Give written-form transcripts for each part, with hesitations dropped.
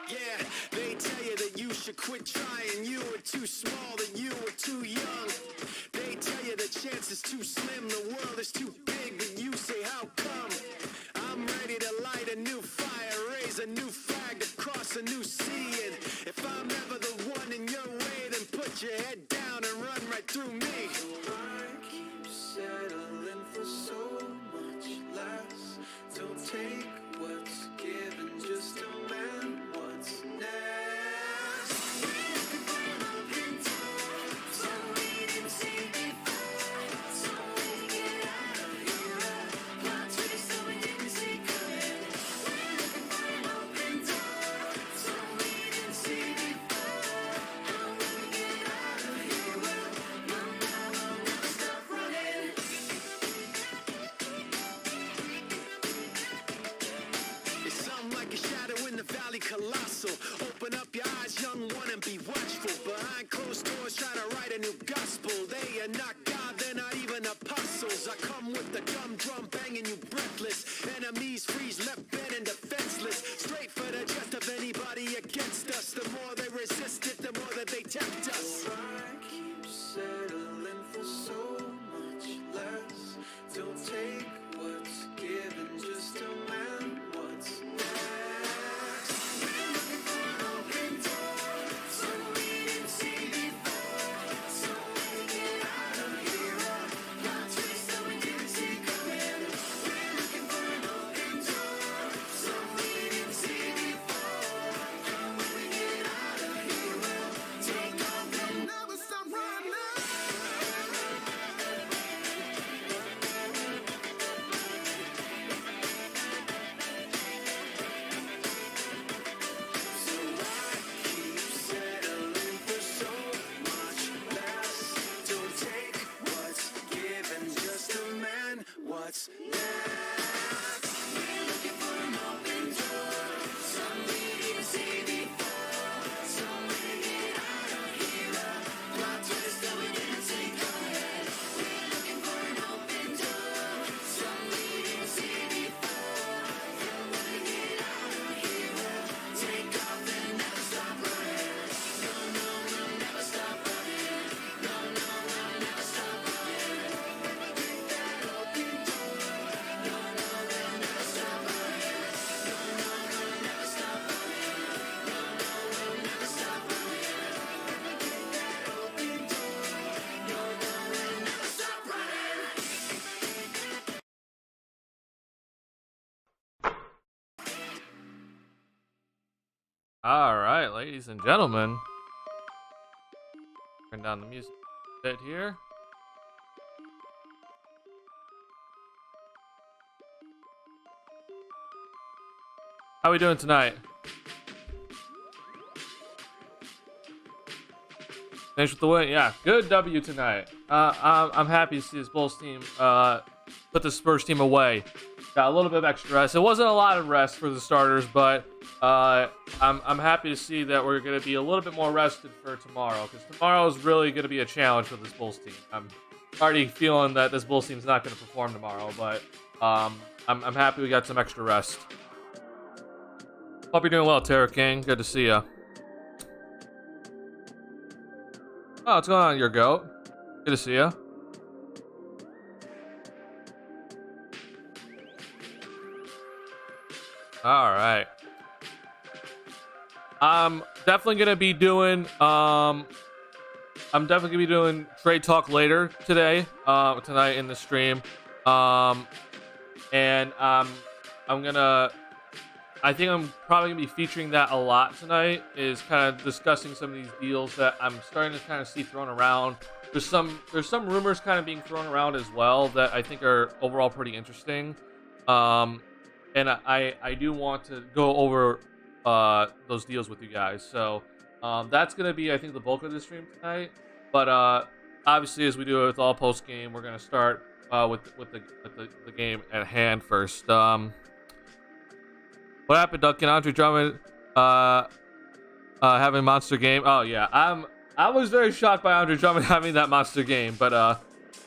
Yeah, they tell you that you should quit trying. You were too small, that you were too young. They tell you the chance is too slim, the world is too big, but you say, how come? I'm ready to light a new fire, raise a new flag, across a new sea. And if I'm ever the one in your way, then put your head down and run right through me. I keep settling for so much less. Don't take what's given, just demand what's next. Colossal. Open up your eyes, young one, and be watchful. Behind closed doors, try to write a new gospel. They are not God, they're not even apostles. I come with the dumb drum banging you breathless. Enemies freeze, left bent and defenseless. Straight for the chest of anybody against us. The more they resist it, the more that they tempt us. I keep settling for so much less. Don't take what's given, just demand what's next. What's next? We're looking for an open door, something we didn't see before. Somewhere to get out of here, a plot twist that we didn't see coming. We're looking for an open door, something we didn't see before. Somewhere to get out of here, take off and never stop running. No, no, we'll never stop running. No, no, we'll never stop running. Take that open door. All right, ladies and gentlemen, turn down the music a bit here. How we doing tonight? Finished with the win. Yeah, good W tonight. I'm happy to see this Bulls team put the Spurs team away. Got a little bit of extra rest. It wasn't a lot of rest for the starters, but I'm happy to see that we're going to be a little bit more rested for tomorrow, because tomorrow is really going to be a challenge for this Bulls team. I'm already feeling that this Bulls team is not going to perform tomorrow, but I'm happy we got some extra rest. Hope you're doing well, Tara King. Good to see you. Oh, what's going on, your goat? Good to see you. All right. I'm definitely gonna be doing trade talk later today, tonight in the stream, and I think I'm probably gonna be featuring that a lot tonight. Is kind of discussing some of these deals that I'm starting to kind of see thrown around. There's some rumors kind of being thrown around as well that I think are overall pretty interesting. And I do want to go over those deals with you guys. So that's gonna be, I think, the bulk of the stream tonight. But obviously, as we do it with all post game, we're gonna start with the game at hand first. What happened, Duncan? Andre Drummond having a monster game. Oh yeah, I was very shocked by Andre Drummond having that monster game, but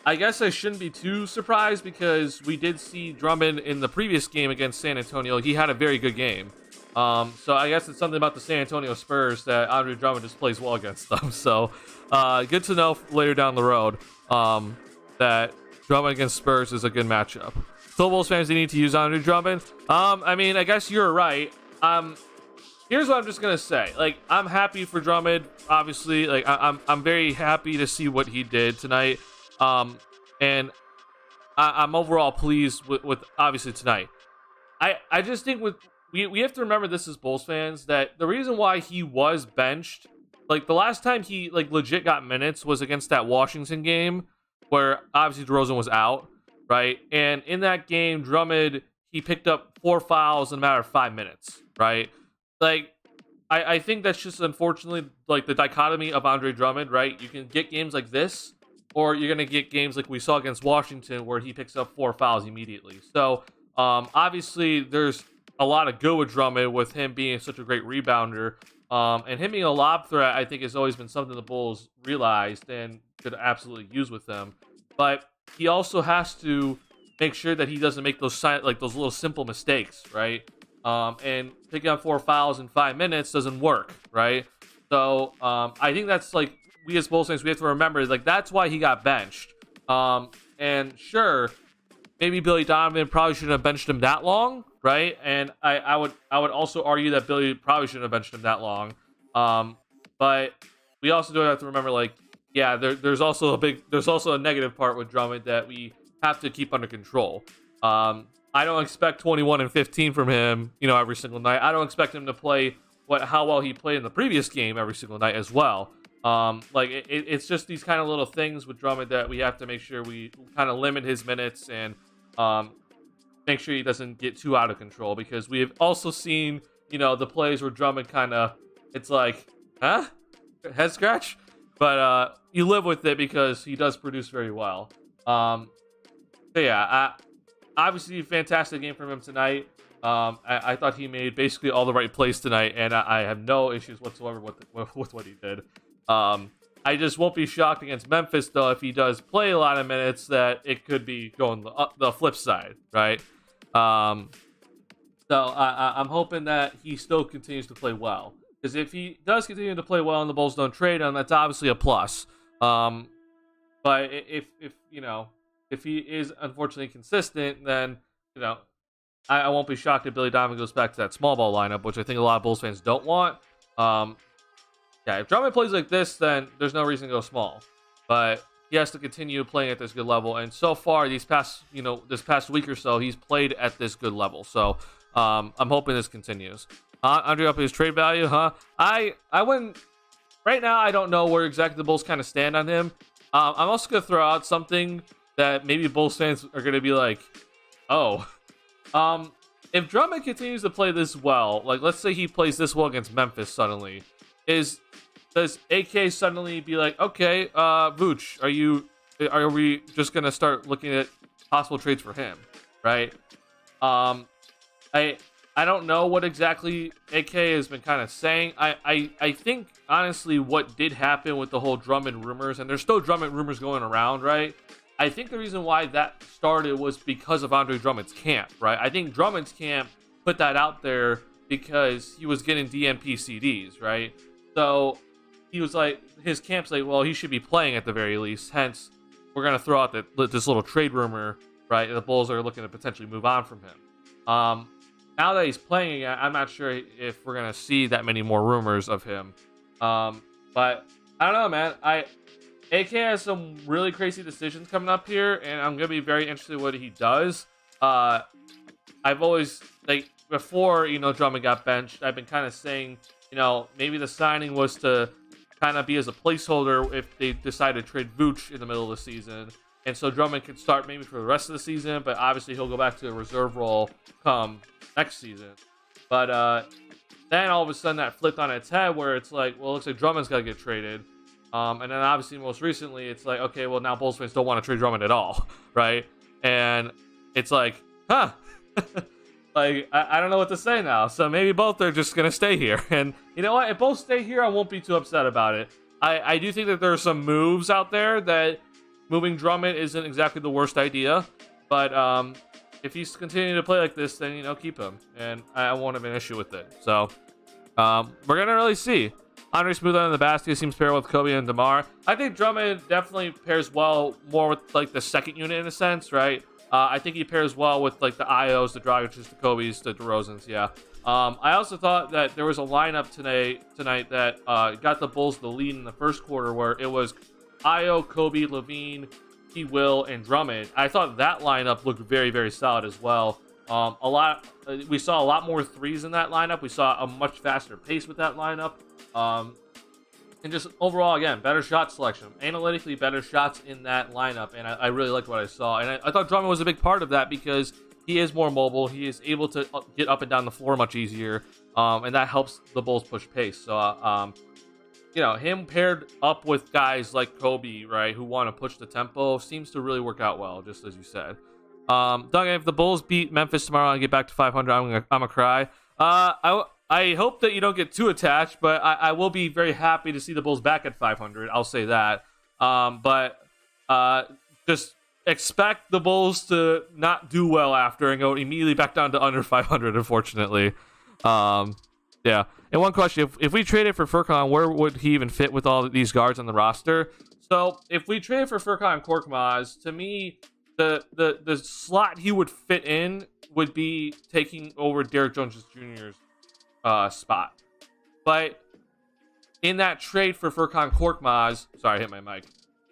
I guess I shouldn't be too surprised because we did see Drummond in the previous game against San Antonio. He had a very good game. So I guess it's something about the San Antonio Spurs that Andre Drummond just plays well against them. So good to know later down the road that Drummond against Spurs is a good matchup. So Bulls fans, you need to use Andre Drummond. I mean, I guess you're right. Here's what I'm just gonna say. Like, I'm happy for Drummond. Obviously, like I'm very happy to see what he did tonight. And I'm overall pleased with obviously tonight. I just think we have to remember this as Bulls fans, that the reason why he was benched, like the last time he like legit got minutes was against that Washington game where obviously DeRozan was out, right? And in that game, Drummond, he picked up 4 fouls in a matter of 5 minutes, right? Like, I think that's just unfortunately like the dichotomy of Andre Drummond, right? You can get games like this, or you're gonna get games like we saw against Washington where he picks up 4 fouls immediately. So obviously there's a lot of good with Drummond with him being such a great rebounder. And him being a lob threat, I think, has always been something the Bulls realized and could absolutely use with them. But he also has to make sure that he doesn't make those little simple mistakes, right? And picking up 4 fouls in 5 minutes doesn't work, right? So I think that's like, we as Bulls fans, we have to remember, like, that's why he got benched. And sure, maybe Billy Donovan probably shouldn't have benched him that long, right? And I would also argue that Billy probably shouldn't have benched him that long. But we also do have to remember, like, yeah, there's also a negative part with Drummond that we have to keep under control. I don't expect 21 and 15 from him, every single night. I don't expect him to play how well he played in the previous game every single night as well. It's just these kind of little things with Drummond that we have to make sure we kind of limit his minutes and make sure he doesn't get too out of control, because we have also seen, the plays where Drummond kind of, it's like, huh? Head scratch? But you live with it because he does produce very well. So yeah, obviously fantastic game from him tonight. I thought he made basically all the right plays tonight, and I have no issues whatsoever with what he did. I just won't be shocked against Memphis, though, if he does play a lot of minutes, that it could be going the flip side, right? So I'm hoping that he still continues to play well, because if he does continue to play well and the Bulls don't trade him, that's obviously a plus. But if he is unfortunately consistent, then I won't be shocked if Billy Donovan goes back to that small ball lineup, which I think a lot of Bulls fans don't want. Yeah, if Drummond plays like this, then there's no reason to go small. But he has to continue playing at this good level. And so far, this past week or so, he's played at this good level. So I'm hoping this continues. Andre up his trade value, huh? I wouldn't. Right now, I don't know where exactly the Bulls kind of stand on him. I'm also going to throw out something that maybe Bulls fans are going to be like, oh. If Drummond continues to play this well, like let's say he plays this well against Memphis suddenly, does AK suddenly be like, okay, Vooch, are we just gonna start looking at possible trades for him, right? I don't know what exactly AK has been kind of saying. I think honestly what did happen with the whole Drummond rumors, and there's still Drummond rumors going around, right? I think the reason why that started was because of Andre Drummond's camp, right? I think Drummond's camp put that out there because he was getting DNP CDs, right? So he was like, his camp's like, well, he should be playing at the very least. Hence, we're going to throw out this little trade rumor, right? The Bulls are looking to potentially move on from him. Now that he's playing again, I'm not sure if we're going to see that many more rumors of him. But I don't know, man. AK has some really crazy decisions coming up here, and I'm going to be very interested in what he does. I've always, like, before, Drummond got benched, I've been kind of saying, maybe the signing was to kind of be as a placeholder if they decide to trade Vooch in the middle of the season. And so Drummond could start maybe for the rest of the season, but obviously he'll go back to a reserve role come next season. But then all of a sudden that flipped on its head where it's like, well, it looks like Drummond's got to get traded. And then obviously most recently it's like, okay, well now Bulls fans don't want to trade Drummond at all, right? And it's like, huh? Like, I don't know what to say now. So maybe both are just going to stay here. And you know what? If both stay here, I won't be too upset about it. I do think that there are some moves out there that moving Drummond isn't exactly the worst idea. But if he's continuing to play like this, then keep him, and I won't have an issue with it. So we're gonna really see. Andre Smooth on the basket seems fair with Kobe and DeMar. I think Drummond definitely pairs well more with like the second unit in a sense, right? I think he pairs well with like the Ios, the Dragic's, the Kobe's, the DeRozans. Yeah. I also thought that there was a lineup tonight that got the Bulls the lead in the first quarter, where it was Io, Kobe, Levine, P. Will, and Drummond. I thought that lineup looked very, very solid as well. We saw a lot more threes in that lineup. We saw a much faster pace with that lineup. And just overall, again, better shot selection. Analytically, better shots in that lineup. And I really liked what I saw. And I thought Drummond was a big part of that because he is more mobile. He is able to get up and down the floor much easier. And that helps the Bulls push pace. So, him paired up with guys like Kobe, right, who want to push the tempo, seems to really work out well, just as you said. Duncan, if the Bulls beat Memphis tomorrow and get back to 500, I'm gonna cry. I hope that you don't get too attached, but I will be very happy to see the Bulls back at 500. I'll say that. But just expect the Bulls to not do well after and go immediately back down to under 500, unfortunately. Yeah. And one question, if we traded for Furkan, where would he even fit with all these guards on the roster? So if we traded for Furkan and Korkmaz, to me, the slot he would fit in would be taking over Derrick Jones Jr.'s spot. But in that trade for Furkan Korkmaz, sorry, I hit my mic.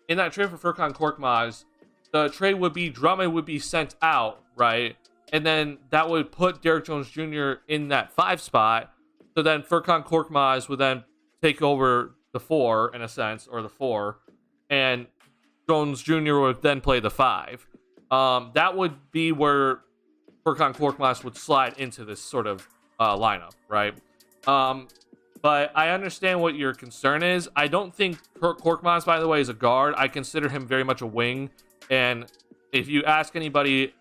In that trade for Furkan Korkmaz, the trade would be Drummond would be sent out, right? And then that would put Derrick Jones Jr. in that 5 spot. So then Furkan Korkmaz would then take over the 4 in a sense, or the 4, and Jones Jr. would then play the 5. That would be where Furkan Korkmaz would slide into this sort of lineup, right? But I understand what your concern is. I don't think Korkmaz, by the way, is a guard. I consider him very much a wing. And if you ask anybody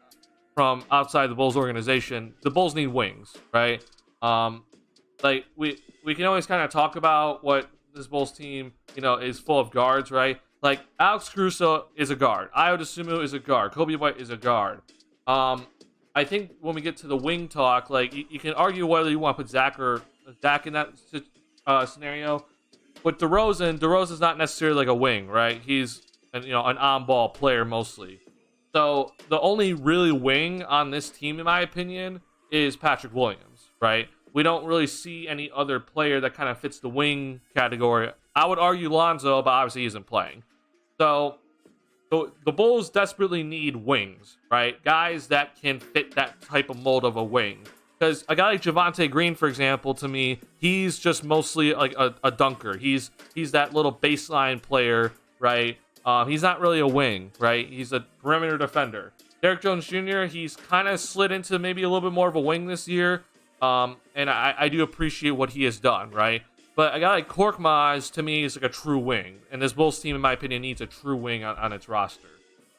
from outside the Bulls organization, the Bulls need wings, right? Like we can always kind of talk about what this Bulls team, is full of guards, right? Like Alex Caruso is a guard. Ayo Dosunmu is a guard. Kobe White is a guard. I think when we get to the wing talk, like you can argue whether you want to put Zach in that scenario. But DeRozan's not necessarily like a wing, right? He's an on-ball player mostly. So the only really wing on this team, in my opinion, is Patrick Williams, right? We don't really see any other player that kind of fits the wing category. I would argue Lonzo, but obviously he isn't playing. So the Bulls desperately need wings, right? Guys that can fit that type of mold of a wing. Because a guy like Javonte Green, for example, to me, he's just mostly like a dunker. He's that little baseline player, right? He's not really a wing, right? He's a perimeter defender. Derrick Jones Jr., he's kind of slid into maybe a little bit more of a wing this year. And I do appreciate what he has done, right? But a guy like Korkmaz, to me, is like a true wing. And this Bulls team, in my opinion, needs a true wing on its roster.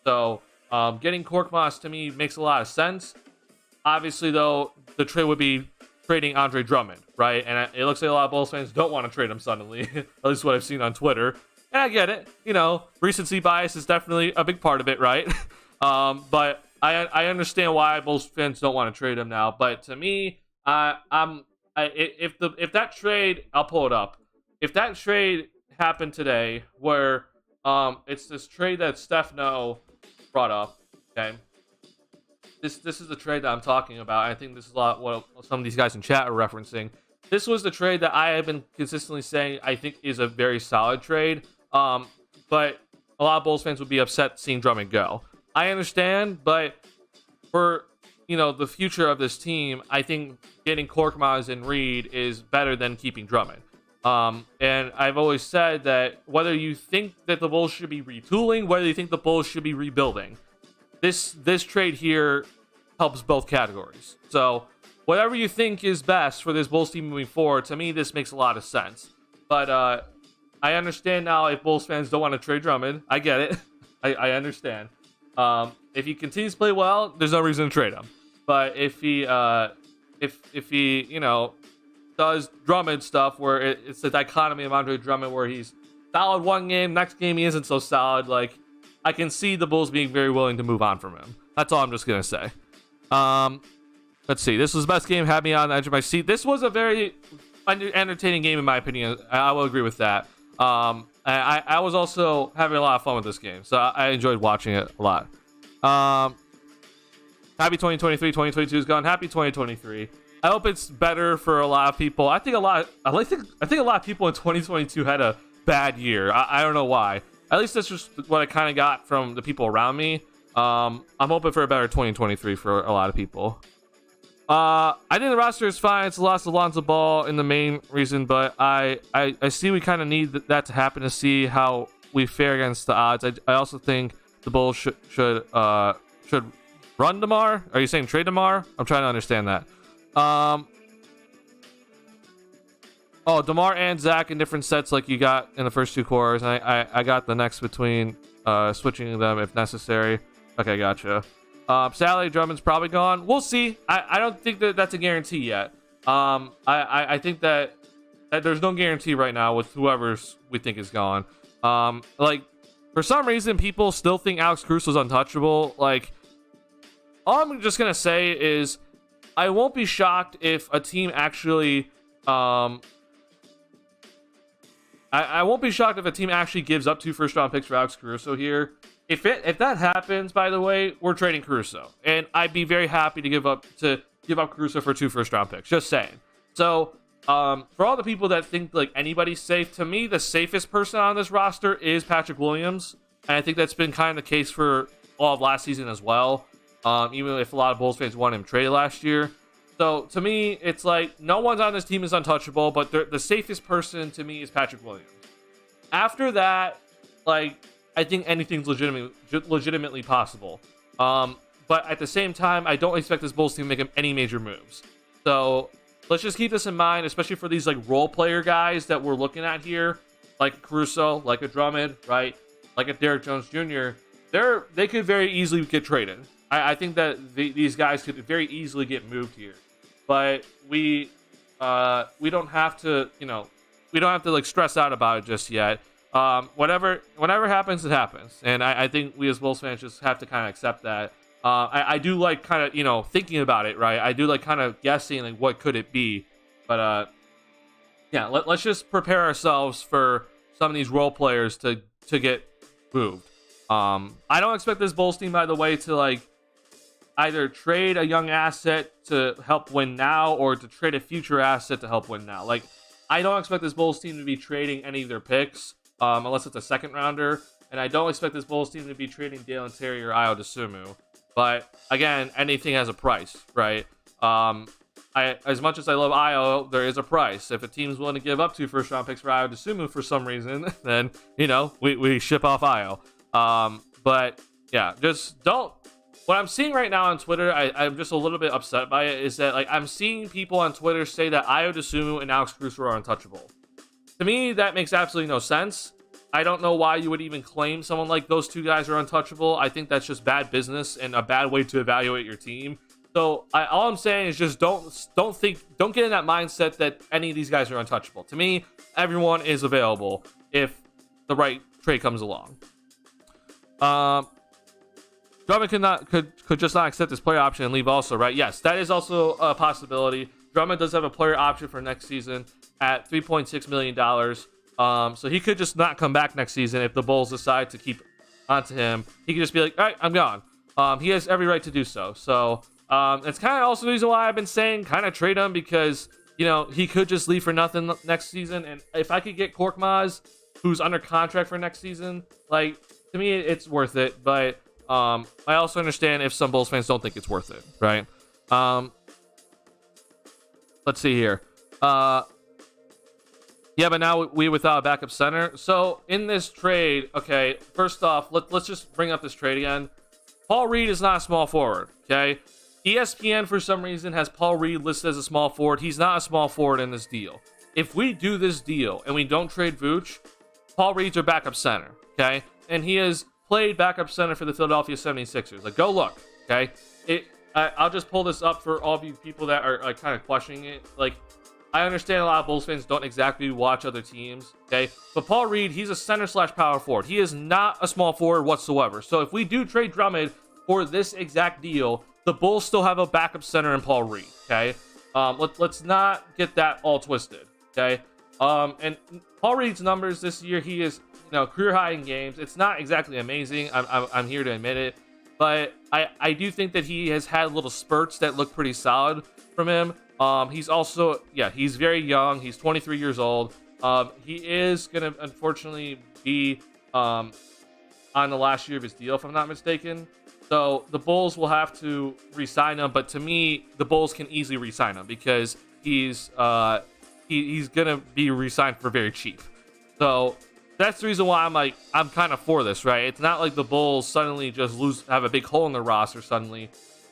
So getting Korkmaz, to me, makes a lot of sense. Obviously, though, the trade would be trading Andre Drummond, right? And it looks like a lot of Bulls fans don't want to trade him suddenly. At least what I've seen on Twitter. And I get it. Recency bias is definitely a big part of it, right? But I understand why Bulls fans don't want to trade him now. But to me, if that trade, I'll pull it up. If that trade happened today, where it's this trade that Stefano brought up, okay. This is the trade that I'm talking about. I think this is a lot what some of these guys in chat are referencing. This was the trade that I have been consistently saying I think is a very solid trade. But a lot of Bulls fans would be upset seeing Drummond go. I understand, but for the future of this team, I think getting Korkmaz and Reed is better than keeping Drummond. And I've always said that whether you think that the Bulls should be retooling, whether you think the Bulls should be rebuilding, this trade here helps both categories. So whatever you think is best for this Bulls team moving forward, to me, this makes a lot of sense. But I understand now if Bulls fans don't want to trade Drummond. I get it. I understand. If he continues to play well, there's no reason to trade him. But if he does Drummond stuff where it's the dichotomy of Andre Drummond, where he's solid one game, next game he isn't so solid, like I can see the Bulls being very willing to move on from him. That's all I'm just gonna say. Let's see. This was the best game. Had me on the edge of my seat. This was a very entertaining game, in my opinion. I will agree with that. I was also having a lot of fun with this game, so I enjoyed watching it a lot. Happy 2023. 2022 is gone. Happy 2023. I hope it's better for a lot of people. I think a lot of people in 2022 had a bad year. I don't know why. At least that's just what I kind of got from the people around me. I'm hoping for a better 2023 for a lot of people. I think the roster is fine. It's lost Alonzo Ball in the main reason, but I see we kind of need that to happen to see how we fare against the odds. I also think the Bulls should run DeMar. Are you saying trade DeMar? I'm trying to understand that. DeMar and Zach in different sets like you got in the first two quarters. And I got the next between switching them if necessary. Okay, gotcha. Sally Drummond's probably gone. We'll see. I don't think that's a guarantee yet. I think that there's no guarantee right now with whoever's we think is gone. Like, for some reason, people still think Alex Caruso's untouchable. Like, all I'm just gonna say is I won't be shocked if a team actually I won't be shocked if a team actually gives up 2 first-round picks for Alex Caruso here. If that happens, by the way, we're trading Caruso, and I'd be very happy to give up Caruso for 2 first-round picks. Just saying. So, for all the people that think like anybody's safe, to me, the safest person on this roster is Patrick Williams, and I think that's been kind of the case for all of last season as well. Even if a lot of Bulls fans wanted him traded last year. So to me, it's like no one's on this team is untouchable, but the safest person to me is Patrick Williams. After that, like, I think anything's legitimately possible. But at the same time, I don't expect this Bulls team to make any major moves. So let's just keep this in mind, especially for these like role player guys that we're looking at here, like Caruso, like a Drummond, right, like a Derrick Jones Jr. They could very easily get traded. I think that these guys could very easily get moved here, but we don't have to, we don't have to like stress out about it just yet. Whenever happens, it happens, and I think we as Bulls fans just have to kind of accept that. I do like kind of thinking about it, right? I do like kind of guessing like what could it be, but yeah, let's just prepare ourselves for some of these role players to get moved. I don't expect this Bulls team, by the way, to like either trade a young asset to help win now or to trade a future asset to help win now. Like, I don't expect this Bulls team to be trading any of their picks unless it's a second rounder, and I don't expect this Bulls team to be trading Dalen Terry or Ayo Dosunmu. But again, anything has a price, right? As much as I love Ayo, there is a price. If a team's willing to give up 2 first-round picks for Ayo Dosunmu for some reason, then we ship off Ayo. But yeah, just don't. What I'm seeing right now on Twitter, I'm just a little bit upset by it, is that like I'm seeing people on Twitter say that Ayo Dosunmu and Alex Caruso are untouchable. To me, that makes absolutely no sense. I don't know why you would even claim someone like those 2 guys are untouchable. I think that's just bad business and a bad way to evaluate your team. So all I'm saying is just don't get in that mindset that any of these guys are untouchable. To me, everyone is available if the right trade comes along. Drummond could just not accept this player option and leave also, right? Yes, that is also a possibility. Drummond does have a player option for next season at $3.6 million. So he could just not come back next season if the Bulls decide to keep onto him. He could just be like, all right, I'm gone. He has every right to do so. So it's kind of also the reason why I've been saying kind of trade him, because, he could just leave for nothing next season. And if I could get Korkmaz, who's under contract for next season, like, to me, it's worth it. But I also understand if some Bulls fans don't think it's worth it, right? Let's see here. Yeah, but now we without a backup center. So in this trade, okay, first off, let's just bring up this trade again. Paul Reed is not a small forward, okay? ESPN, for some reason, has Paul Reed listed as a small forward. He's not a small forward in this deal. If we do this deal and we don't trade Vooch, Paul Reed's our backup center, okay? And he has played backup center for the Philadelphia 76ers. Like, go look, okay? I'll just pull this up for all of you people that are like kind of questioning it. Like, I understand a lot of Bulls fans don't exactly watch other teams, okay? But Paul Reed, he's a center/power forward. He is not a small forward whatsoever. So if we do trade Drummond for this exact deal, the Bulls still have a backup center in Paul Reed. Okay, let's not get that all twisted. Okay, and Paul Reed's numbers this year, he is career high in games. It's not exactly amazing. I'm here to admit it, but I do think that he has had little spurts that look pretty solid from him. He's also he's very young. He's 23 years old. He is gonna unfortunately be on the last year of his deal, if I'm not mistaken. So the Bulls will have to re-sign him, but to me, the Bulls can easily re-sign him because he's gonna be re-signed for very cheap. So that's the reason why I'm kind of for this, right? It's not like the Bulls suddenly just have a big hole in their roster suddenly.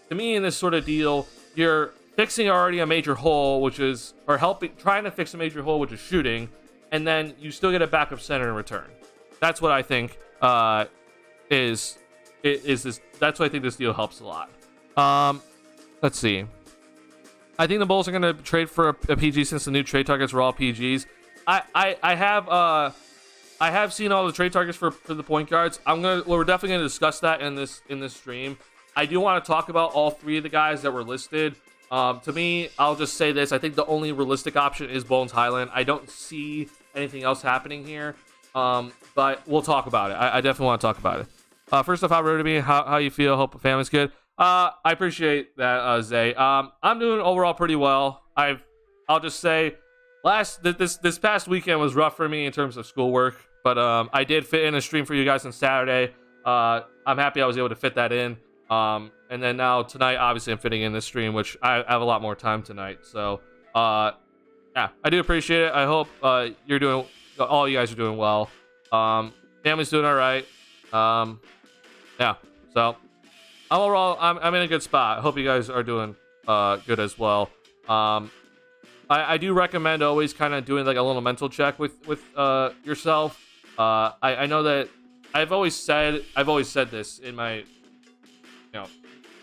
To me, in this sort of deal, you're fixing already a major hole, trying to fix a major hole, which is shooting, and then you still get a backup center in return. That's what I think is this. That's why I think this deal helps a lot. Let's see. I think the Bulls are going to trade for a PG since the new trade targets were all PGs. I have seen all the trade targets for the point guards. We're definitely going to discuss that in this stream. I do want to talk about all three of the guys that were listed. To me, I'll just say this. I think the only realistic option is Bones Highland. I don't see anything else happening here. But we'll talk about it. I definitely want to talk about it. First off, how rude to me? How you feel? Hope the family's good. I appreciate that, Zay. I'm doing overall pretty well. I'll just say, this past weekend was rough for me in terms of schoolwork, but I did fit in a stream for you guys on Saturday. I'm happy I was able to fit that in. And then now tonight, obviously, I'm fitting in this stream, which I have a lot more time tonight. So, I do appreciate it. I hope all you guys are doing well. Family's doing all right. So overall, I'm in a good spot. I hope you guys are doing good as well. I do recommend always kind of doing like a little mental check with yourself. I know that I've always said this in my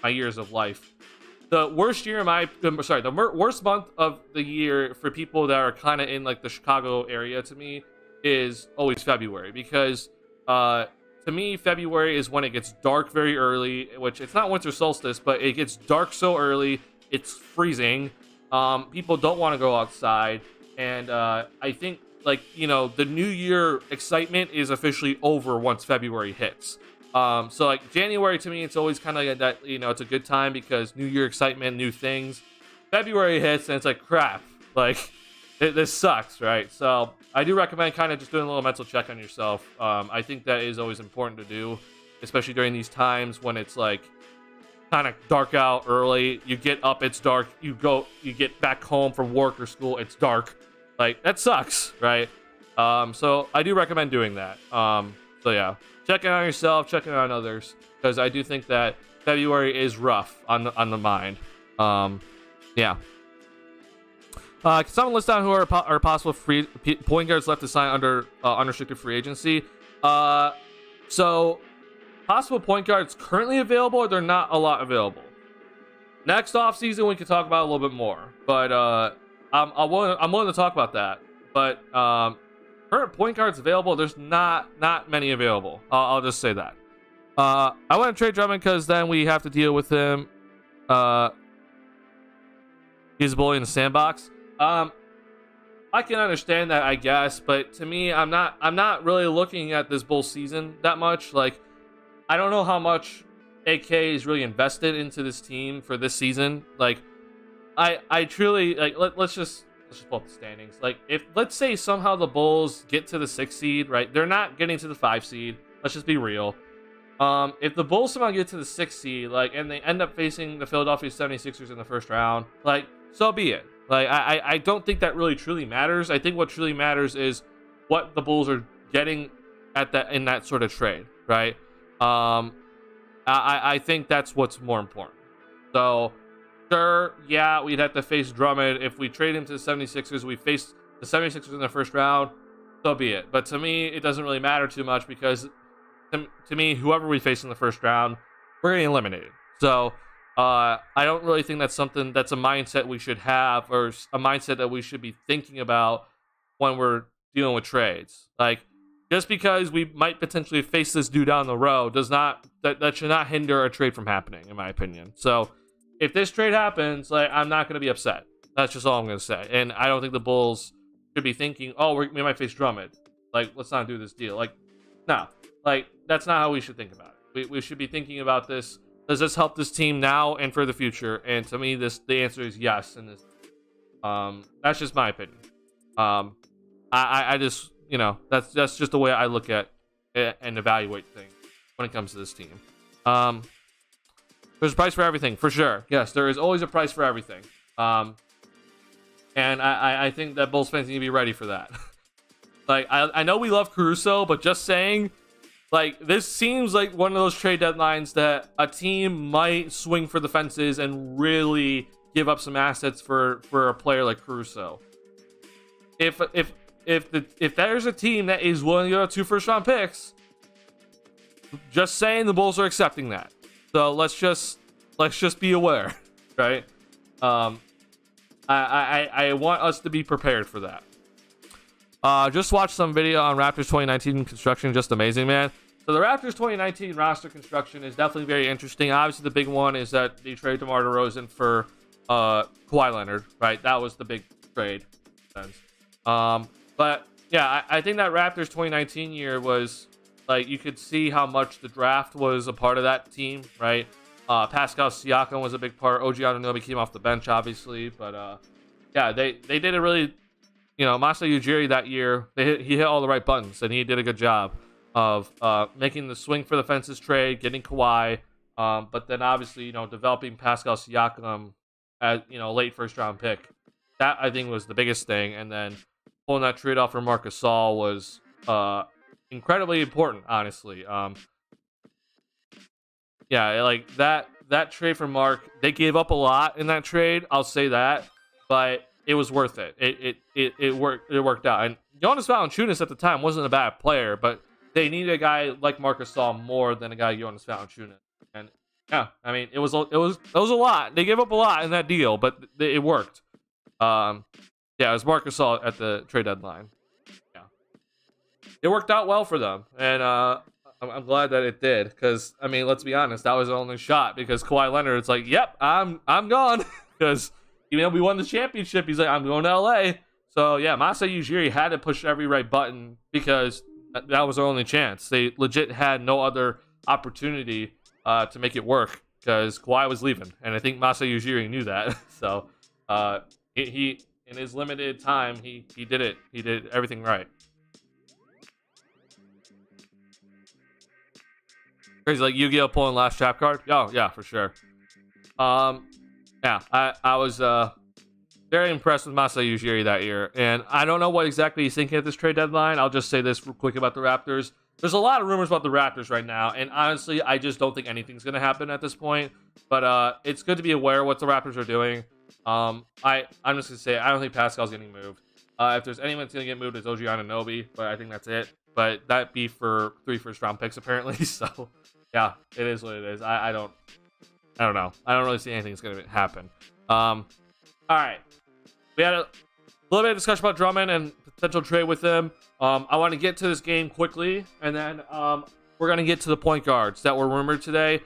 my years of life. The worst month of the year for people that are kind of in like the Chicago area to me is always February, because to me, February is when it gets dark very early, which it's not winter solstice, but it gets dark so early, it's freezing. People don't want to go outside, and I think the New Year excitement is officially over once February hits. So like January to me, it's always kind of like that, it's a good time because New Year excitement, new things. February hits and it's like crap, like this sucks, right? So I do recommend kind of just doing a little mental check on yourself. I think that is always important to do, especially during these times when it's like kind of dark out early. You get up, it's dark. You get back home from work or school, it's dark. Like that sucks, right? So I do recommend doing that. So yeah, checking on yourself, checking on others, because I do think that February is rough on the mind. Yeah. Can someone list down who are possible free point guards left to sign under unrestricted free agency? So possible point guards currently available, or they're not a lot available. Next offseason we can talk about a little bit more, but I'm willing to talk about that. But current point guards available, there's not many available. I'll just say that. I want to trade Drummond because then we have to deal with him. He's a bully in the sandbox. I can understand that, I guess, but to me, I'm not really looking at this Bulls season that much. Like, I don't know how much AK is really invested into this team for this season. Like, I truly like. Let's just pull up the standings. Like, if let's say somehow the Bulls get to the 6th seed, right? They're not getting to the 5 seed. Let's just be real. If the Bulls somehow get to the 6th seed, like, and they end up facing the Philadelphia 76ers in the first round, like, so be it. Like, I don't think that really truly matters. I think what truly matters is what the Bulls are getting in that sort of trade, right? I think that's what's more important. So, sure, yeah, we'd have to face Drummond. If we trade him to the 76ers, we face the 76ers in the first round, so be it. But to me, it doesn't really matter too much because, to me, whoever we face in the first round, we're getting eliminated. So, I don't really think that's something that's a mindset we should have, or a mindset that we should be thinking about when we're dealing with trades. Like, just because we might potentially face this dude down the road does not that should not hinder a trade from happening, in my opinion. So if this trade happens, like, I'm not going to be upset. That's just all I'm going to say. And I don't think the Bulls should be thinking, oh, we might face Drummond. Like, let's not do this deal. Like, no. Like, that's not how we should think about it. We should be thinking about this. Does this help this team now and for the future? And to me, the answer is yes. And this, that's just my opinion. I just, that's just the way I look at it and evaluate things when it comes to this team. There's a price for everything, for sure. Yes, there is always a price for everything. And I think that Bulls fans need to be ready for that. Like, I know we love Caruso, but just saying, like, this seems like one of those trade deadlines that a team might swing for the fences and really give up some assets for a player like Caruso. If there's a team that is willing to give up 2 first-round picks, just saying, the Bulls are accepting that. So let's just be aware, right? I want us to be prepared for that. Just watched some video on Raptors 2019 construction. Just amazing, man. So the Raptors 2019 roster construction is definitely very interesting. Obviously, the big one is that they traded DeMar DeRozan for Kawhi Leonard, right? That was the big trade. But yeah, I think that Raptors 2019 year was, like, you could see how much the draft was a part of that team, right? Pascal Siakam was a big part. OG Anunoby came off the bench, obviously, but yeah, they did a really, Masai Ujiri that year, he hit all the right buttons, and he did a good job of making the swing for the fences trade, getting Kawhi, but then obviously, developing Pascal Siakam as, late first round pick. That, I think, was the biggest thing, and then pulling that trade off for Marc Gasol was incredibly important, honestly. Yeah, like that trade for Mark, they gave up a lot in that trade, I'll say that, but it was worth it. It worked out. And Jonas Valanciunas at the time wasn't a bad player, but they needed a guy like Marc Gasol more than a guy like Jonas Valanciunas. And yeah, I mean, it was a lot. They gave up a lot in that deal, but it worked. Yeah, it was Marc Gasol at the trade deadline. Yeah, it worked out well for them, and I'm glad that it did, because, I mean, let's be honest, that was the only shot, because Kawhi Leonard, it's like, yep, I'm gone, because even though we won the championship, he's like, I'm going to LA. So yeah, Masai Ujiri had to push every right button, because that was their only chance. They legit had no other opportunity to make it work, because Kawhi was leaving, and I think Masai Ujiri knew that. So he in his limited time, he did it. He did everything right. Crazy, like Yu-Gi-Oh pulling last trap card. Oh yeah, for sure. Yeah, I was very impressed with Masai Ujiri that year, and I don't know what exactly he's thinking at this trade deadline. I'll just say this real quick about the Raptors. There's a lot of rumors about the Raptors right now, and honestly, I just don't think anything's gonna happen at this point. But it's good to be aware of what the Raptors are doing. I'm just gonna say, I don't think Pascal's getting moved. If there's anyone that's gonna get moved, it's OG Anunoby, but I think that's it. But that'd be for 3 first-round picks apparently. So yeah, it is what it is. I don't know. I don't really see anything that's gonna happen. All right, we had a little bit of discussion about Drummond and potential trade with him. I want to get to this game quickly, and then we're gonna get to the point guards that were rumored today.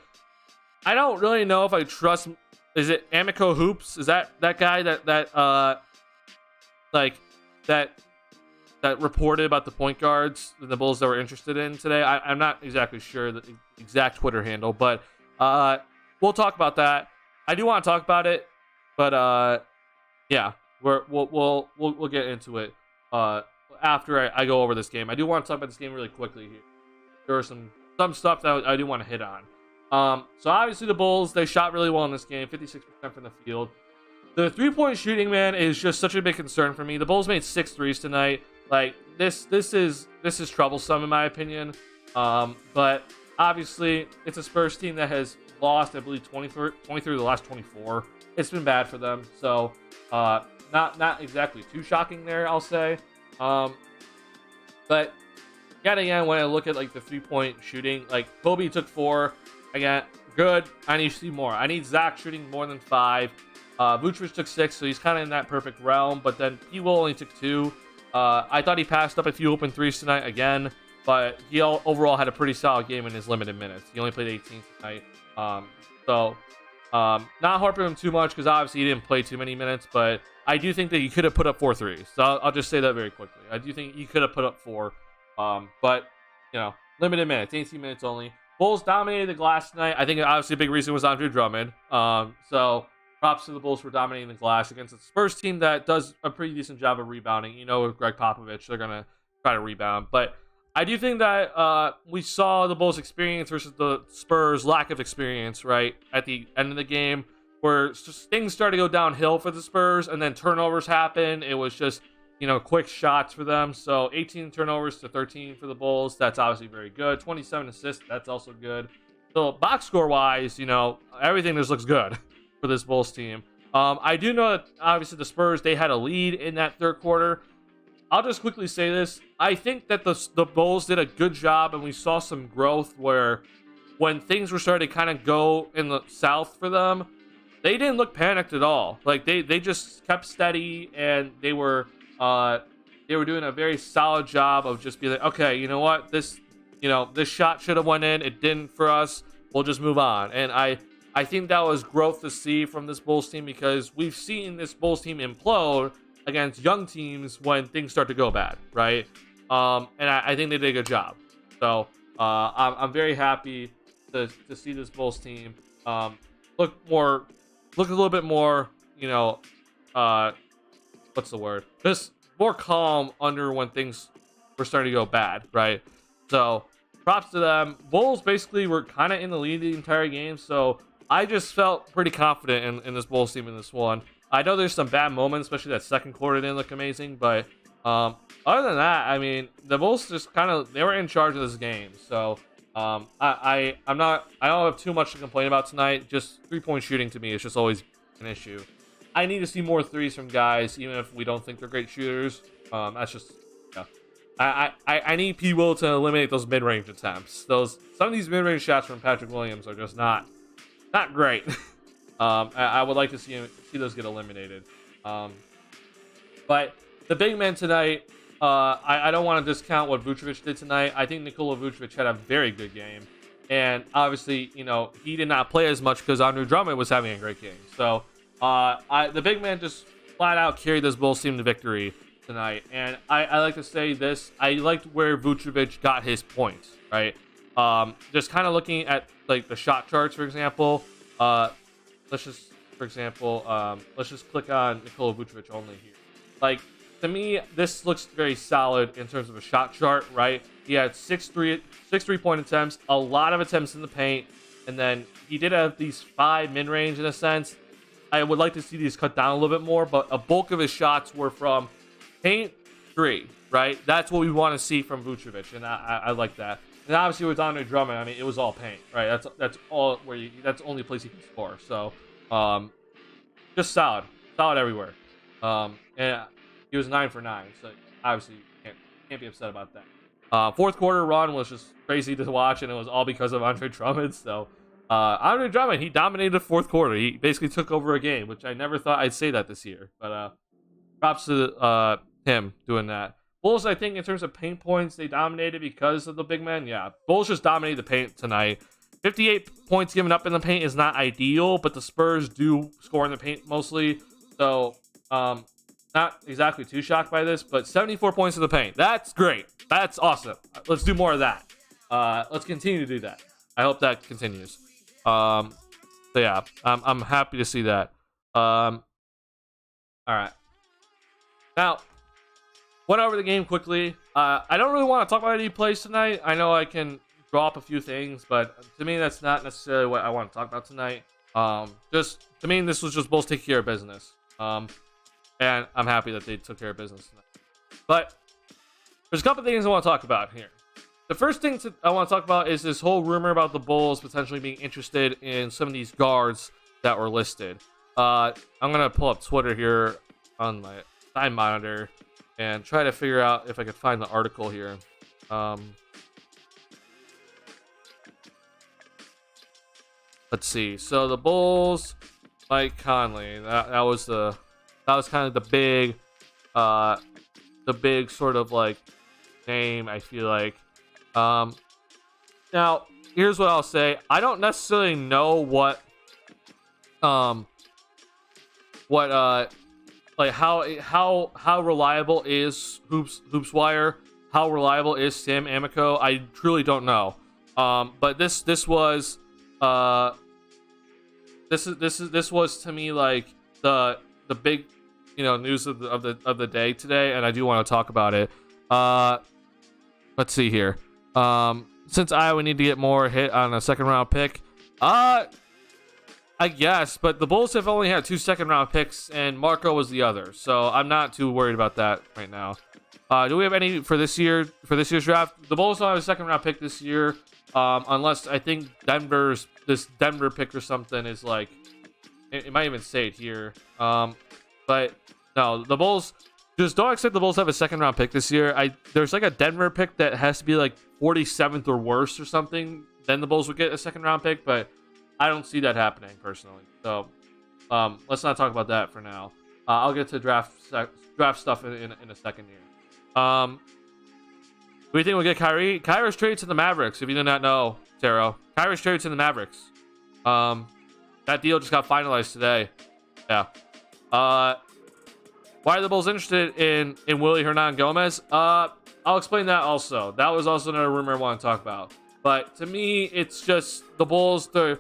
I don't really know if I trust. Is it Amico Hoops? Is that guy that reported about the point guards, the Bulls that were interested in today? I'm not exactly sure the exact Twitter handle, but we'll talk about that. I do want to talk about it, but yeah, we'll get into it after I go over this game. I do want to talk about this game really quickly here. There are some stuff that I do want to hit on. So obviously the Bulls, they shot really well in this game, 56% from the field. The 3-point shooting, man, is just such a big concern for me. The Bulls made 6 threes tonight. Like, this is troublesome in my opinion. But obviously it's a Spurs team that has lost, I believe, 23 of the last 24. It's been bad for them. So not exactly too shocking there, I'll say. But yet again, when I look at like the 3-point shooting, like Kobe took 4. Again, good. I need to see more. I need Zach shooting more than 5. Vucevic took 6, so he's kind of in that perfect realm. But then P. Will only took 2. I thought he passed up a few open threes tonight again. but he overall had a pretty solid game in his limited minutes. He only played 18 tonight. Not harping him too much because obviously he didn't play too many minutes, but I do think that he could have put up 4 threes. So I'll just say that very quickly. I do think he could have put up 4, but limited minutes, 18 minutes only. Bulls dominated the glass tonight. I think obviously a big reason was Andre Drummond. So props to the Bulls for dominating the glass against a Spurs team that does a pretty decent job of rebounding. With Greg Popovich, they're gonna try to rebound, but I do think that we saw the Bulls' experience versus the Spurs' lack of experience, right, at the end of the game, where just things started to go downhill for the Spurs, and then turnovers happened. It was just, quick shots for them. So 18 turnovers to 13 for the Bulls. That's obviously very good. 27 assists. That's also good. So box score-wise, everything just looks good for this Bulls team. I do know that, obviously, the Spurs, they had a lead in that third quarter. I'll just quickly say this. I think that the Bulls did a good job, and we saw some growth where when things were starting to kind of go in the south for them, they didn't look panicked at all. Like, they just kept steady, and they were doing a very solid job of just being like, okay, you know what? This shot should have went in. It didn't for us. We'll just move on. And I think that was growth to see from this Bulls team because we've seen this Bulls team implode against young teams when things start to go bad, right? And I think they did a good job. So I'm very happy to see this Bulls team look a little bit more, what's the word? Just more calm under when things were starting to go bad, right? So props to them. Bulls basically were kind of in the lead the entire game, so I just felt pretty confident in this Bulls team in this one. I know there's some bad moments, especially that second quarter didn't look amazing, but other than that, I mean, the Bulls just they were in charge of this game. So I don't have too much to complain about tonight. Just 3-point shooting to me is just always an issue. I need to see more threes from guys, even if we don't think they're great shooters. That's just I need P. Will to eliminate those mid-range attempts. Some of these mid-range shots from Patrick Williams are just not great. I would like to see those get eliminated. But the big men tonight, I don't want to discount what Vucevic did tonight. I think Nikola Vucevic had a very good game. And obviously, he did not play as much because Andre Drummond was having a great game. So the big man just flat out carried this Bulls team to victory tonight. And I like to say this. I liked where Vucevic got his points, right? Just kind of looking at like the shot charts, for example. Let's just click on Nikola Vucevic only here. Like, to me, this looks very solid in terms of a shot chart, right? He had 6 3-point attempts, a lot of attempts in the paint, and then he did have these 5 mid-range in a sense. I would like to see these cut down a little bit more, but a bulk of his shots were from paint 3, right? That's what we want to see from Vucevic, and I like that. And obviously with Andre Drummond, I mean, it was all paint, right? That's all that's the only place he can score. So, just solid everywhere. And he was 9 for 9, so obviously can't be upset about that. Fourth quarter run was just crazy to watch, and it was all because of Andre Drummond. So, Andre Drummond, he dominated the fourth quarter. He basically took over a game, which I never thought I'd say that this year. But props to him doing that. Bulls, I think, in terms of paint points, they dominated because of the big men. Yeah, Bulls just dominated the paint tonight. 58 points given up in the paint is not ideal, but the Spurs do score in the paint mostly. So, not exactly too shocked by this, but 74 points in the paint. That's great. That's awesome. Let's do more of that. Let's continue to do that. I hope that continues. So yeah, I'm happy to see that. All right. Now, went over the game quickly. I don't really want to talk about any plays tonight. I know I can draw up a few things, but to me, that's not necessarily what I want to talk about tonight. Just to me, this was just Bulls take care of business. And I'm happy that they took care of business tonight. But there's a couple things I want to talk about here. The first thing I want to talk about is this whole rumor about the Bulls potentially being interested in some of these guards that were listed. I'm gonna pull up Twitter here on my side monitor and try to figure out if I could find the article here. Let's see. So the Bulls, Mike Conley. That was kind of the big sort of like name. I feel like Now, here's what I'll say. I don't necessarily know like how reliable is Hoopswire, how reliable is Sam Amico. I truly don't know. But this was this was to me like the big news of the day today, and I do want to talk about it. Let's see here. Since Iowa need to get more hit on a second round pick, I guess, but the Bulls have only had 2 second round picks, and Marco was the other, so I'm not too worried about that right now. Do we have any for this year's draft? The Bulls don't have a second round pick this year, unless I think this Denver pick or something is like, it might even say it here. But no, the Bulls just don't expect the Bulls to have a second round pick this year. There's like a Denver pick that has to be like 47th or worse or something, then the Bulls would get a second round pick, but I don't see that happening personally. So let's not talk about that for now. I'll get to draft stuff in a second here. Do we think we'll get Kyrie? Kyrie's traded to the Mavericks, if you did not know, Taro. Kyrie's traded to the Mavericks. That deal just got finalized today. Yeah. Why are the Bulls interested in Willie Hernan Gomez? I'll explain that also. That was also another rumor I want to talk about. But to me, it's just the Bulls, they're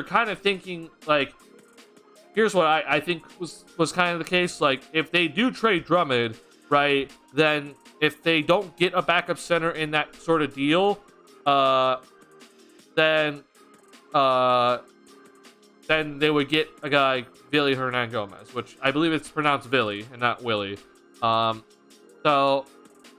kind of thinking like, here's what I think was kind of the case. Like, if they do trade Drummond, right, then if they don't get a backup center in that sort of deal, then they would get a guy, Willie Hernan Gomez, which I believe it's pronounced Billy and not Willie. So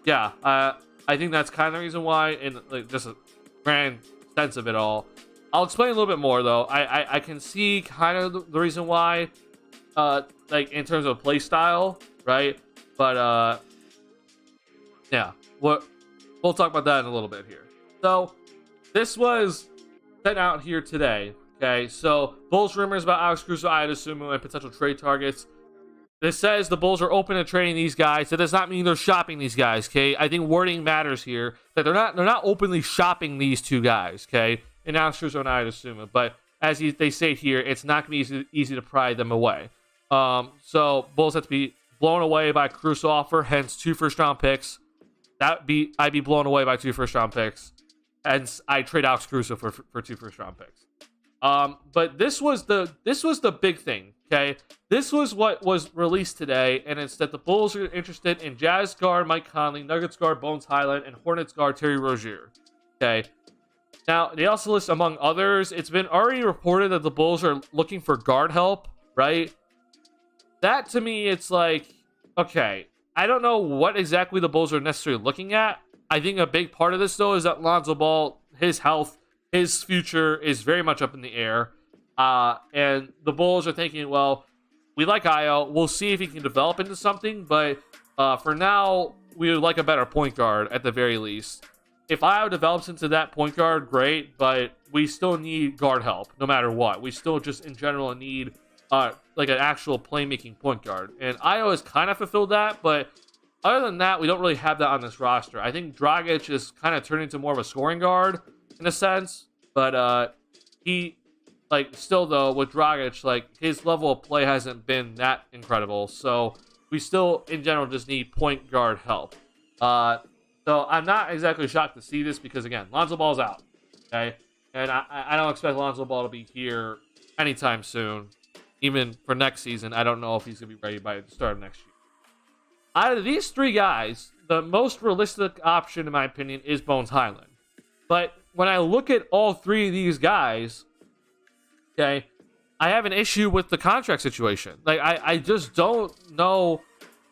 yeah, I think that's kind of the reason why, in like just a grand sense of it all. I'll explain a little bit more though. I can see kind of the reason why, like in terms of play style, right? But yeah, we'll talk about that in a little bit here. So this was sent out here today. Okay, so Bulls rumors about Alex Caruso, Ayo Dosunmu, and potential trade targets. This says the Bulls are open to trading these guys. That does not mean they're shopping these guys. Okay, I think wording matters here. That they're not openly shopping these two guys. Okay, and Alex Caruso and Ayo Dosunmu. But as they say here, it's not gonna be easy to pry them away. So Bulls have to be blown away by Caruso offer, hence 2 first-round picks. I'd be blown away by 2 first-round picks, and I trade Alex Caruso for 2 first-round picks. But this was the big thing. Okay, this was what was released today, and it's that the Bulls are interested in Jazz guard Mike Conley, Nuggets guard Bones Highland, and Hornets guard Terry Rozier. Okay. Now they also list among others. It's been already reported that the Bulls are looking for guard help. Right. That to me, it's like, okay, I don't know what exactly the Bulls are necessarily looking at. I think a big part of this though is that Lonzo Ball, his health, his future is very much up in the air. And the Bulls are thinking, well, we like Ayo. We'll see if he can develop into something. But for now, we would like a better point guard at the very least. If Ayo develops into that point guard, great. But we still need guard help no matter what. We still just in general need like an actual playmaking point guard. And Ayo has kind of fulfilled that. But other than that, we don't really have that on this roster. I think Dragic is kind of turning into more of a scoring guard in a sense. But he... like, still, though, with Dragic, like, his level of play hasn't been that incredible. So, we still, in general, just need point guard help. So, I'm not exactly shocked to see this because, again, Lonzo Ball's out. Okay? And I don't expect Lonzo Ball to be here anytime soon. Even for next season, I don't know if he's going to be ready by the start of next year. Out of these 3 guys, the most realistic option, in my opinion, is Bones Highland. But when I look at all 3 of these guys... okay, I have an issue with the contract situation. Like, I just don't know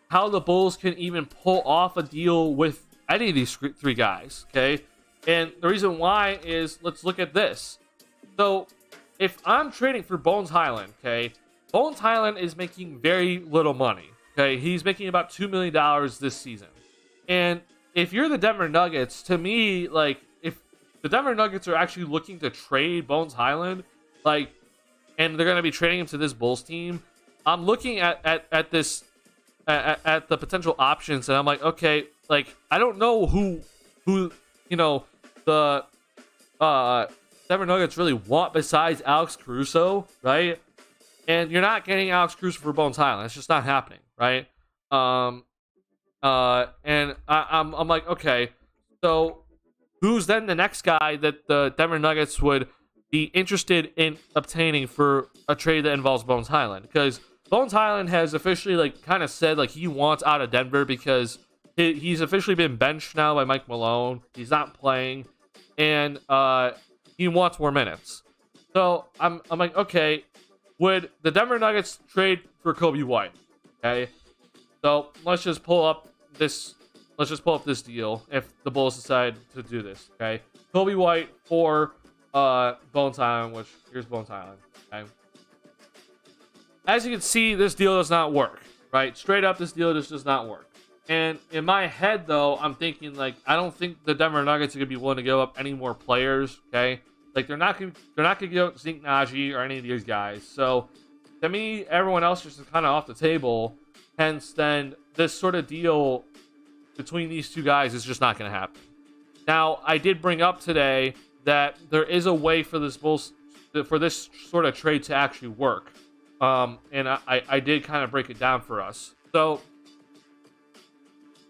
how the Bulls can even pull off a deal with any of these 3 guys, okay? And the reason why is, let's look at this. So, if I'm trading for Bones Highland, okay, Bones Highland is making very little money, okay? He's making about $2 million this season. And if you're the Denver Nuggets, to me, like, if the Denver Nuggets are actually looking to trade Bones Highland, like, and they're going to be trading him to this Bulls team, I'm looking at this, at the potential options, and I'm like, okay, like, I don't know who the Denver Nuggets really want besides Alex Caruso, right? And you're not getting Alex Caruso for Bones Highland. It's just not happening, right? And I'm like, okay, so who's then the next guy that the Denver Nuggets would be interested in obtaining for a trade that involves Bones Highland? Because Bones Highland has officially like kind of said like he wants out of Denver because he's officially been benched now by Mike Malone. He's not playing, and he wants more minutes. So I'm like, okay, would the Denver Nuggets trade for Kobe White? Okay, so let's just pull up this deal if the Bulls decide to do this. Okay, Kobe White for Bones Highland, which here's Bones Highland. Okay, as you can see, this deal does not work. Right, straight up, this deal just does not work. And in my head, though, I'm thinking like I don't think the Denver Nuggets are gonna be willing to give up any more players. Okay, like they're not gonna give up Zeke Naji or any of these guys. So to me, everyone else is just kind of off the table. Hence, then this sort of deal between these two guys is just not going to happen. Now, I did bring up today that there is a way for this sort of trade to actually work, and I did kind of break it down for us. So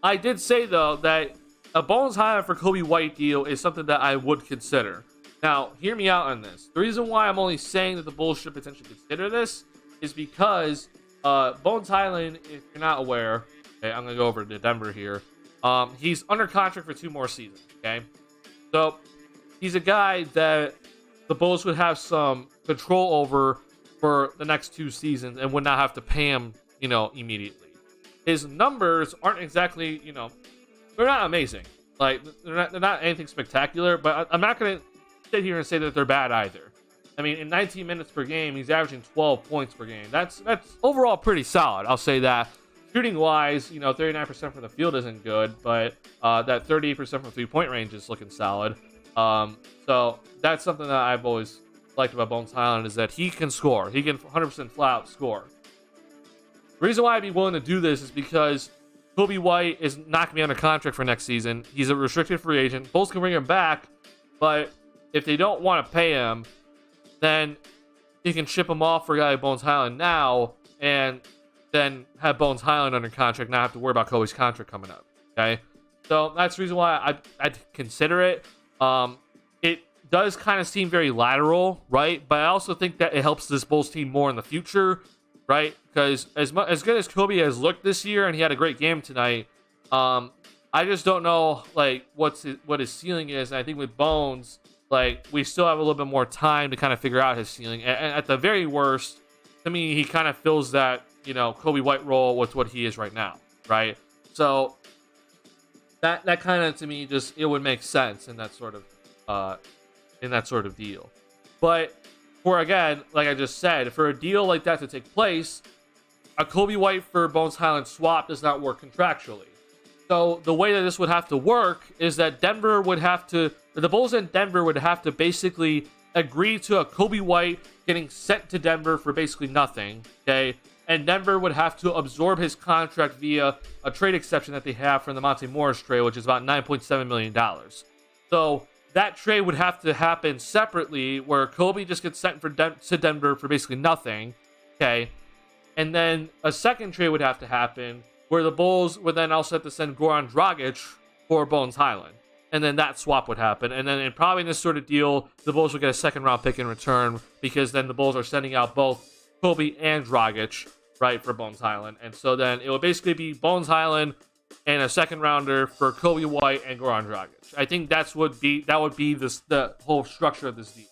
I did say though that a Bones Highland for Kobe White deal is something that I would consider. Now, hear me out on this. The reason why I'm only saying that the Bulls should potentially consider this is because Bones Highland, if you're not aware, okay, I'm gonna go over to Denver here. He's under contract for 2 more seasons. Okay, so he's a guy that the Bulls would have some control over for the next 2 seasons and would not have to pay him, immediately. His numbers aren't exactly, they're not amazing. Like they're not anything spectacular. But I'm not gonna sit here and say that they're bad either. I mean, in 19 minutes per game, he's averaging 12 points per game. That's overall pretty solid. I'll say that. Shooting wise, 39% from the field isn't good, but that 38% from 3-point range is looking solid. So that's something that I've always liked about Bones Highland is that he can score. He can 100% flat out score. The reason why I'd be willing to do this is because Kobe White is not going to be under contract for next season. He's a restricted free agent. Bulls can bring him back, but if they don't want to pay him, then you can ship him off for a guy like Bones Highland now, and then have Bones Highland under contract, not have to worry about Kobe's contract coming up. Okay, so that's the reason why I'd consider it. It does kind of seem very lateral, right? But I also think that it helps this Bulls team more in the future, right? Because as good as Kobe has looked this year, and he had a great game tonight, I just don't know like what his ceiling is. And I think with Bones, like we still have a little bit more time to kind of figure out his ceiling. And at the very worst, to me, he kind of fills that Kobe White role with what he is right now, right? So that kind of to me just it would make sense in that sort of deal. But for again, like I just said, for a deal like that to take place, a Kobe White for Bones Highland swap does not work contractually. So the way that this would have to work is that the Bulls in Denver would have to basically agree to a Kobe White getting sent to Denver for basically nothing, okay? And Denver would have to absorb his contract via a trade exception that they have from the Monte Morris trade, which is about $9.7 million. So that trade would have to happen separately, where Kobe just gets sent to Denver for basically nothing, okay? And then a second trade would have to happen, where the Bulls would then also have to send Goran Dragic for Bones Highland. And then that swap would happen. And then probably in this sort of deal, the Bulls would get a second-round pick in return, because then the Bulls are sending out both Kobe and Dragic, right, for Bones Highland. And so then it would basically be Bones Highland and a second-rounder for Kobe White and Goran Dragic. I think that would be the whole structure of this deal.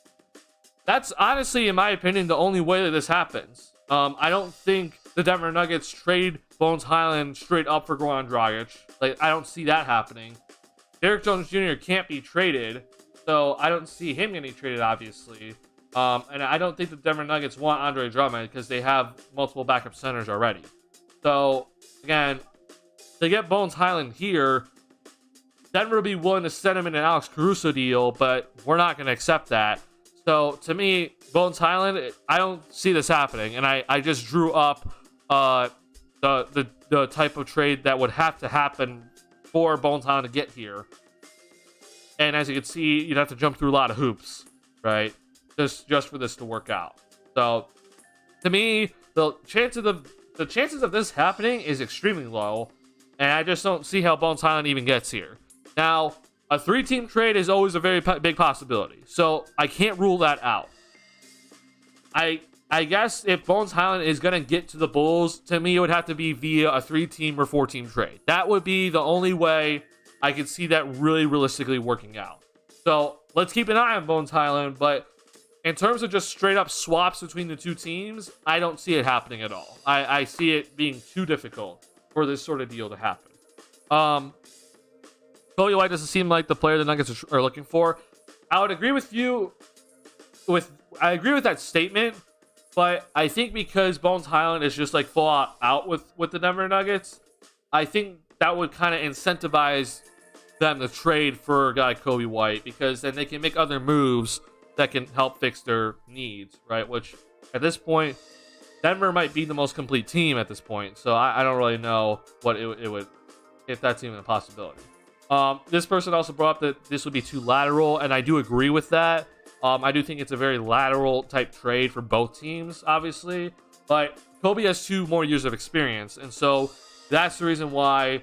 That's honestly, in my opinion, the only way that this happens. I don't think the Denver Nuggets trade Bones Highland straight up for Goran Dragic. Like, I don't see that happening. Derrick Jones Jr. can't be traded, so I don't see him getting traded, obviously. And I don't think the Denver Nuggets want Andre Drummond because they have multiple backup centers already. So, again, to get Bones Highland here, Denver would be willing to send him in an Alex Caruso deal, but we're not going to accept that. So, to me, Bones Highland, I don't see this happening. And I just drew up the type of trade that would have to happen for Bones Highland to get here. And as you can see, you'd have to jump through a lot of hoops, right? Just for this to work out. So to me, the chances of this happening is extremely low, and I just don't see how Bones Hyland even gets here. Now, a 3-team trade is always a very big possibility, so I can't rule that out. I guess if Bones Hyland is going to get to the Bulls, to me, it would have to be via a 3-team or 4-team trade. That would be the only way I could see that really realistically working out. So let's keep an eye on Bones Hyland, but in terms of just straight up swaps between the two teams, I don't see it happening at all. I see it being too difficult for this sort of deal to happen. Kobe White doesn't seem like the player the Nuggets are looking for. I would agree with you. I agree with that statement, but I think because Bones Hyland is just like full out with the Denver Nuggets, I think that would kind of incentivize them to trade for a guy like Kobe White, because then they can make other moves that can help fix their needs, right? Which at this point, Denver might be the most complete team at this point, so I don't really know what it would, if that's even a possibility. This person also brought up that this would be too lateral, and I do agree with that. I do think it's a very lateral type trade for both teams, obviously, but Kobe has 2 more years of experience, and so that's the reason why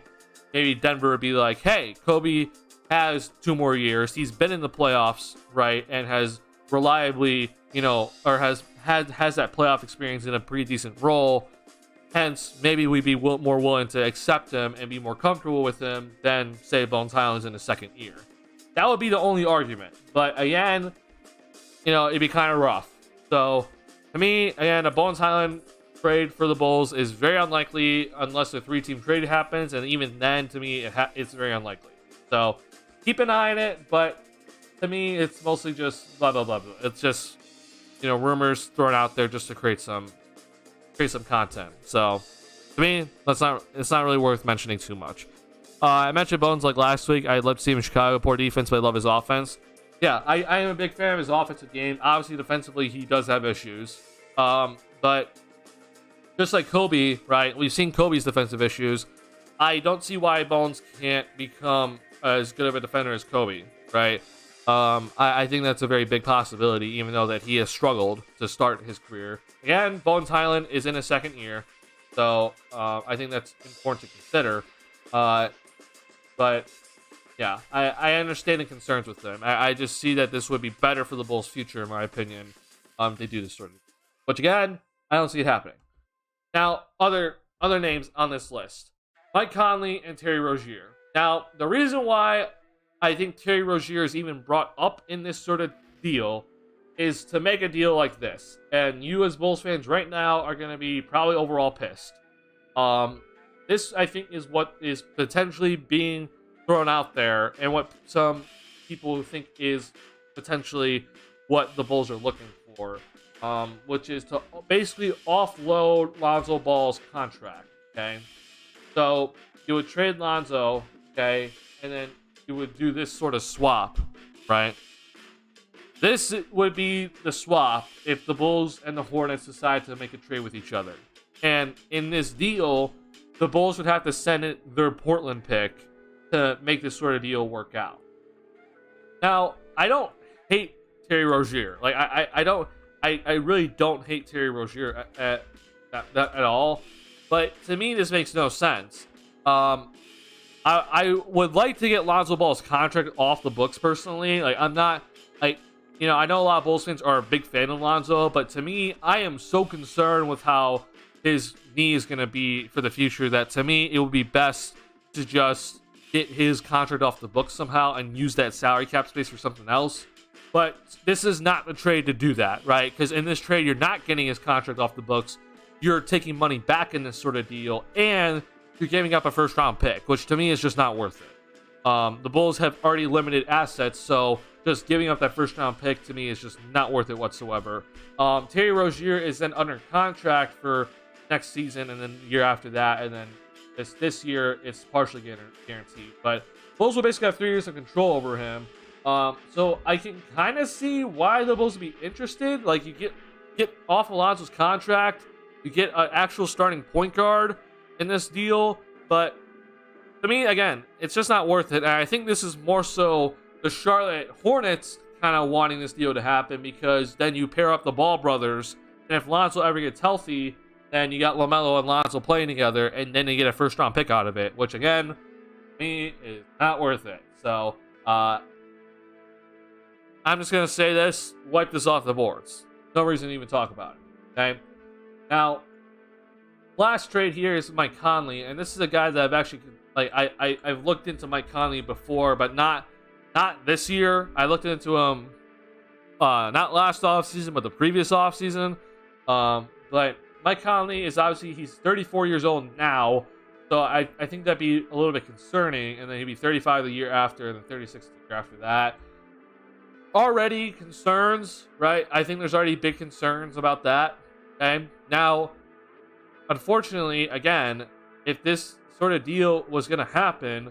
maybe Denver would be like, hey, Kobe has 2 more years. He's been in the playoffs, right, and has reliably, or has that playoff experience in a pretty decent role. Hence, maybe we'd be more willing to accept him and be more comfortable with him than, say, Bones Hyland's in his 2nd year. That would be the only argument. But again, it'd be kind of rough. So, to me, again, a Bones Hyland trade for the Bulls is very unlikely unless a 3-team trade happens, and even then, to me, it's very unlikely. So, keep an eye on it, but to me, it's mostly just blah, blah, blah, blah. It's just, rumors thrown out there just to create some content. So, to me, it's not really worth mentioning too much. I mentioned Bones like last week. I'd love to see him in Chicago. Poor defense, but I love his offense. Yeah, I am a big fan of his offensive game. Obviously, defensively, he does have issues. But just like Kobe, right? We've seen Kobe's defensive issues. I don't see why Bones can't become as good of a defender as Kobe, right? I think that's a very big possibility, even though that he has struggled to start his career. Again, Bones Hyland is in his 2nd year, so I think that's important to consider. But yeah, I understand the concerns with them. I just see that this would be better for the Bulls' future, in my opinion, they do this sort of thing. Which again, I don't see it happening. Now, other names on this list: Mike Conley and Terry Rozier. Now, the reason why I think Terry Rozier is even brought up in this sort of deal is to make a deal like this. And you as Bulls fans right now are going to be probably overall pissed. This, I think, is what is potentially being thrown out there, and what some people think is potentially what the Bulls are looking for, which is to basically offload Lonzo Ball's contract, okay? So you would trade Lonzo, okay, and then you would do this sort of swap, right? This would be the swap if the Bulls and the Hornets decide to make a trade with each other. And in this deal, the Bulls would have to send it their Portland pick to make this sort of deal work out. Now, I don't hate Terry Rozier. Like, I really don't hate Terry Rozier at all. But to me, this makes no sense. I would like to get Lonzo Ball's contract off the books personally. Like, I'm not, like, I know a lot of Bulls fans are a big fan of Lonzo, but to me, I am so concerned with how his knee is going to be for the future that to me, it would be best to just get his contract off the books somehow and use that salary cap space for something else. But this is not the trade to do that, right? Because in this trade, you're not getting his contract off the books. You're taking money back in this sort of deal, and you're giving up a first-round pick, which to me is just not worth it. The Bulls have already limited assets, so just giving up that first-round pick to me is just not worth it whatsoever. Terry Rozier is then under contract for next season, and then the year after that, and then this year it's partially guaranteed. But Bulls will basically have 3 years of control over him. So I can kind of see why the Bulls would be interested. Like, you get off Alonzo's contract, you get an actual starting point guard in this deal, but to me, again, it's just not worth it. And I think this is more so the Charlotte Hornets kind of wanting this deal to happen, because then you pair up the Ball brothers, and if Lonzo ever gets healthy, then you got LaMelo and Lonzo playing together, and then you get a first-round pick out of it, which, again, to me, is not worth it. So, I'm just going to say this, wipe this off the boards. No reason to even talk about it, okay? Now, last trade here is Mike Conley, and this is a guy that I've actually, like, I've looked into Mike Conley before, but not this year. I looked into him not last offseason, but the previous offseason. But Mike Conley is obviously, he's 34 years old now, so I think that'd be a little bit concerning, and then he'd be 35 the year after, and then 36 the year after that. Already concerns, right? I think there's already big concerns about that. Okay, now, unfortunately, again, if this sort of deal was going to happen,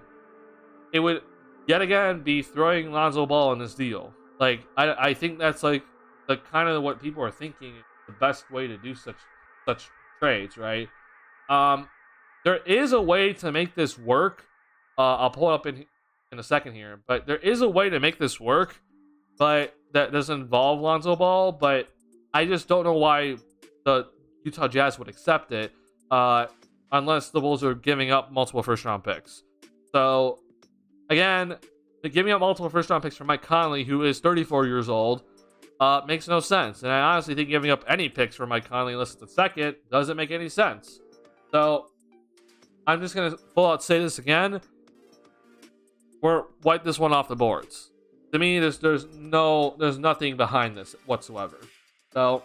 it would yet again be throwing Lonzo Ball in this deal. Like, I think that's like the kind of what people are thinking is the best way to do such trades, right? There is a way to make this work. I'll pull it up in a second here, but there is a way to make this work, but that doesn't involve Lonzo Ball. But I just don't know why the Utah Jazz would accept it, unless the Bulls are giving up multiple first-round picks. So, again, giving up multiple first-round picks for Mike Conley, who is 34 years old, makes no sense. And I honestly think giving up any picks for Mike Conley, unless it's a second, doesn't make any sense. So, I'm just going to full out say this again. Wipe this one off the boards. To me, there's nothing behind this whatsoever. So,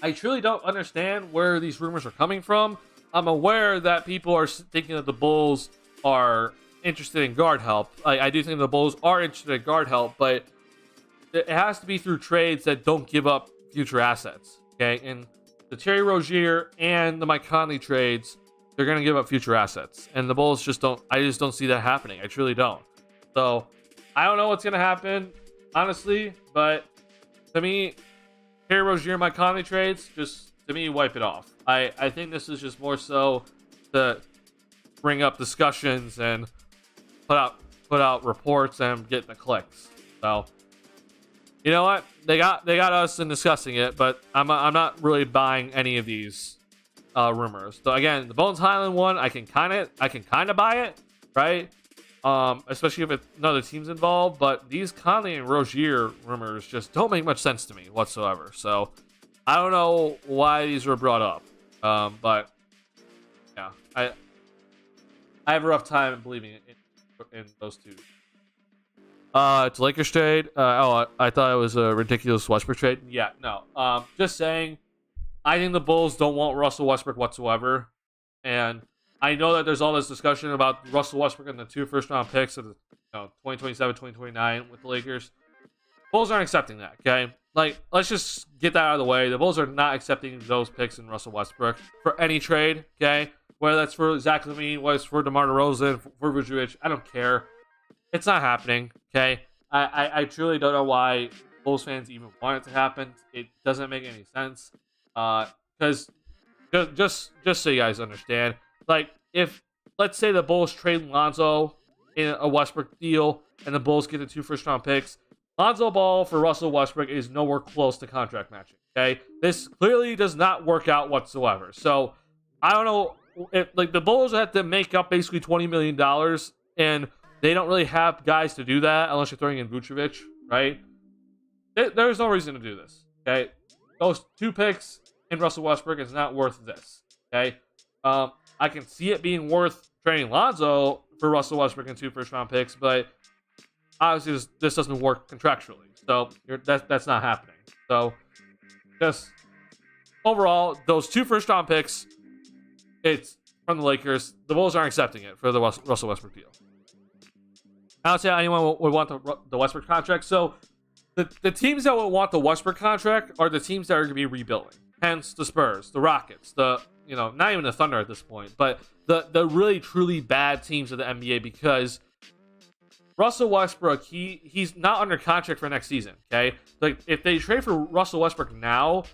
I truly don't understand where these rumors are coming from. I'm aware that people are thinking that the Bulls are interested in guard help. I do think the Bulls are interested in guard help, but it has to be through trades that don't give up future assets. Okay, and the Terry Rozier and the Mike Conley trades, they're going to give up future assets, and the Bulls just don't. I just don't see that happening. I truly don't. So I don't know what's going to happen, honestly, but to me, Terry Rozier, Mike Conley trades, just to me, wipe it off. I think this is just more so to bring up discussions and put out reports and get the clicks. So, you know what? They got us in discussing it, but I'm not really buying any of these rumors. So again, the Bones Highland one, I can kind of buy it, right? Especially if another team's involved. But these Conley and Rozier rumors just don't make much sense to me whatsoever. So I don't know why these were brought up. But yeah, I have a rough time believing in those two. It's a Lakers trade. I thought it was a ridiculous Westbrook trade. Yeah, no. Just saying, I think the Bulls don't want Russell Westbrook whatsoever. And I know that there's all this discussion about Russell Westbrook and the 2 first-round picks of 2027, 2029 with the Lakers. Bulls aren't accepting that, okay? Like, let's just get that out of the way. The Bulls are not accepting those picks in Russell Westbrook for any trade, okay? Whether that's for Zach LaVine, whether it's for DeMar DeRozan, for Vucevic, I don't care. It's not happening, okay? I truly don't know why Bulls fans even want it to happen. It doesn't make any sense. Because just so you guys understand, like, if, let's say the Bulls trade Lonzo in a Westbrook deal and the Bulls get the 2 first-round picks, Lonzo Ball for Russell Westbrook is nowhere close to contract matching, okay? This clearly does not work out whatsoever. So, I don't know, if, like, the Bulls have to make up basically $20 million, and they don't really have guys to do that unless you're throwing in Vucevic, right? There's no reason to do this, okay? Those 2 picks in Russell Westbrook is not worth this, okay? I can see it being worth trading Lonzo for Russell Westbrook and 2 first-round picks, but obviously this doesn't work contractually, so that's not happening. So, just overall, those 2 first-round picks, it's from the Lakers. The Bulls aren't accepting it for the Russell Westbrook deal. I don't see how anyone would want the Westbrook contract. So, the teams that would want the Westbrook contract are the teams that are going to be rebuilding. Hence, the Spurs, the Rockets, not even the Thunder at this point, but the really, truly bad teams of the NBA, because Russell Westbrook, he's not under contract for next season, okay? Like, if they trade for Russell Westbrook now,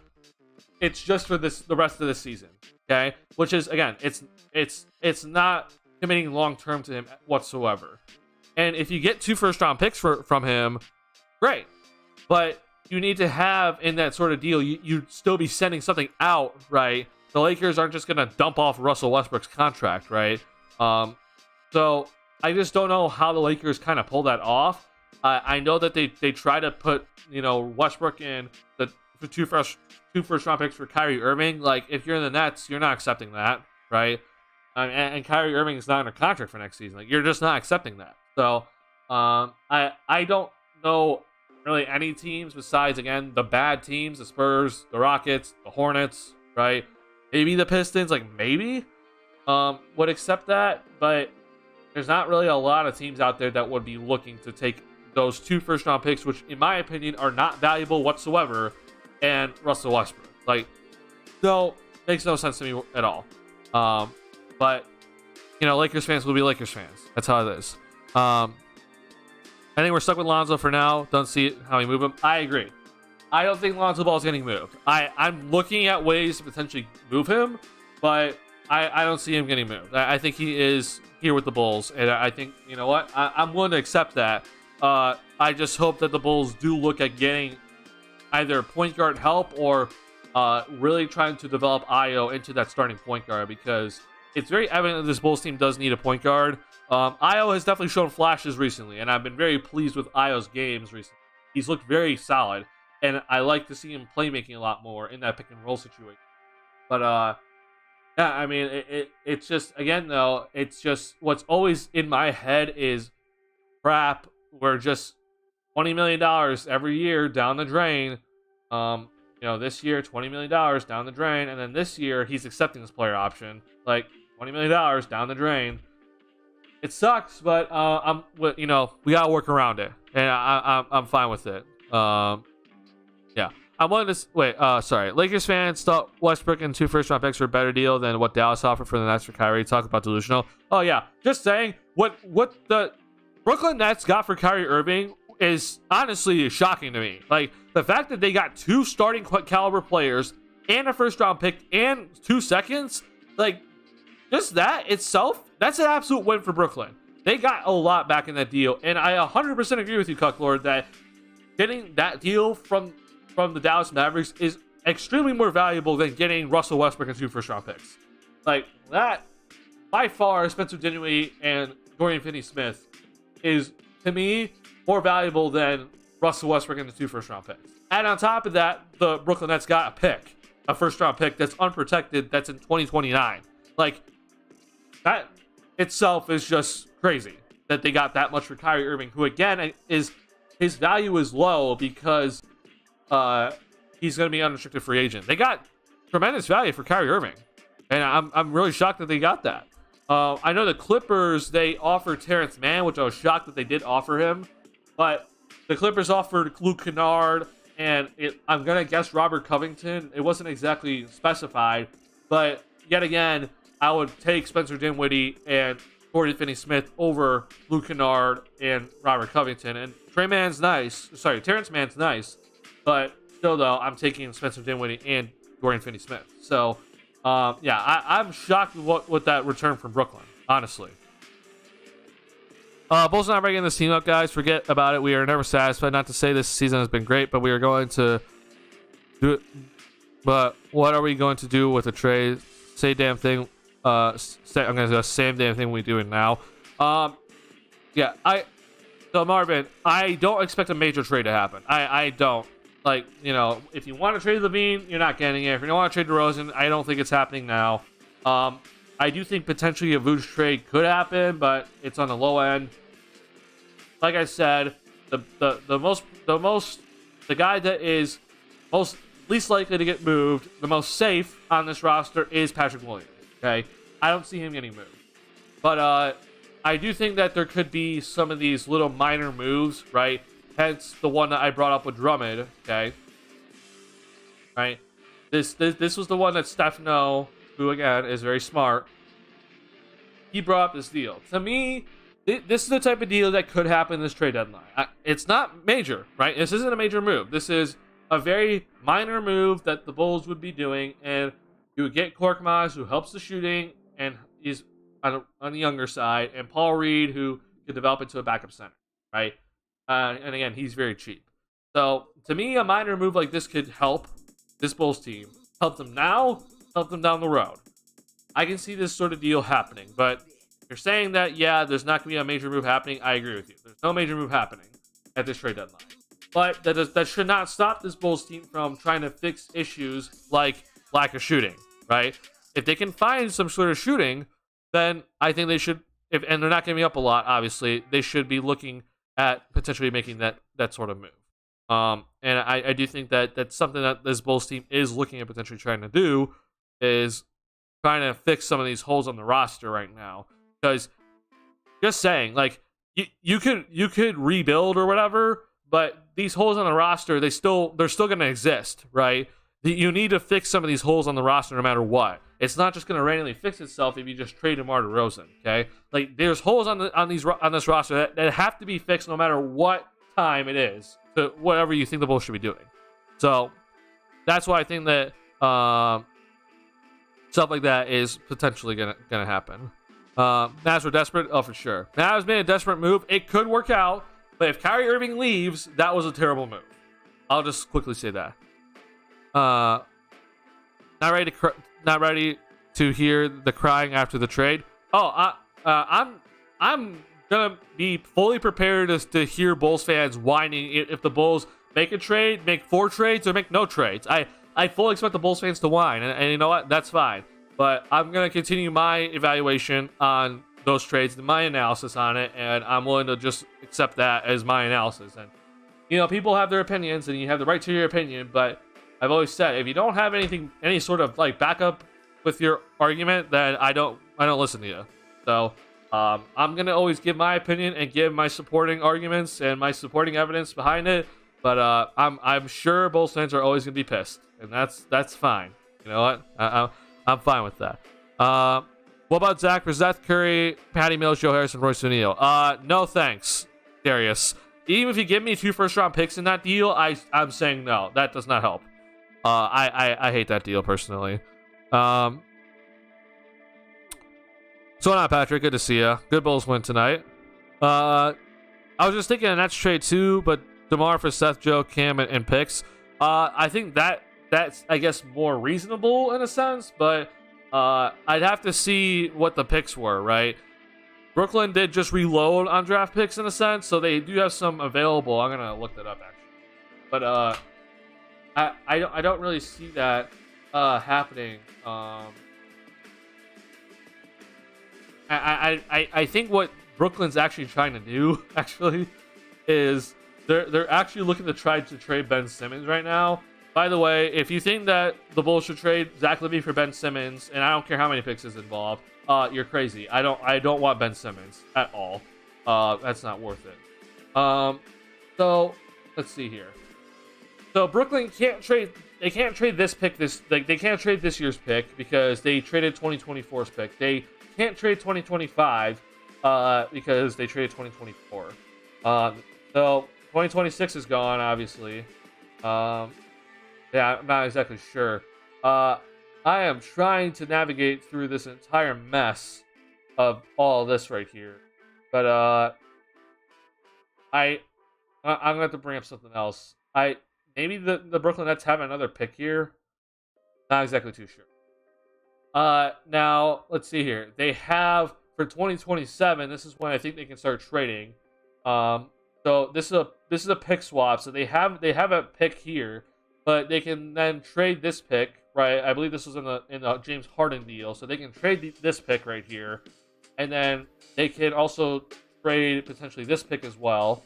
it's just for the rest of this season, okay? Which is, again, it's not committing long-term to him whatsoever. And if you get 2 first-round picks from him, great. But you need to have in that sort of deal, you'd still be sending something out, right? The Lakers aren't just going to dump off Russell Westbrook's contract, right? So I just don't know how the Lakers kind of pull that off. I know that they try to put, Westbrook in the two first round picks for Kyrie Irving. Like, if you're in the Nets, you're not accepting that, right? And Kyrie Irving is not under contract for next season. Like, you're just not accepting that. So I don't know really any teams besides, again, the bad teams, the Spurs, the Rockets, the Hornets, right? Maybe the Pistons, like maybe would accept that, but there's not really a lot of teams out there that would be looking to take those 2 first-round picks, which, in my opinion, are not valuable whatsoever, and Russell Westbrook. Like, no, makes no sense to me at all. But, Lakers fans will be Lakers fans. That's how it is. I think we're stuck with Lonzo for now. Don't see how we move him. I agree. I don't think Lonzo Ball is getting moved. I'm looking at ways to potentially move him, but I don't see him getting moved. I think he is here with the Bulls, and I think, you know what? I'm willing to accept that. I just hope that the Bulls do look at getting either point guard help or really trying to develop Ayo into that starting point guard, because it's very evident that this Bulls team does need a point guard. Ayo has definitely shown flashes recently, and I've been very pleased with Ayo's games recently. He's looked very solid, and I like to see him playmaking a lot more in that pick and roll situation. But yeah, I mean, it's just, again, though, it's just what's always in my head is crap. We're just $20 million every year down the drain. This year, $20 million down the drain, and then this year he's accepting this player option, like $20 million down the drain. It sucks, but we gotta work around it, and I'm fine with it. Yeah. I wanted to wait. Sorry, Lakers fans thought Westbrook and 2 first-round picks were a better deal than what Dallas offered for the Nets for Kyrie. Talk about delusional. Oh yeah, just saying what the Brooklyn Nets got for Kyrie Irving is honestly shocking to me. Like, the fact that they got 2 starting caliber players and a first-round pick and 2 seconds, like, just that itself, that's an absolute win for Brooklyn. They got a lot back in that deal, and I 100% agree with you, Cucklord, that getting that deal from the Dallas Mavericks is extremely more valuable than getting Russell Westbrook and 2 first-round picks. Like, that, by far, Spencer Dinwiddie and Dorian Finney-Smith is, to me, more valuable than Russell Westbrook and the 2 first-round picks. And on top of that, the Brooklyn Nets got a first-round pick that's unprotected, that's in 2029. Like, that itself is just crazy that they got that much for Kyrie Irving, who, again, his value is low because he's going to be an unrestricted free agent. They got tremendous value for Kyrie Irving, and I'm really shocked that they got that. I know the Clippers, they offered Terrence Mann, which I was shocked that they did offer him, but the Clippers offered Luke Kennard, and I'm going to guess Robert Covington. It wasn't exactly specified, but yet again, I would take Spencer Dinwiddie and Dorian Finney-Smith over Luke Kennard and Robert Covington. And Terrence Mann's nice, but still, though, I'm taking Spencer Dinwiddie and Dorian Finney-Smith. So, yeah, I'm shocked with that return from Brooklyn, honestly. Bulls not breaking this team up, guys. Forget about it. We are never satisfied. Not to say this season has been great, but we are going to do it. But what are we going to do with the trade? Say damn thing. I'm going to do the same damn thing we're doing now. Yeah, so Marvin, I don't expect a major trade to happen. I don't. Like, if you want to trade Levine, you're not getting it. If you don't want to trade DeRozan, I don't think it's happening now. I do think potentially a Vooch trade could happen, but it's on the low end. Like I said, the guy that is least likely to get moved, the most safe on this roster is Patrick Williams. Okay, I don't see him getting moved, but I do think that there could be some of these little minor moves, right? Hence the one that I brought up with Drummond. Okay, right. This was the one that Stefano, who again is very smart, he brought up this deal. To me, this is the type of deal that could happen in this trade deadline. It's not major, right? This isn't a major move. This is a very minor move that the Bulls would be doing, and you would get Korkmaz, who helps the shooting, and he's on the younger side, and Paul Reed, who could develop into a backup center, right? And again, he's very cheap. So to me, a minor move like this could help this Bulls team, help them now, help them down the road. I can see this sort of deal happening, but you're saying that, yeah, there's not going to be a major move happening. I agree with you. There's no major move happening at this trade deadline. But that should not stop this Bulls team from trying to fix issues like lack of shooting, right? If they can find some sort of shooting, then I think they should, and they're not giving up a lot, obviously, they should be looking at potentially making that sort of move. And I do think that that's something that this Bulls team is looking at potentially trying to do, is trying to fix some of these holes on the roster right now. Because just saying, like, you could rebuild or whatever, but these holes on the roster, they're still going to exist, right? You need to fix some of these holes on the roster no matter what. It's not just going to randomly fix itself if you just trade DeMar DeRozan, okay? Like, there's holes on this roster that have to be fixed no matter what time it is, to whatever you think the Bulls should be doing. So that's why I think that stuff like that is potentially gonna happen. Mavs were desperate, oh for sure. Mavs made a desperate move. It could work out, but if Kyrie Irving leaves, that was a terrible move. I'll just quickly say that. Not ready to hear the crying after the trade. Oh, I'm gonna be fully prepared to hear Bulls fans whining if the Bulls make a trade, make 4 trades, or make no trades. I fully expect the Bulls fans to whine, and you know what? That's fine. But I'm gonna continue my evaluation on those trades and my analysis on it, and I'm willing to just accept that as my analysis. And you know, people have their opinions, and you have the right to your opinion, but I've always said, if you don't have any sort of like backup with your argument, then I don't listen to you. So I'm gonna always give my opinion and give my supporting arguments and my supporting evidence behind it. But I'm sure Bulls fans are always gonna be pissed, and that's fine. You know what? I'm fine with that. What about Zach for Seth Curry, Patty Mills, Joe Harris, and Royce O'Neal? No thanks, Darius. Even if you give me 2 first-round picks in that deal, I'm saying no. That does not help. I hate that deal personally. So not Patrick. Good to see you. Good Bulls win tonight. I was just thinking of Nets trade too, but DeMar for Seth, Joe, Cam, and picks. I think that's I guess more reasonable in a sense, but I'd have to see what the picks were, right? Brooklyn did just reload on draft picks in a sense, so they do have some available. I'm gonna look that up actually, but I don't really see that happening. I think what Brooklyn's actually trying to do actually is they're actually looking to try to trade Ben Simmons right now. By the way, if you think that the Bulls should trade Zach LaVine for Ben Simmons, and I don't care how many picks is involved, you're crazy. I don't want Ben Simmons at all. That's not worth it. So let's see here. So Brooklyn can't trade. They can't trade this pick. They can't trade this year's pick because they traded 2024's pick. They can't trade 2025 because they traded 2024. So 2026 is gone, obviously. Yeah, I'm not exactly sure. I am trying to navigate through this entire mess of all this right here, but I'm gonna have to bring up something else. Maybe the Brooklyn Nets have another pick here. Not exactly too sure. Now let's see here. They have for 2027. This is when I think they can start trading. So this is a pick swap. So they have a pick here, but they can then trade this pick, right? I believe this was in the James Harden deal. So they can trade this pick right here, and then they can also trade potentially this pick as well.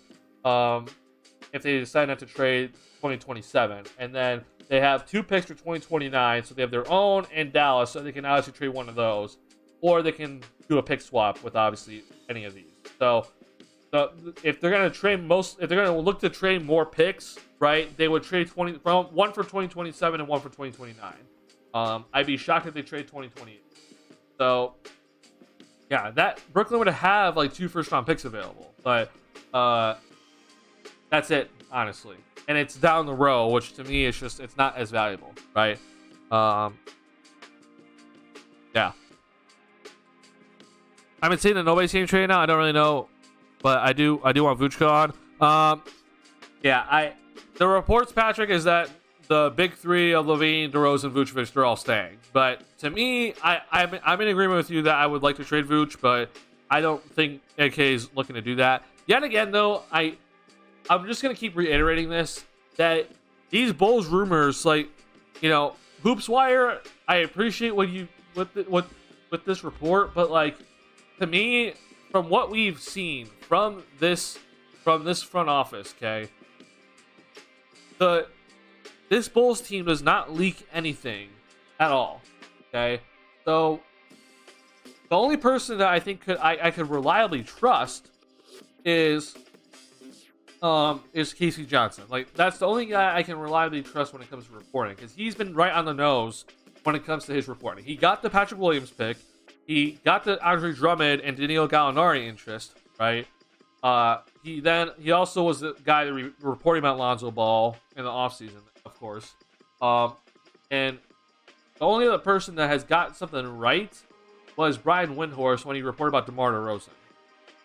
If they decide not to trade 2027, and then they have 2 picks for 2029, so they have their own and Dallas, so they can obviously trade one of those, or they can do a pick swap with obviously any of these. So if they're gonna if they're gonna look to trade more picks, right? They would trade one for 2027 and one for 2029. I'd be shocked if they trade 2028. So yeah, that Brooklyn would have like 2 first-round picks available, but that's it, honestly. And it's down the row, which to me is just, it's not as valuable, right? Yeah. I've been seeing that nobody's getting traded now. I don't really know but I do want Vooch gone. The reports, Patrick, is that the big three of Levine, DeRozan, Vucevic, they're all staying. But to me, I'm in agreement with you that I would like to trade Vooch, but I don't think AK is looking to do that. Yet again, though, I'm just gonna keep reiterating this, that these Bulls rumors, like, you know, Hoops Wire, I appreciate what with this report, but like, to me, from what we've seen from this front office, okay, this Bulls team does not leak anything at all. Okay, so the only person that I think I could reliably trust is Casey Johnson. Like, that's the only guy I can reliably trust when it comes to reporting, because he's been right on the nose when it comes to his reporting. He got the Patrick Williams pick, he got the Andre Drummond and Danilo Gallinari interest, right? He also was the guy that reporting about Lonzo Ball in the offseason, of course. And the only other person that has got something right was Brian Windhorst when he reported about DeMar DeRozan.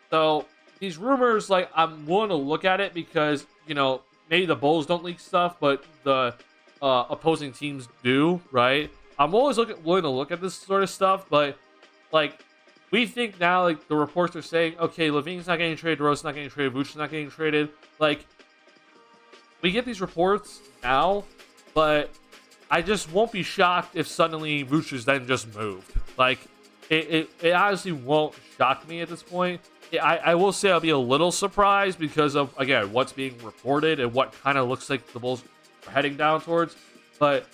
So these rumors, like, I'm willing to look at it because, you know, maybe the Bulls don't leak stuff, but the opposing teams do, right? I'm always willing to look at this sort of stuff, but, like, we think now, like, the reports are saying, okay, Levine's not getting traded, DeRozan's not getting traded, Vooch's not getting traded. Like, we get these reports now, but I just won't be shocked if suddenly Vooch is then just moved. Like, it honestly won't shock me at this point. I will say I'll be a little surprised because of, again, what's being reported and what kind of looks like the Bulls are heading down towards. But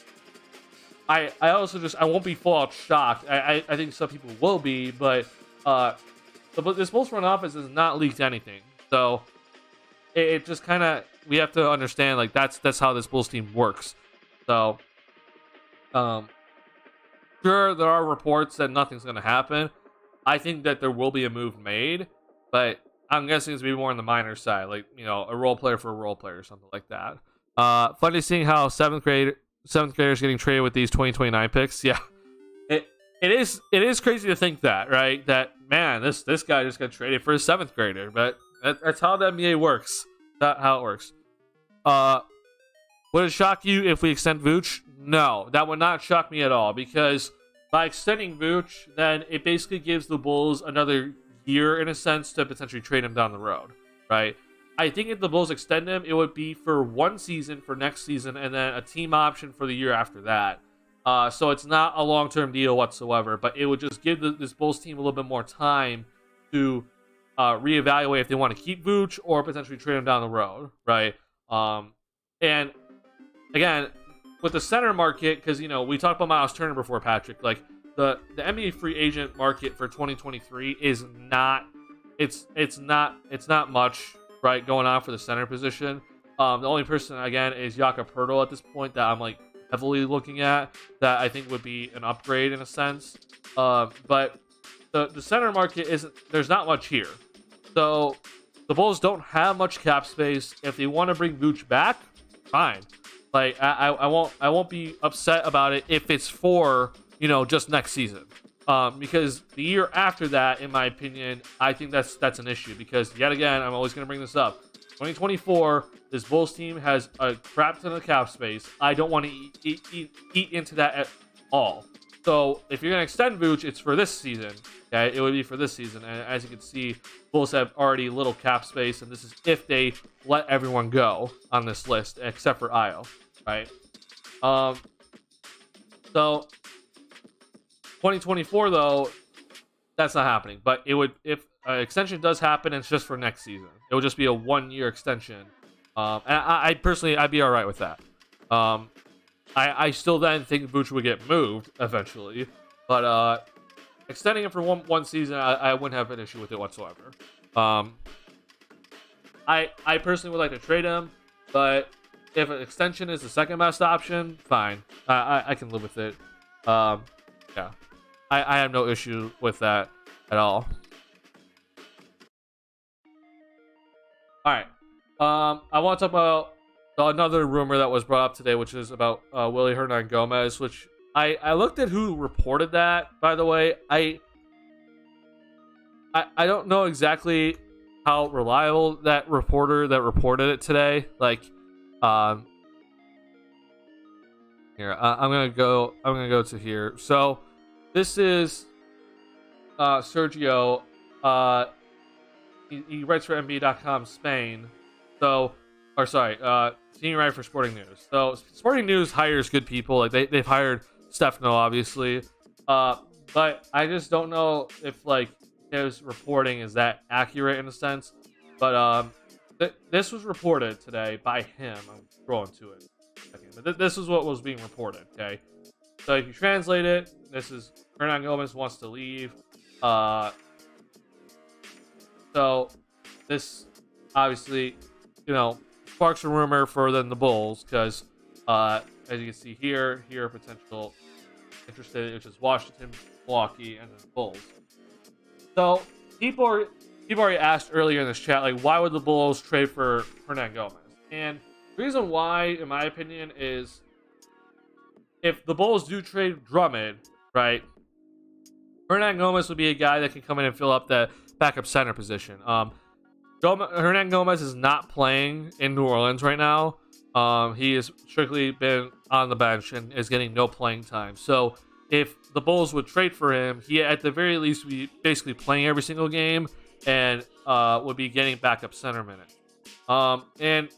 I also I won't be full out shocked. I think some people will be, but this Bulls front office has not leaked anything. So it just kind of, we have to understand, like, that's how this Bulls team works. So sure, there are reports that nothing's going to happen. I think that there will be a move made, but I'm guessing it's going to be more on the minor side, like, you know, a role player for a role player or something like that. Funny seeing how seventh graders getting traded with these 2029 picks. Yeah, it is crazy to think that, right? That, man, this guy just got traded for a 7th grader, but that's how the NBA works. That's how it works. Would it shock you if we extend Vooch? No, that would not shock me at all, because by extending Vooch, then it basically gives the Bulls another year, in a sense, to potentially trade him down the road, right? I think if the Bulls extend him, it would be for 1 season for next season, and then a team option for the year after that. So it's not a long-term deal whatsoever, but it would just give this Bulls team a little bit more time to reevaluate if they want to keep Vooch or potentially trade him down the road, right? And again, with the center market, because, you know, we talked about Miles Turner before, Patrick. Like, the NBA free agent market for 2023 is not, it's not much, right, going on for the center position. The only person, again, is Jakob Poeltl at this point that I'm, like, heavily looking at, that I think would be an upgrade in a sense. But the center market isn't, there's not much here. So the Bulls don't have much cap space. If they want to bring Vooch back, fine. Like, I won't be upset about it if it's for, you know, just next season. Because the year after that, in my opinion, I think that's an issue. Because, yet again, I'm always going to bring this up. 2024, this Bulls team has a crap ton of cap space. I don't want to eat into that at all. So if you're going to extend Vooch, it's for this season. Okay, it would be for this season. And as you can see, Bulls have already little cap space, and this is if they let everyone go on this list, except for Io, right? So 2024, though, that's not happening. But it would, if an extension does happen, it's just for next season. It would just be a 1-year extension. And I personally, I'd be all right with that. I still then think Vooch would get moved eventually, but extending it for one season, I wouldn't have an issue with it whatsoever. I personally would like to trade him, but if an extension is the second best option, fine. I can live with it. Yeah, I have no issue with that at all. All right. I want to talk about another rumor that was brought up today, which is about Willy Hernangomez, which I looked at who reported that, by the way. I don't know exactly how reliable that reporter that reported it today. Like, here I'm gonna go to here. So this is Sergio. He writes for NBA.com Spain. So, or sorry, senior writer for Sporting News. So Sporting News hires good people. Like they've hired Stefano, obviously. But I just don't know if like his reporting is that accurate in a sense. But this was reported today by him. I'm scrolling to it. But this is what was being reported. Okay, so if you translate it, this is Hernan Gomez wants to leave. So this obviously, sparks a rumor for then the Bulls because, as you can see here potential interested, which is Washington, Milwaukee, and then the Bulls. So people already asked earlier in this chat, like, why would the Bulls trade for Hernan Gomez? And the reason why, in my opinion, is if the Bulls do trade Drummond, right, Hernan Gomez would be a guy that can come in and fill up that backup center position. Hernan Gomez is not playing in New Orleans right now. He has strictly been on the bench and is getting no playing time. So if the Bulls would trade for him, he at the very least would be basically playing every single game and would be getting backup center minutes. And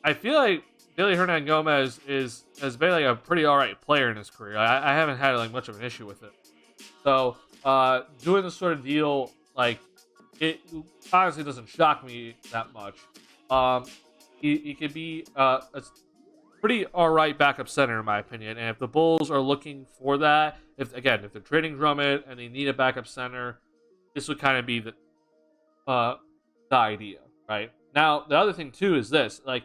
I feel like Billy Hernan Gomez has been like a pretty alright player in his career. I haven't had like much of an issue with it. So doing this sort of deal, like, it honestly doesn't shock me that much. He could be a pretty alright backup center in my opinion. And if the Bulls are looking for that, if they're trading Drummond and they need a backup center, this would kind of be the idea, right? Now the other thing too is this, like,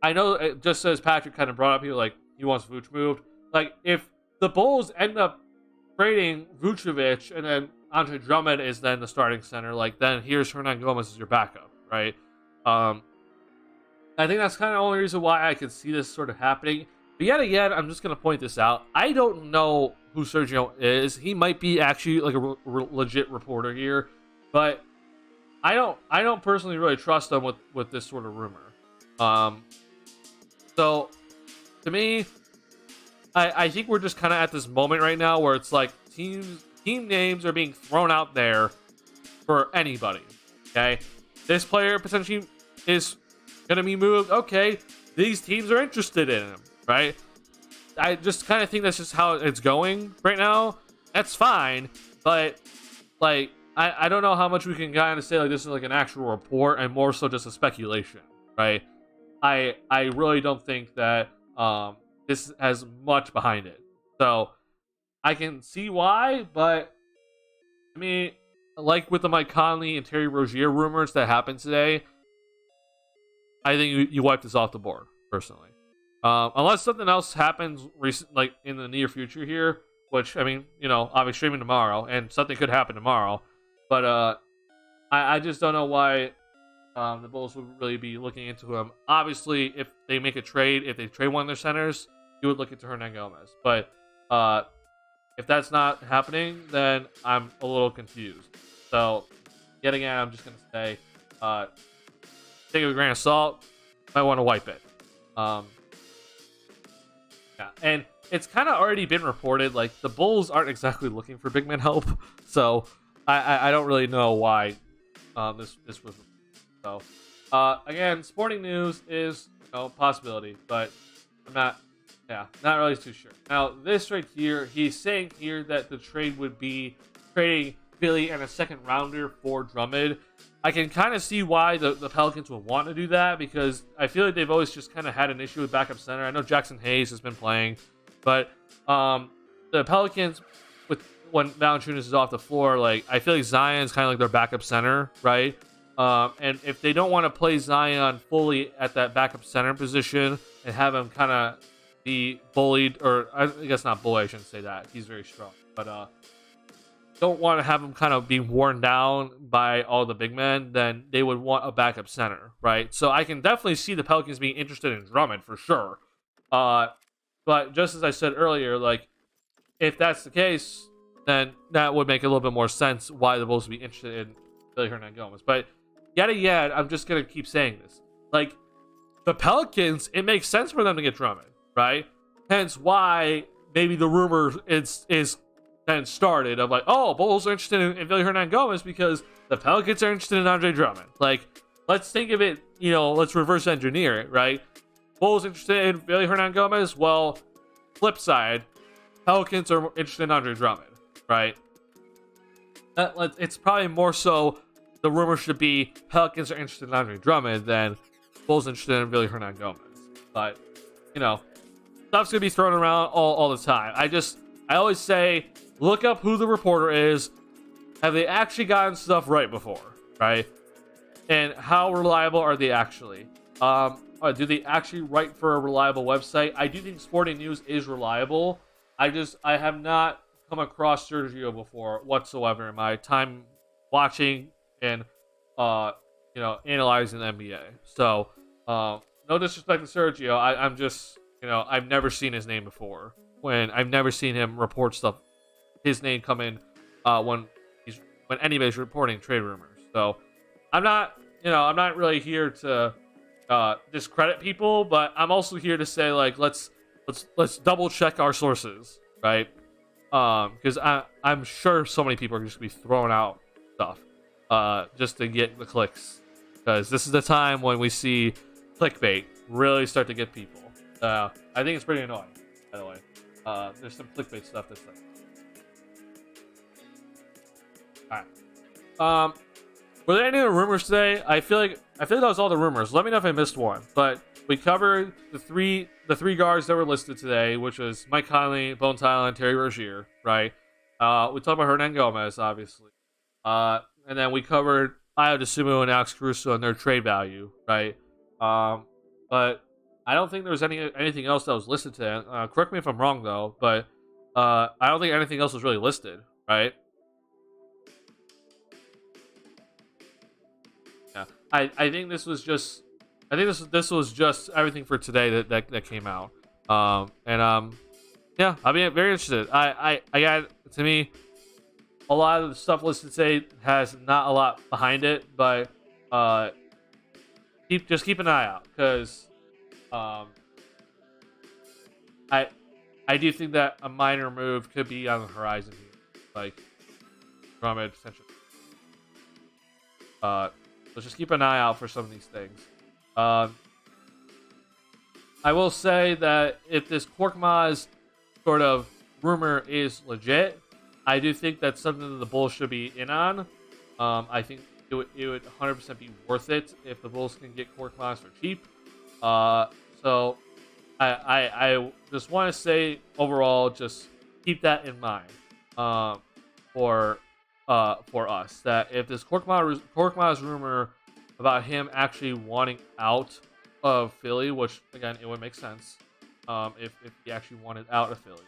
I know it just as Patrick kind of brought up here, like he wants Vooch moved. Like if the Bulls end up trading Vucevic and then Andre Drummond is then the starting center, like then here's Hernan Gomez as your backup, right? I think that's kind of the only reason why I could see this sort of happening. But yet again, I'm just going to point this out. I don't know who Sergio is. He might be actually like a legit reporter here, but I don't personally really trust him with this sort of rumor. So to me, I think we're just kind of at this moment right now where it's like team names are being thrown out there for anybody. Okay, this player potentially is going to be moved. Okay, these teams are interested in him, right? I just kind of think that's just how it's going right now. That's fine, but like I don't know how much we can kind of say like this is like an actual report and more so just a speculation, right? I really don't think that this has much behind it. So I can see why, but I mean, like with the Mike Conley and Terry Rozier rumors that happened today, I think you wipe this off the board, personally. Unless something else happens like in the near future here, which, I mean, I'll be streaming tomorrow, and something could happen tomorrow. But I just don't know why the Bulls would really be looking into him. Obviously, if they make a trade, if they trade one of their centers, you would look into Hernan Gomez. But if that's not happening, then I'm a little confused. So, yet again, I'm just going to say, take it with a grain of salt. Might want to wipe it. Yeah, and it's kind of already been reported, like, the Bulls aren't exactly looking for big man help. So, I don't really know why this was. So, again, Sporting News is a possibility, but I'm not really too sure. Now, this right here, he's saying here that the trade would be trading Billy and a second rounder for Drummond. I can kind of see why the Pelicans would want to do that, because I feel like they've always just kind of had an issue with backup center. I know Jackson Hayes has been playing, but the Pelicans, when Valanciunas is off the floor, like, I feel like Zion's kind of like their backup center, right? And if they don't want to play Zion fully at that backup center position and have him kind of be bullied, or I guess not bully, I shouldn't say that. He's very strong. But don't want to have him kind of be worn down by all the big men, then they would want a backup center, right? So I can definitely see the Pelicans being interested in Drummond for sure. But just as I said earlier, like, if that's the case, then that would make a little bit more sense why the Bulls would be interested in Billy Hernan Gomez. But yet again, I'm just gonna keep saying this. Like, the Pelicans, it makes sense for them to get Drummond, right? Hence why maybe the rumor is then started of like, oh, Bulls are interested in Billy Hernangomez because the Pelicans are interested in Andre Drummond. Like, let's think of it, let's reverse engineer it, right? Bulls interested in Billy Hernangomez. Well, flip side, Pelicans are interested in Andre Drummond, right? It's probably more so the rumor should be Pelicans are interested in Andre Drummond than Bulls interested in Billy Hernangomez. But, stuff's gonna be thrown around all the time. I always say, look up who the reporter is. Have they actually gotten stuff right before, right? And how reliable are they actually? Do they actually write for a reliable website? I do think Sporting News is reliable. I have not come across Sergio before whatsoever in my time watching and analyzing the NBA. So no disrespect to Sergio, I'm just I've never seen his name before. When I've never seen him report stuff, his name come in when anybody's reporting trade rumors. So I'm not really here to discredit people, but I'm also here to say, like, let's double check our sources, right? Because I'm sure so many people are just gonna be throwing out stuff just to get the clicks, because this is the time when we see clickbait really start to get people. I think it's pretty annoying, by the way. There's some clickbait stuff that's like, all right. Were there any other rumors today? I feel like that was all the rumors. Let me know if I missed one. But we covered the three guards that were listed today, which was Mike Conley, Bones Hyland, Terry Rozier, right? We talked about Hernangomez, obviously. And then we covered Ayo Dosunmu and Alex Caruso and their trade value, right? But I don't think there was anything else that was listed today. Correct me if I'm wrong, though, but I don't think anything else was really listed, right? Yeah, I think this was just everything for today that came out. Yeah, I'll be very interested. I got, to me, a lot of the stuff listed today has not a lot behind it, but keep an eye out, because I do think that a minor move could be on the horizon here, like Drummond potentially. So just keep an eye out for some of these things. I will say that if this Korkmaz sort of rumor is legit, I do think that's something that the Bulls should be in on. I think it would 100% be worth it if the Bulls can get Korkmaz for cheap. So I just want to say overall, just keep that in mind for us, that if this Korkmaz rumor about him actually wanting out of Philly, which again it would make sense if he actually wanted out of Philly,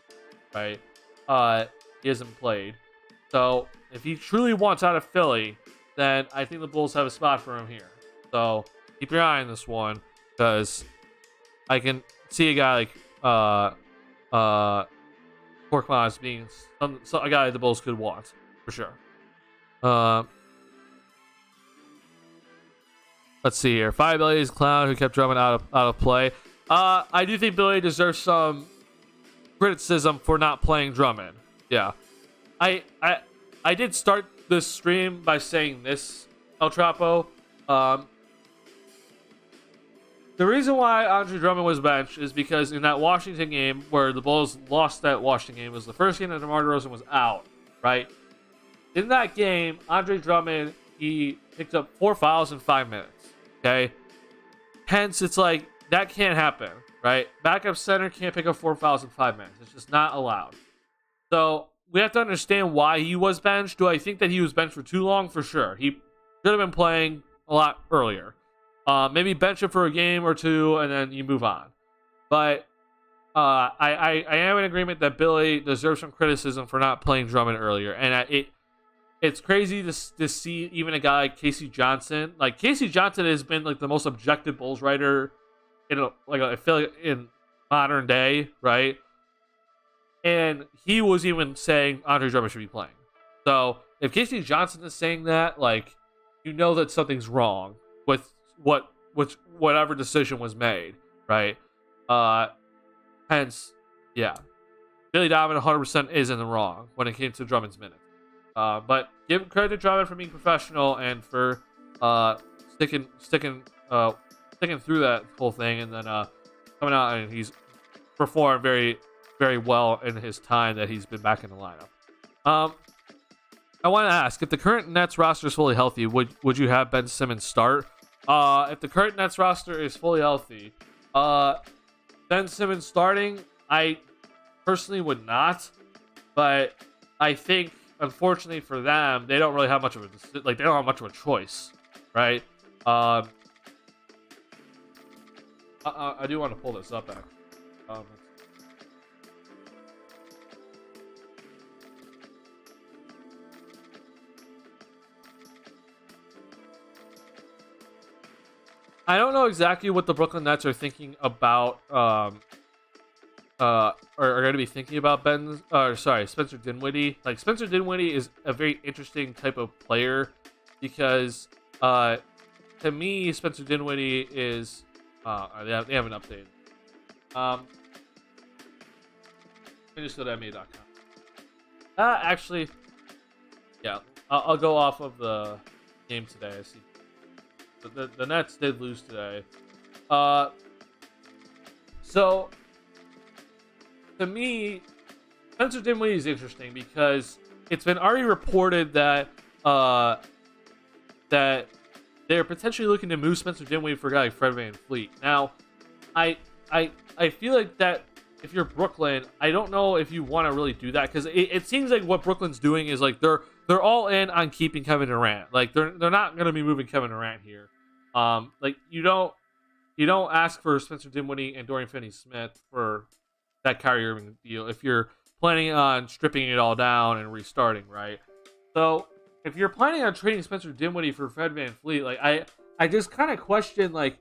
right? He hasn't played, so if he truly wants out of Philly, then I think the Bulls have a spot for him here. So keep your eye on this one, because I can see a guy like Korkmaz being a guy the Bulls could want for sure. Let's see here. 5 Billy's clown who kept Drummond out of play. I do think Billy deserves some criticism for not playing Drummond. Yeah, I did start this stream by saying this, El Trapo. The reason why Andre Drummond was benched is because in that Washington game where the Bulls lost that Washington game, was the first game that DeMar DeRozan was out, right? In that game, Andre Drummond, he picked up 4 fouls in 5 minutes. Okay, hence it's like that can't happen, right? Backup center can't pick up 4 fouls in 5 minutes. It's just not allowed. So we have to understand why he was benched. Do I think that he was benched for too long? For sure. He should have been playing a lot earlier. Maybe bench him for a game or two and then you move on. But I am in agreement that Billy deserves some criticism for not playing Drummond earlier. And it's crazy to see even a guy like Casey Johnson. Like, Casey Johnson has been like the most objective Bulls writer I feel like in modern day, right? And he was even saying Andre Drummond should be playing. So if Casey Johnson is saying that, like, you know that something's wrong with whatever decision was made, right? Hence, yeah, Billy Donovan 100% is in the wrong when it came to Drummond's minutes. But give credit to Drummond for being professional and for sticking through that whole thing, and then coming out, and he's performed very, very well in his time that he's been back in the lineup. I want to ask, if the current Nets roster is fully healthy, would you have Ben Simmons start? If the current Nets roster is fully healthy, Ben Simmons starting, I personally would not, but I think unfortunately for them, they don't really have much of they don't have much of a choice, right? I do want to pull this up actually. I don't know exactly what the Brooklyn Nets are thinking about, are going to be thinking about Spencer Dinwiddie. Like, Spencer Dinwiddie is a very interesting type of player because, to me, Spencer Dinwiddie is, they haven't updated. Let me just go to NBA.com. Actually, yeah, I'll go off of the game today. I see. The Nets did lose today. So to me, Spencer Dinwiddie is interesting because it's been already reported that that they're potentially looking to move Spencer Dinwiddie for a guy like Fred VanVleet. Now, I feel like that if you're Brooklyn, I don't know if you want to really do that because it seems like what Brooklyn's doing is like they're all in on keeping Kevin Durant. Like they're not going to be moving Kevin Durant here. Like you don't ask for Spencer Dinwiddie and Dorian Finney-Smith for that Kyrie Irving deal if you're planning on stripping it all down and restarting, right? So if you're planning on trading Spencer Dinwiddie for Fred VanVleet, like I just kind of question like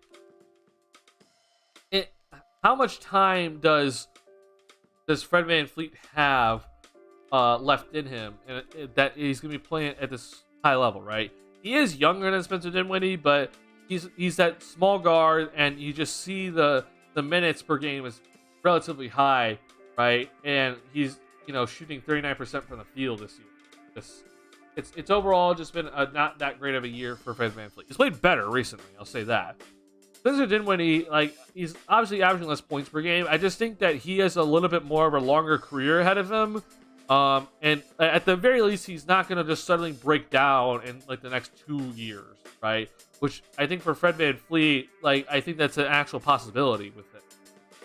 how much time does Fred VanVleet have left in him, and that he's going to be playing at this high level, right? He is younger than Spencer Dinwiddie, but he's that small guard, and you just see the minutes per game is relatively high, right? And he's shooting 39% from the field this year. It's overall just been not that great of a year for Fred VanVleet. He's played better recently, I'll say that. Spencer Dinwiddie, like, he's obviously averaging less points per game. I just think that he has a little bit more of a longer career ahead of him. And at the very least, he's not going to just suddenly break down in like the next 2 years, right? Which I think for Fred VanVleet, like, I think that's an actual possibility with it.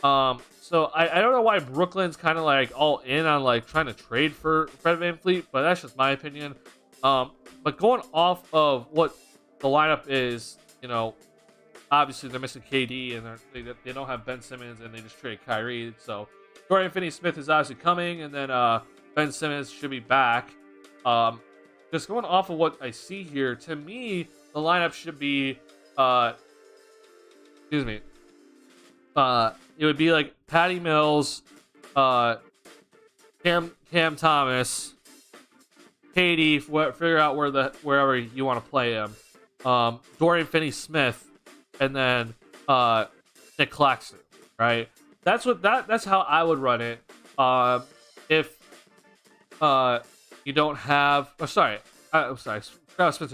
So I don't know why Brooklyn's kind of like all in on like trying to trade for Fred VanVleet, but that's just my opinion. But going off of what the lineup is, obviously they're missing KD and they don't have Ben Simmons, and they just traded Kyrie. So Dorian Finney-Smith is obviously coming, and then Ben Simmons should be back. Just going off of what I see here, to me, the lineup should be, it would be like Patty Mills, Cam Thomas, KD, figure out wherever you want to play him, Dorian Finney-Smith, and then Nick Claxton, right? That's how I would run it. If you don't have, Spencer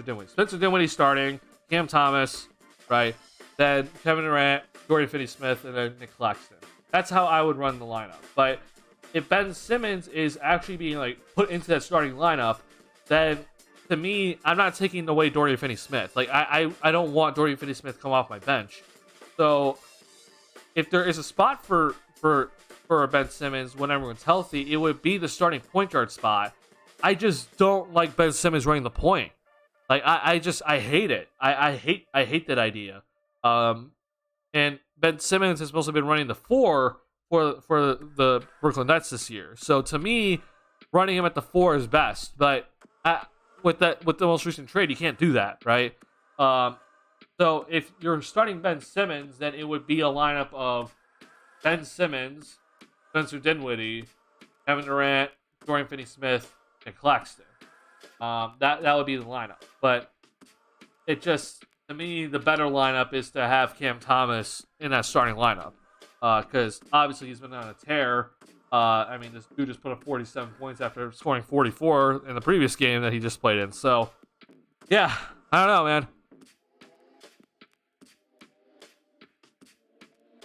Dinwiddie. Spencer Dinwiddie starting, Cam Thomas, right? Then Kevin Durant, Dorian Finney-Smith, and then Nick Claxton. That's how I would run the lineup. But if Ben Simmons is actually being like put into that starting lineup, then to me, I'm not taking away Dorian Finney-Smith. Like I don't want Dorian Finney-Smith to come off my bench. So if there is a spot for Ben Simmons when everyone's healthy, it would be the starting point guard spot. I just don't like Ben Simmons running the point. Like I hate it. I hate that idea. And Ben Simmons has mostly been running the 4 for the Brooklyn Nets this year. So to me, running him at the 4 is best. But with the most recent trade, you can't do that, right? So if you're starting Ben Simmons, then it would be a lineup of Ben Simmons, Spencer Dinwiddie, Kevin Durant, Dorian Finney-Smith, and Claxton. That would be the lineup. But it just, to me, the better lineup is to have Cam Thomas in that starting lineup. Because obviously he's been on a tear. I mean, this dude just put up 47 points after scoring 44 in the previous game that he just played in. So, yeah, I don't know,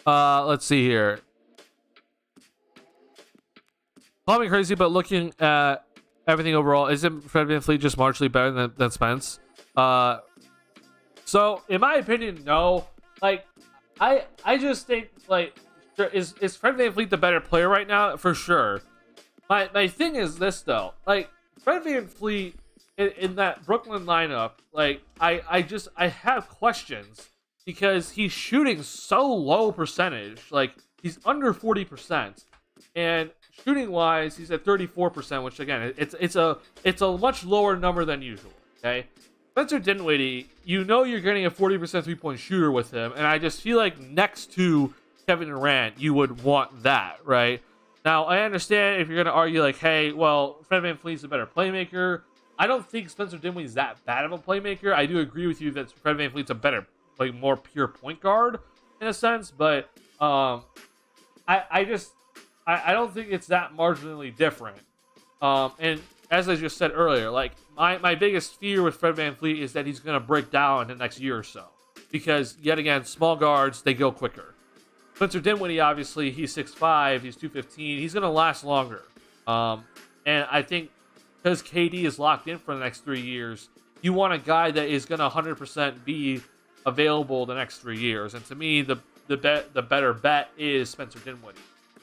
man. Let's see here. Call me crazy, but looking at everything overall, isn't Fred VanVleet just marginally better than Spence? So in my opinion, no. Like, I just think, like, is Fred VanVleet the better player right now? For sure. My thing is this though. Like, Fred VanVleet in that Brooklyn lineup, like, I have questions because he's shooting so low percentage. Like, he's under 40%. And shooting wise, he's at 34%, which again, it's a much lower number than usual. Okay, Spencer Dinwiddie, you know you're getting a 40% 3-point shooter with him, and I just feel like next to Kevin Durant, you would want that, right? Now, I understand if you're gonna argue like, hey, well, Fred VanVleet's a better playmaker. I don't think Spencer Dinwiddie's that bad of a playmaker. I do agree with you that Fred VanVleet's a better, like, more pure point guard in a sense, but I don't think it's that marginally different. And as I just said earlier, like, my biggest fear with Fred VanVleet is that he's going to break down in the next year or so. Because, yet again, small guards, they go quicker. Spencer Dinwiddie, obviously, he's 6'5", he's 215. He's going to last longer. And I think because KD is locked in for the next 3 years, you want a guy that is going to 100% be available the next 3 years. And to me, the better bet is Spencer Dinwiddie.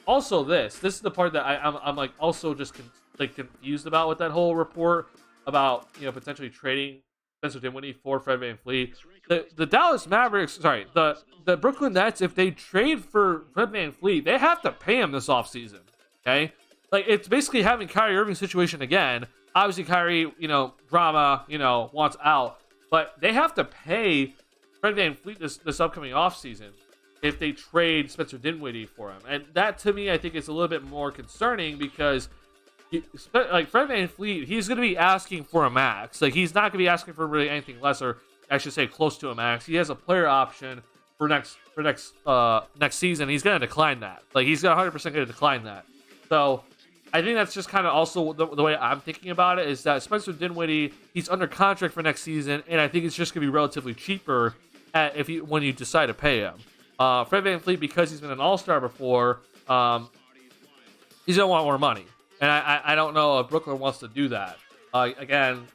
Also, this is the part that I'm like also just confused about with that whole report about, you know, potentially trading Spencer Dinwiddie for Fred VanVleet. The Dallas Mavericks, sorry, the Brooklyn Nets, if they trade for Fred VanVleet, they have to pay him this offseason. Okay, like, it's basically having Kyrie Irving's situation again. Obviously, Kyrie, you know, drama, you know, wants out, but they have to pay Fred VanVleet this upcoming offseason if they trade Spencer Dinwiddie for him. And that, to me, I think is a little bit more concerning because, like, Fred VanVleet, he's going to be asking for a max. Like, he's not going to be asking for really anything less, or I should say close to a max. He has a player option for next season. He's going to decline that. Like, he's 100% going to decline that. So I think that's just kind of also the way I'm thinking about it, is that Spencer Dinwiddie, he's under contract for next season, and I think it's just going to be relatively cheaper when you decide to pay him. Fred VanVleet, because he's been an all-star before, he's going to want more money. And I don't know if Brooklyn wants to do that. Again,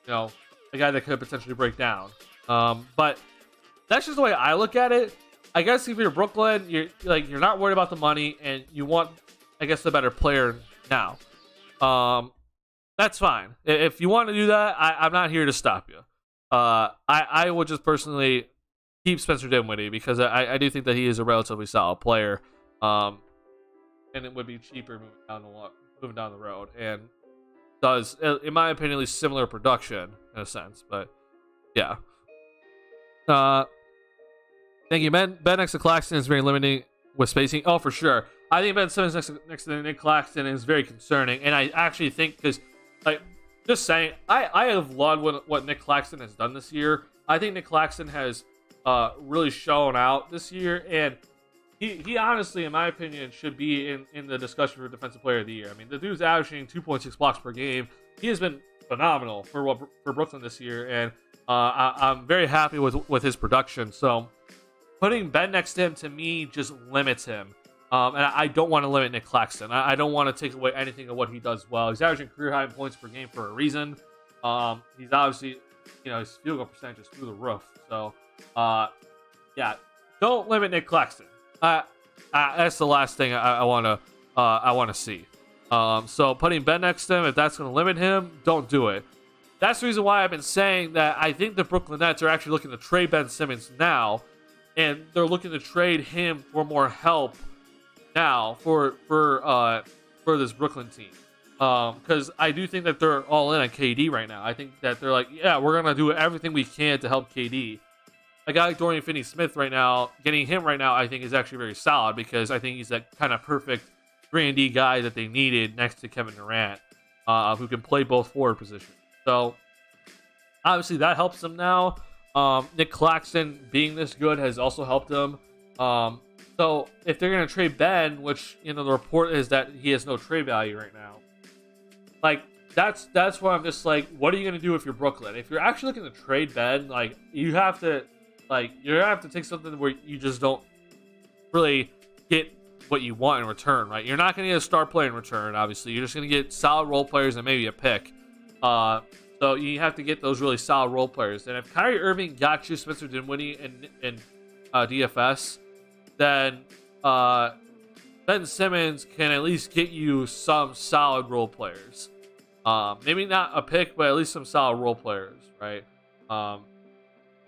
you know, a guy that could potentially break down. But that's just the way I look at it. I guess if you're Brooklyn, you're not worried about the money, and you want, I guess, the better player now. That's fine. If you want to do that, I'm not here to stop you. I would just personally keep Spencer Dinwiddie because I do think that he is a relatively solid player, and it would be cheaper moving down the road, and does, in my opinion, at least similar production in a sense. But yeah, thank you, Ben. Ben next to Claxton is very limiting with spacing. Oh, for sure. I think Ben Simmons next to Nick Claxton is very concerning, and I actually think, because, like, just saying, I have loved what Nick Claxton has done this year. I think Nick Claxton has really shown out this year, and he honestly, in my opinion, should be in the discussion for Defensive Player of the Year. I mean, the dude's averaging 2.6 blocks per game. He has been phenomenal for Brooklyn this year, and I'm very happy with his production. So putting Ben next to him, to me, just limits him. And I don't want to limit Nick Claxton. I don't want to take away anything of what he does well. He's averaging career high points per game for a reason. He's obviously, you know, his field goal percentage is through the roof. So, yeah, don't limit Nick Claxton. That's the last thing I want to see. So putting Ben next to him, if that's going to limit him, don't do it. That's the reason why I've been saying that I think the Brooklyn Nets are actually looking to trade Ben Simmons now, and they're looking to trade him for more help now for this Brooklyn team. Because I do think that they're all in on KD right now. I think that they're like, yeah, we're gonna do everything we can to help KD. A guy like Dorian Finney-Smith right now, getting him right now, I think is actually very solid, because I think he's that kind of perfect 3-and-D guy that they needed next to Kevin Durant, who can play both forward positions. So obviously that helps them now. Nick Claxton being this good has also helped him. So if they're gonna trade Ben, which the report is that he has no trade value right now, like that's why I'm just like, what are you gonna do if you're Brooklyn? If you're actually looking to trade Ben, like you have to take something where you just don't really get what you want in return, right? You're not gonna get a star player in return, obviously. You're just gonna get solid role players and maybe a pick. So you have to get those really solid role players. And if Kyrie Irving got you Spencer Dinwiddie and DFS, then Ben Simmons can at least get you some solid role players. Maybe not a pick, but at least some solid role players, right?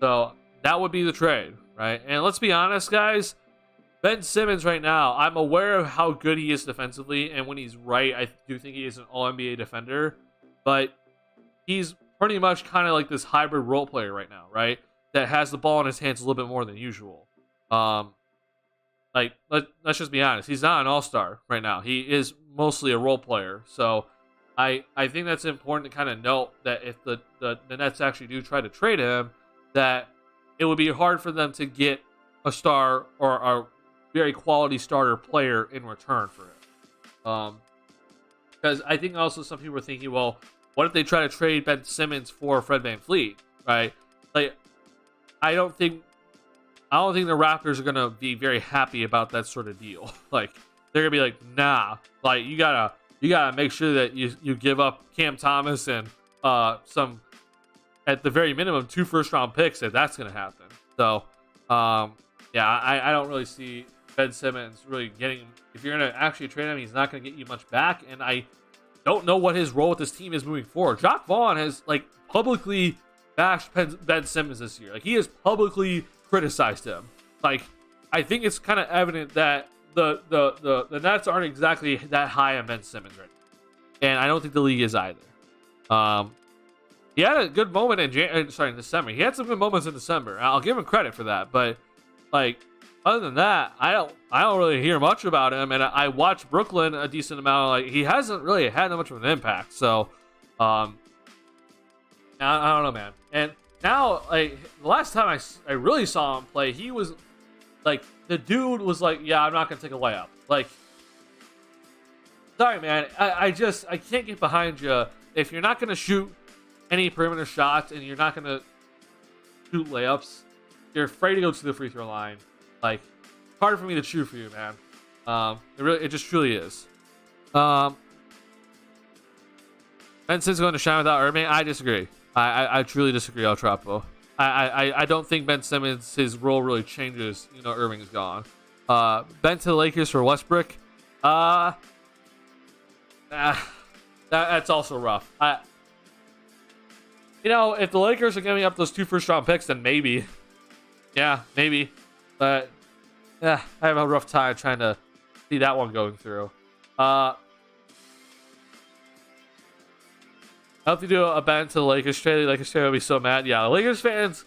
So that would be the trade, right? And let's be honest, guys. Ben Simmons right now, I'm aware of how good he is defensively, and when he's right, I do think he is an All-NBA defender. But he's pretty much kind of like this hybrid role player right now, right? That has the ball in his hands a little bit more than usual. Let's just be honest. He's not an all-star right now. He is mostly a role player. So I think that's important to kind of note that if the Nets actually do try to trade him, that it would be hard for them to get a star or a very quality starter player in return for it. Because I think also some people are thinking, well, what if they try to trade Ben Simmons for Fred VanVleet, right? Like, I don't think the Raptors are gonna be very happy about that sort of deal. Like, they're gonna be like, nah, like you gotta make sure that you give up Cam Thomas and some, at the very minimum, 2 first-round picks if that's gonna happen. So, yeah, I don't really see Ben Simmons really getting. If you're gonna actually trade him, he's not gonna get you much back, and I don't know what his role with this team is moving forward. Jacque Vaughn has publicly bashed Ben Simmons this year. Like, he has publicly criticized him. Like, I think it's kind of evident that the Nets aren't exactly that high on Ben Simmons right now, and I don't think the league is either. He had a good moment in December. He had some good moments in December. I'll give him credit for that, but other than that, I don't really hear much about him. And I watch Brooklyn a decent amount. He hasn't really had that much of an impact. So, I don't know, man. And now, the last time I really saw him play, he was the dude was yeah, I'm not gonna take a layup. Sorry, man. I can't get behind you if you're not gonna shoot any perimeter shots and you're not gonna shoot layups. You're afraid to go to the free throw line. Hard for me to cheer for you, man. It just truly is. Ben Simmons going to shine without Irving. I disagree. I truly disagree, El Trapo. I don't think Ben Simmons, his role really changes. Irving is gone. Ben to the Lakers for Westbrook. That's also rough. If the Lakers are giving up those 2 first-round picks, then maybe. Yeah, maybe. But I have a rough time trying to see that one going through. I'll have to do a Ben to the Lakers trade. The Lakers trade will be so mad. Yeah, the Lakers fans,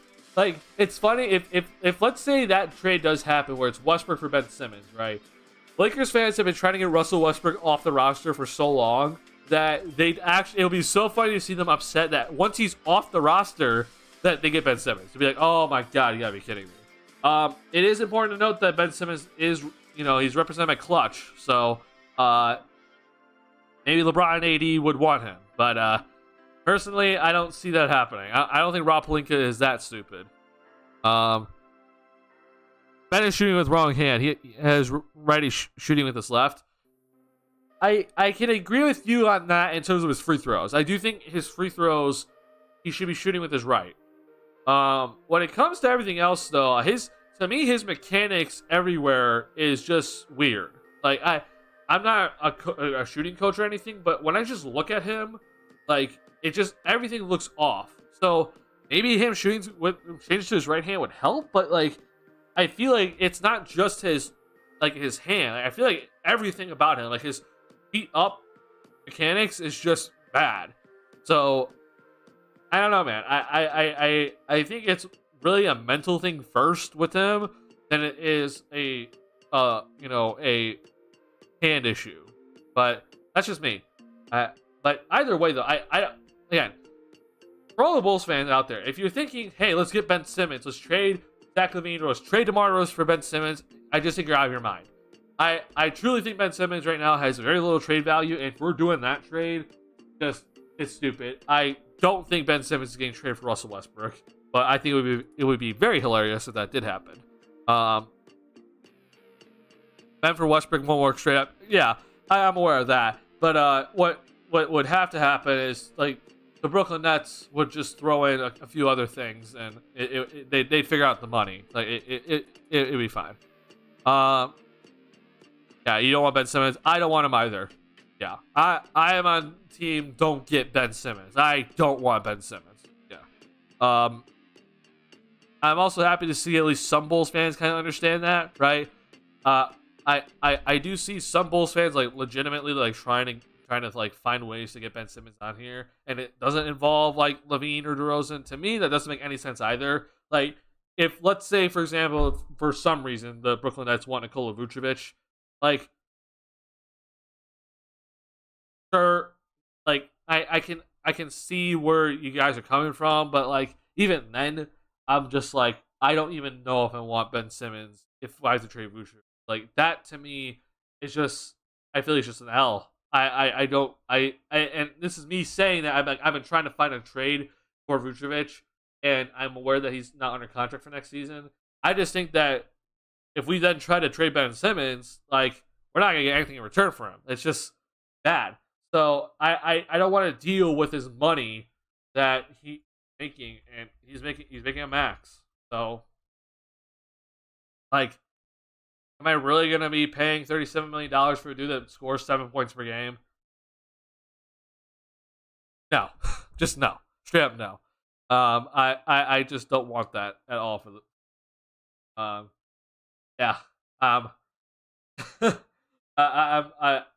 it's funny if let's say that trade does happen where it's Westbrook for Ben Simmons, right? Lakers fans have been trying to get Russell Westbrook off the roster for so long that it'll be so funny to see them upset that once he's off the roster that they get Ben Simmons. To be like, oh my god, you gotta be kidding me. It is important to note that Ben Simmons is, he's represented by Clutch, so maybe LeBron and AD would want him, but personally, I don't see that happening. I don't think Rob Pelinka is that stupid. Ben is shooting with wrong hand. He has righty shooting with his left. I can agree with you on that in terms of his free throws. I do think his free throws, he should be shooting with his right. When it comes to everything else, though, his mechanics everywhere is just weird. I'm not a shooting coach or anything, but when I just look at him, everything looks off. So maybe him shooting with changes to his right hand would help, but I feel like it's not just his hand. I feel like everything about him, his feet up mechanics, is just bad. So I don't know, man. I think it's really a mental thing first with him than it is a hand issue. But that's just me. But either way, though, again, for all the Bulls fans out there, if you're thinking, hey, let's get Ben Simmons, let's trade Zach LaVine, or let's trade DeMar DeRozan for Ben Simmons, I just think you're out of your mind. I truly think Ben Simmons right now has very little trade value, and if we're doing that trade, it's stupid. I don't think Ben Simmons is getting traded for Russell Westbrook, but I think it would be very hilarious if that did happen. Ben for Westbrook won't work straight up. Yeah, I'm aware of that. But what would have to happen is like the Brooklyn Nets would just throw in a few other things, and they'd figure out the money. Like it'd be fine. Yeah, you don't want Ben Simmons. I don't want him either. Yeah, I am on team. Don't get Ben Simmons. I don't want Ben Simmons. Yeah. I'm also happy to see at least some Bulls fans kind of understand that, right? I do see some Bulls fans like legitimately like trying to like find ways to get Ben Simmons on here, and it doesn't involve like LaVine or DeRozan. To me, that doesn't make any sense either. Like, if let's say for example, for some reason the Brooklyn Nets want Nikola Vucevic, like, sure, like I can see where you guys are coming from, but like even then, I'm just like I don't even know if I want Ben Simmons if I have to trade Vucevic. Like that to me is just I feel it's just an L. I don't and this is me saying that I've been trying to find a trade for Vucevic, and I'm aware that he's not under contract for next season. I just think that if we then try to trade Ben Simmons, like we're not gonna get anything in return for him. It's just bad. So I don't want to deal with his money that he's making, and he's making a max. So like, am I really gonna be paying $37 million for a dude that scores 7 points per game? No, just no, straight up no. I just don't want that at all for the yeah.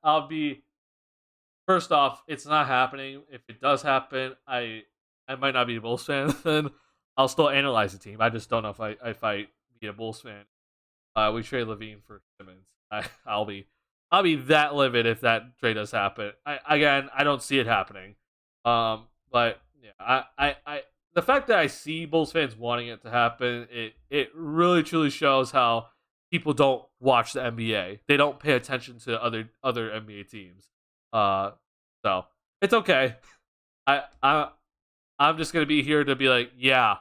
I'll be first off. It's not happening. If it does happen, I might not be a Bulls fan. Then I'll still analyze the team. I just don't know if I be a Bulls fan. We trade LaVine for Simmons. I'll be that livid if that trade does happen. I don't see it happening. But yeah, I the fact that I see Bulls fans wanting it to happen, it really truly shows how people don't watch the NBA. They don't pay attention to other NBA teams. So it's okay. I'm just gonna be here to be like, yeah,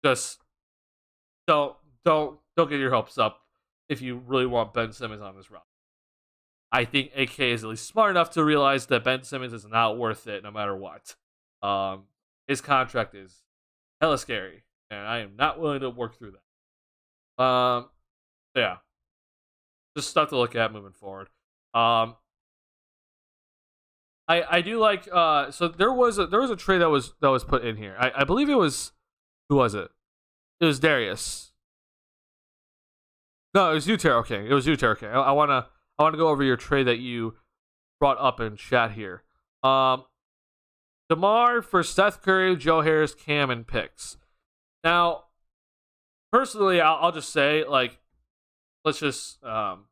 just don't get your hopes up if you really want Ben Simmons on this roster. I think AK is at least smart enough to realize that Ben Simmons is not worth it no matter what. His contract is hella scary, and I am not willing to work through that. Yeah, just stuff to look at moving forward. I do like so there was a trade that was put in here. I believe it was who was it? It was Darius. No, it was you, Tarot King. It was you, Tarot King. I wanna go over your trade that you brought up in chat here. DeMar for Seth Curry, Joe Harris, Cam, and picks. Now, personally, I'll just say, like, let's just I'm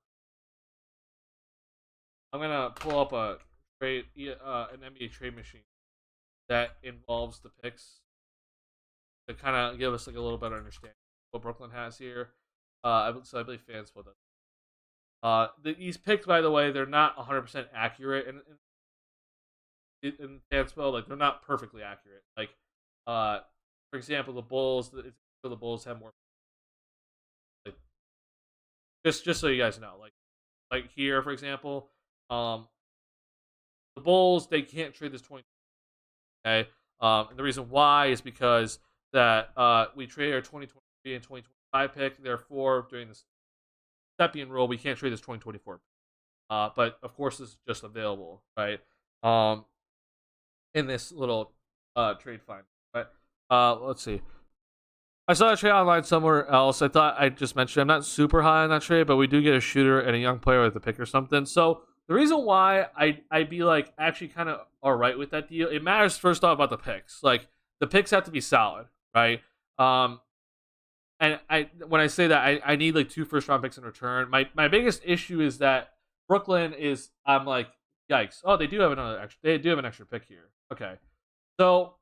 gonna pull up a trade, an NBA trade machine that involves the picks to kind of give us like a little better understanding of what Brooklyn has here. So I believe fans will. These picks, by the way, they're not 100% accurate in Fanspo. Like, they're not perfectly accurate. Like, for example, the Bulls have more. Like, just so you guys know, like here, for example, the Bulls, they can't trade this 20. Okay, and the reason why is because that we traded our 2023 and 2025 pick. Therefore, during this Stepien rule, we can't trade this 2024. But of course, this is just available, right? In this little trade find. But let's see. I saw a trade online somewhere else. I thought I just mentioned I'm not super high on that trade, but we do get a shooter and a young player with the pick or something. So the reason why I'd be like actually kind of all right with that deal, it matters first off about the picks. Like, the picks have to be solid, right? And when I say that, I need like 2 first round picks in return. My biggest issue is that Brooklyn is, I'm like, yikes. Oh, they do have an extra pick here. Okay. So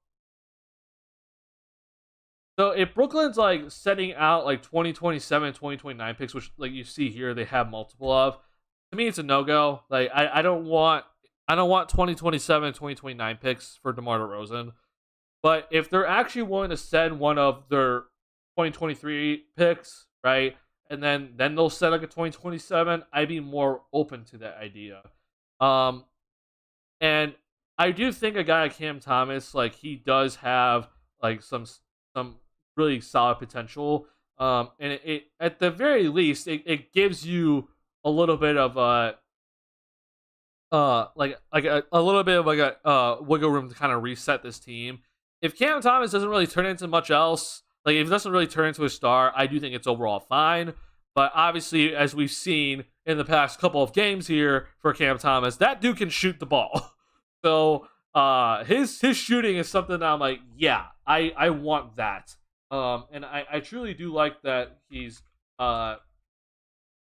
So if Brooklyn's like setting out like 2027, 2029 picks, which like you see here, they have multiple of. To me, it's a no go. Like I don't want 2027, 2029 picks for DeMar DeRozan. But if they're actually willing to send one of their 2023 picks, right, and then they'll set like a 2027, I'd be more open to that idea. Um, and I do think a guy like Cam Thomas, like he does have like some really solid potential. And it at the very least, it gives you a little bit of like a little bit of like a wiggle room to kind of reset this team. If Cam Thomas doesn't really turn into much else, like if it doesn't really turn into a star, I do think it's overall fine. But obviously, as we've seen in the past couple of games here for Cam Thomas, that dude can shoot the ball. So his shooting is something that I'm like, yeah, I want that. And I truly do like that uh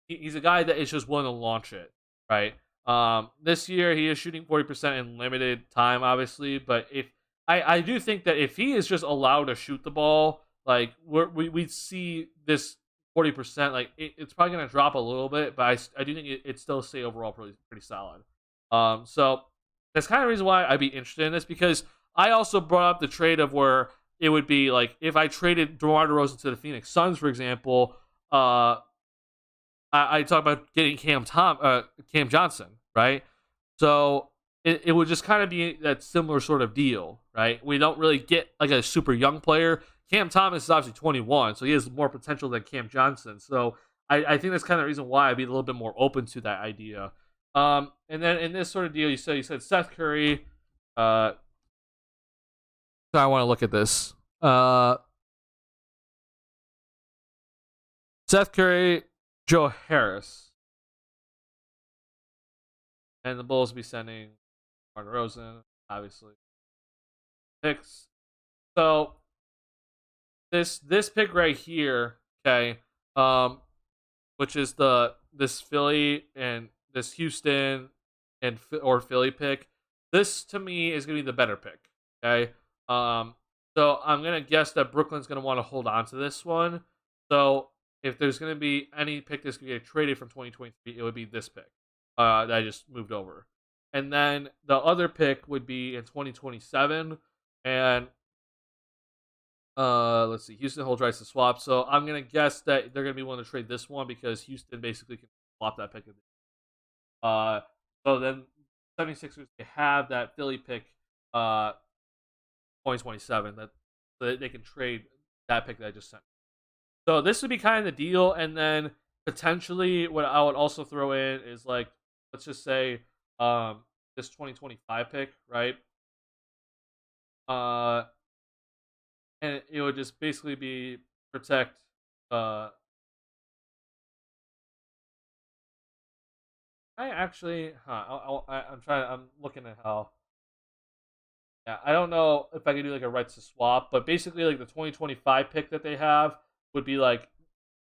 he's a guy that is just willing to launch it, right? This year he is shooting 40% in limited time, obviously, but if I do think that if he is just allowed to shoot the ball, like we see this 40%, like it's probably gonna drop a little bit, but I do think it still stay overall pretty solid. So that's kind of the reason why I'd be interested in this because I also brought up the trade of where it would be like if I traded DeMar DeRozan to the Phoenix Suns, for example. I talk about getting Cam Johnson, right? So it would just kind of be that similar sort of deal, right? We don't really get like a super young player. Cam Thomas is obviously 21, so he has more potential than Cam Johnson. So I think that's kind of the reason why I'd be a little bit more open to that idea. And then in this sort of deal, you said Seth Curry. So I want to look at this. Seth Curry, Joe Harris. And the Bulls will be sending Martin Rosen, obviously. Picks. So this pick right here, okay, which is this Philly and this Houston and or Philly pick. This to me is gonna be the better pick. Okay. So I'm gonna guess that Brooklyn's gonna want to hold on to this one. So if there's gonna be any pick that's gonna get traded from 2023, it would be this pick that I just moved over. And then the other pick would be in 2027. And let's see, Houston holds rights to swap. So I'm gonna guess that they're gonna be willing to trade this one because Houston basically can swap that pick. Uh, so then 76ers they have that Philly pick, 2027 that so they can trade that pick that I just sent. So this would be kind of the deal, and then potentially what I would also throw in is like let's just say this 2025 pick, right? Uh, and it would just basically be protect. I actually, I'm trying. I'm looking at how. Yeah, I don't know if I could do like a rights to swap, but basically like the 2025 pick that they have would be like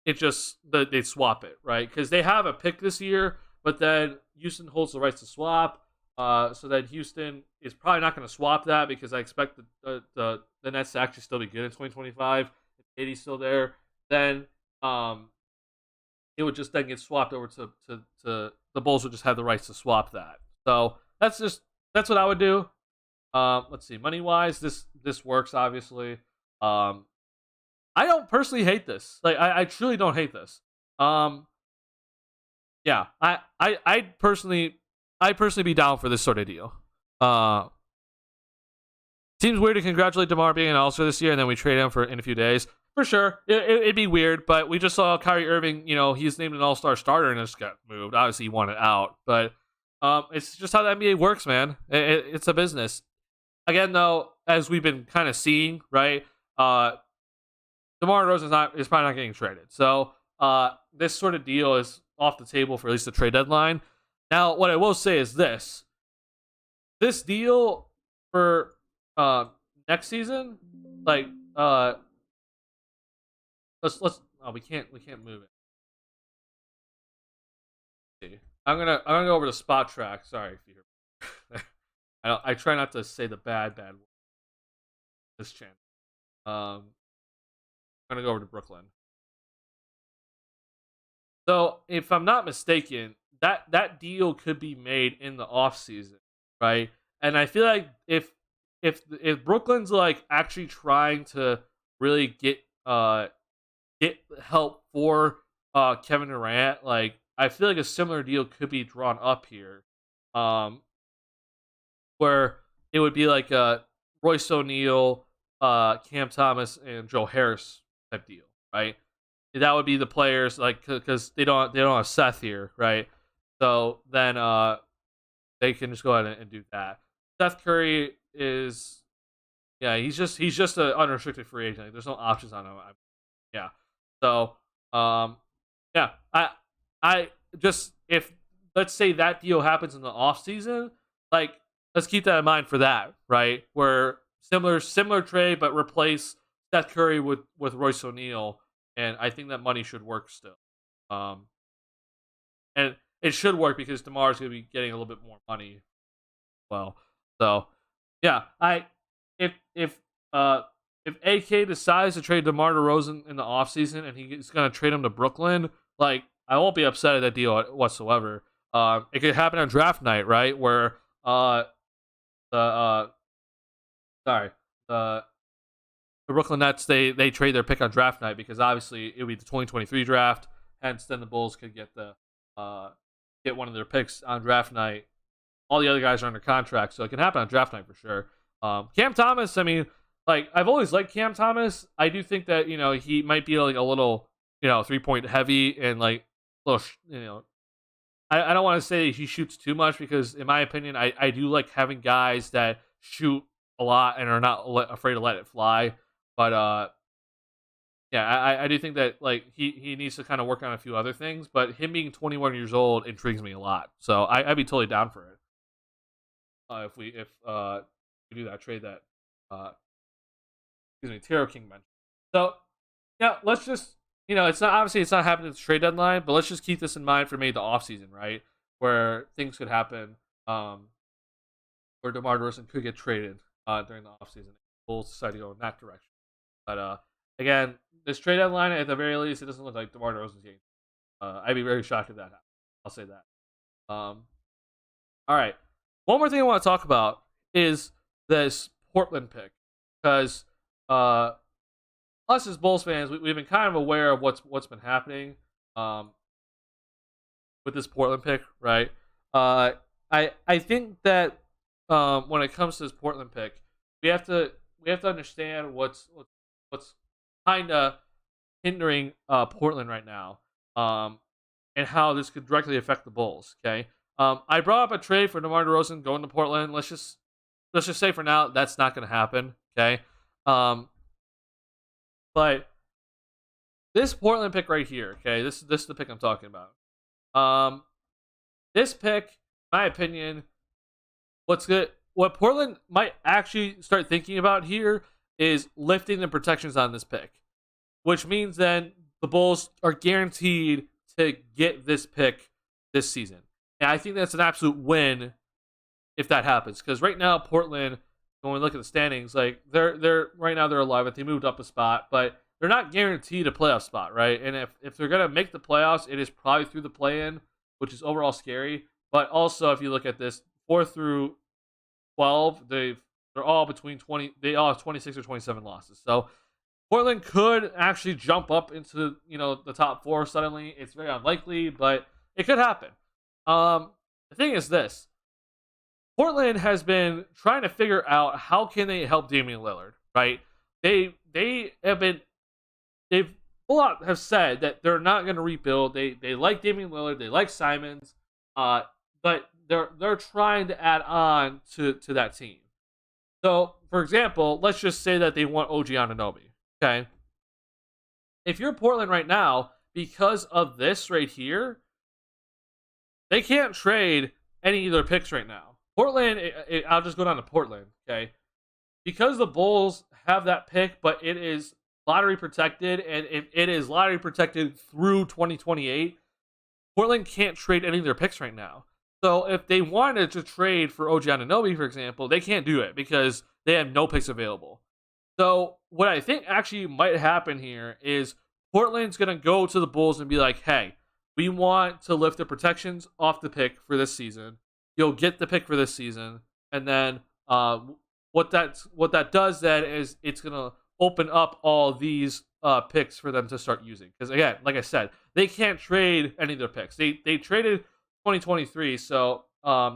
it just they swap it, right? Because they have a pick this year, but then Houston holds the rights to swap. So then Houston is probably not going to swap that because I expect the Nets to actually still be good in 2025. If AD's still there, then it would just then get swapped over to the Bulls would just have the rights to swap that. So that's what I would do. Let's see, money wise, this works obviously. I don't personally hate this. Like I truly don't hate this. Yeah, I'd personally be down for this sort of deal. Seems weird to congratulate DeMar being an All-Star this year, and then we trade him in a few days. For sure, it'd be weird, but we just saw Kyrie Irving. You know, he's named an All-Star starter and just got moved. Obviously, he wanted out, but it's just how the NBA works, man. It's a business. Again, though, as we've been kind of seeing, right? DeMar DeRozan is probably not getting traded, so this sort of deal is off the table for at least the trade deadline. Now, what I will say is this deal for next season, like let's oh we can't move it. See. I'm gonna go over the spot track. Sorry if you hear. I try not to say the bad word this channel. going to go over to Brooklyn. So if I'm not mistaken, that deal could be made in the offseason, right? And I feel like if Brooklyn's like actually trying to really get help for Kevin Durant, like I feel like a similar deal could be drawn up here, um, where it would be like Royce O'Neal, Cam Thomas, and Joe Harris type deal, right? That would be the players, like, because they don't have Seth here, right? So then they can just go ahead and do that. Seth Curry is, yeah, he's just an unrestricted free agent. Like, there's no options on him. Yeah. So yeah, I just, if let's say that deal happens in the offseason, like let's keep that in mind for that, right? Where similar trade, but replace Seth Curry with Royce O'Neal, and I think that money should work still. And it should work because DeMar's going to be getting a little bit more money. Well, so yeah, if if uh if AK decides to trade DeMar DeRozan in the offseason and he's going to trade him to Brooklyn, like I won't be upset at that deal whatsoever. It could happen on draft night, right? Where the sorry the Brooklyn Nets they trade their pick on draft night because obviously it would be the 2023 draft. Hence, then the Bulls could get get one of their picks on draft night. All the other guys are under contract, so it can happen on draft night for sure. Cam Thomas, I mean, like I've always liked Cam Thomas. I do think that he might be like a little 3-point heavy and like little I don't want to say he shoots too much because in my opinion I do like having guys that shoot a lot and are not afraid to let it fly. But yeah, I do think that like he needs to kind of work on a few other things. But him being 21 years old intrigues me a lot, so I'd be totally down for it. If we do that trade that Taro King mentioned. So yeah, let's just it's not happening at the trade deadline, but let's just keep this in mind for maybe the offseason, right? Where things could happen, where DeMar DeRozan could get traded during the offseason. Bulls decide to go in that direction. But again, this trade deadline at the very least, it doesn't look like DeMar DeRozan's getting. I'd be very shocked if that happened. I'll say that. All right. One more thing I want to talk about is this Portland pick, because us as Bulls fans, we've been kind of aware of what's been happening with this Portland pick, right? I think that when it comes to this Portland pick, we have to understand what's kind of hindering Portland right now, and how this could directly affect the Bulls. Okay, I brought up a trade for DeMar DeRozan going to Portland. Let's just say for now that's not going to happen. Okay, but this Portland pick right here. Okay, this is the pick I'm talking about. This pick, in my opinion, what Portland might actually start thinking about here is lifting the protections on this pick, which means then the Bulls are guaranteed to get this pick this season. And I think that's an absolute win if that happens. Because right now, Portland, when we look at the standings, like they're right now they're 11th. They moved up a spot, but they're not guaranteed a playoff spot, right? And if they're gonna make the playoffs, it is probably through the play-in, which is overall scary. But also, if you look at this 4 through 12, they're all between 20. They all have 26 or 27 losses. So Portland could actually jump up into the top 4 suddenly. It's very unlikely, but it could happen. The thing is this: Portland has been trying to figure out how can they help Damian Lillard, right? They've have said that they're not going to rebuild. They like Damian Lillard, they like Simons, but they're trying to add on to that team. So, for example, let's just say that they want OG Anunoby. Okay, if you're Portland right now, because of this right here, they can't trade any of their picks right now. Portland, I'll just go down to Portland, okay? Because the Bulls have that pick, but it is lottery protected, and it is lottery protected through 2028, Portland can't trade any of their picks right now. So if they wanted to trade for OG Anunoby, for example, they can't do it because they have no picks available. So what I think actually might happen here is Portland's gonna go to the Bulls and be like, "Hey, we want to lift the protections off the pick for this season. You'll get the pick for this season, and then what that does then is it's gonna open up all these picks for them to start using. Because again, like I said, they can't trade any of their picks. They traded 2023, so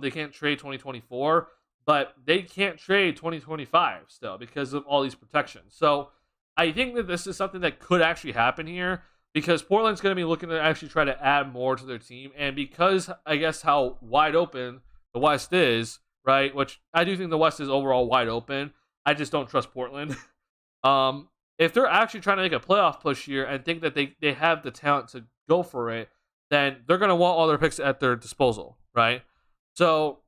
they can't trade 2024, but they can't trade 2025 still because of all these protections. So I think that this is something that could actually happen here because Portland's going to be looking to actually try to add more to their team. And because I guess how wide open the West is, right? Which I do think the West is overall wide open. I just don't trust Portland. If they're actually trying to make a playoff push here and think that they have the talent to go for it, then they're going to want all their picks at their disposal, right? So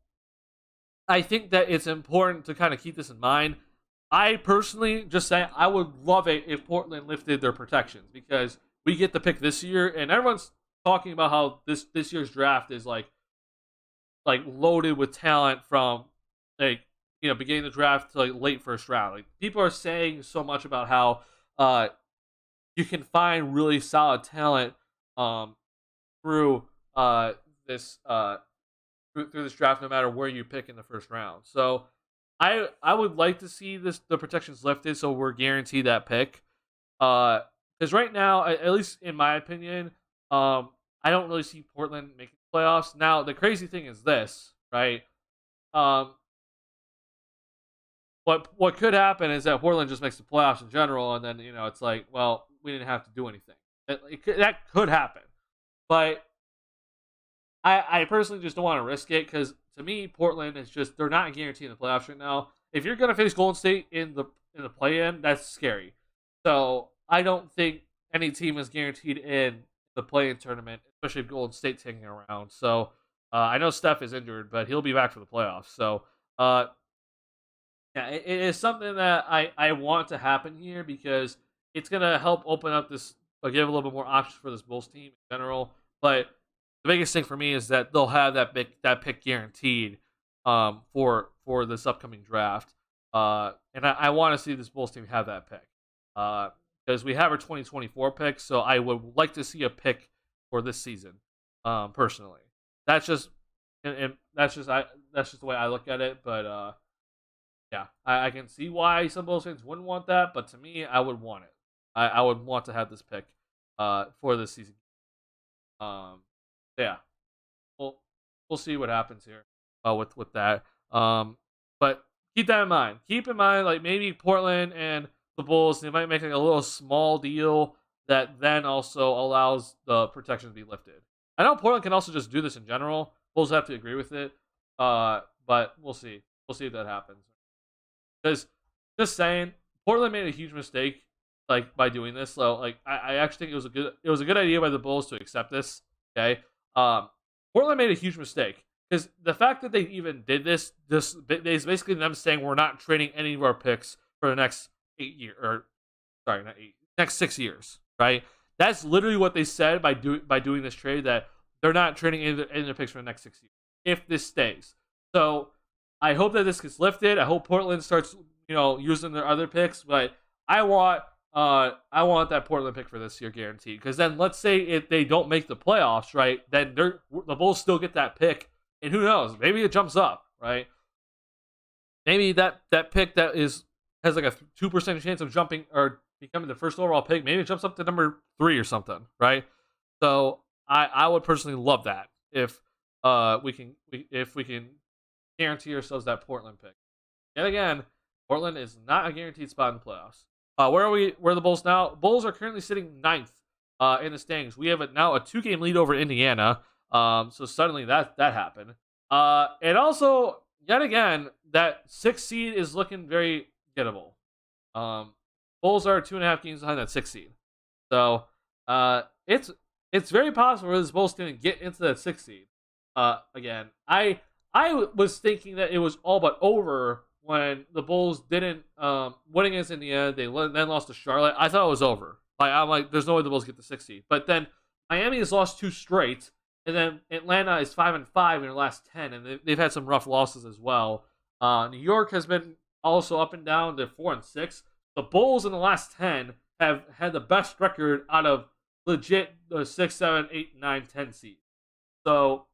I think that it's important to kind of keep this in mind. I personally just say I would love it if Portland lifted their protections because we get the pick this year, and everyone's talking about how this year's draft is like loaded with talent from like beginning the draft to like late first round. Like people are saying so much about how you can find really solid talent through this through this draft no matter where you pick in the first round. So I would like to see the protections lifted so we're guaranteed that pick. Because right now, at least in my opinion, I don't really see Portland making playoffs. Now the crazy thing is this, right? What could happen is that Portland just makes the playoffs in general, and then it's like, well, we didn't have to do anything. That could happen, but I personally just don't want to risk it because to me, Portland is just they're not guaranteeing the playoffs right now. If you're gonna face Golden State in the play-in, that's scary. So I don't think any team is guaranteed in the play-in tournament, especially if Golden State's hanging around. So I know Steph is injured, but he'll be back for the playoffs. So yeah, it is something that I want to happen here because it's gonna help open up this, give a little bit more options for this Bulls team in general. But the biggest thing for me is that they'll have that pick guaranteed for this upcoming draft, and I want to see this Bulls team have that pick because we have our 2024 pick. So I would like to see a pick for this season, personally. That's just and that's just the way I look at it. But yeah, I can see why some Bulls fans wouldn't want that, but to me, I would want it. I would want to have this pick for this season. Yeah, we'll see what happens here with that. But keep that in mind. Keep in mind, like maybe Portland and the Bulls, they might make like a little small deal that then also allows the protection to be lifted. I know Portland can also just do this in general. Bulls have to agree with it. But we'll see. We'll see if that happens. Because just saying, Portland made a huge mistake like by doing this. So like I actually think it was a good idea by the Bulls to accept this. Okay. Portland made a huge mistake because the fact that they even did this is basically them saying we're not trading any of our picks for the next 8 years, or sorry, not 8, next 6 years, right? That's literally what they said by doing this trade, that they're not trading any of their picks for the next 6 years if this stays. So I hope that this gets lifted. I hope Portland starts using their other picks, but I want that Portland pick for this year guaranteed. Because then, let's say if they don't make the playoffs, right? Then the Bulls still get that pick, and who knows? Maybe it jumps up, right? Maybe that pick that has like a 2% chance of jumping or becoming the first overall pick. Maybe it jumps up to number 3 or something, right? So I would personally love that if we can guarantee ourselves that Portland pick. Yet again, Portland is not a guaranteed spot in the playoffs. Where are we? Where are the Bulls now? Bulls are currently sitting 9th in the standings. We have now a 2-game lead over Indiana. So suddenly that happened. And also, yet again, that 6th seed is looking very gettable. Bulls are 2.5 games behind that 6th seed. So it's very possible this Bulls team to get into that 6th seed. Again, I was thinking that it was all but over when the Bulls didn't win against Indiana. They then lost to Charlotte. I thought it was over. I'm like, there's no way the Bulls get the 6th seed. But then Miami has lost 2 straight, and then Atlanta is 5-5 in their last 10, and they've had some rough losses as well. New York has been also up and down. They're 4-6. the Bulls in the last 10 have had the best record out of legit the 6, 7, 8, 9, 10 seed. So,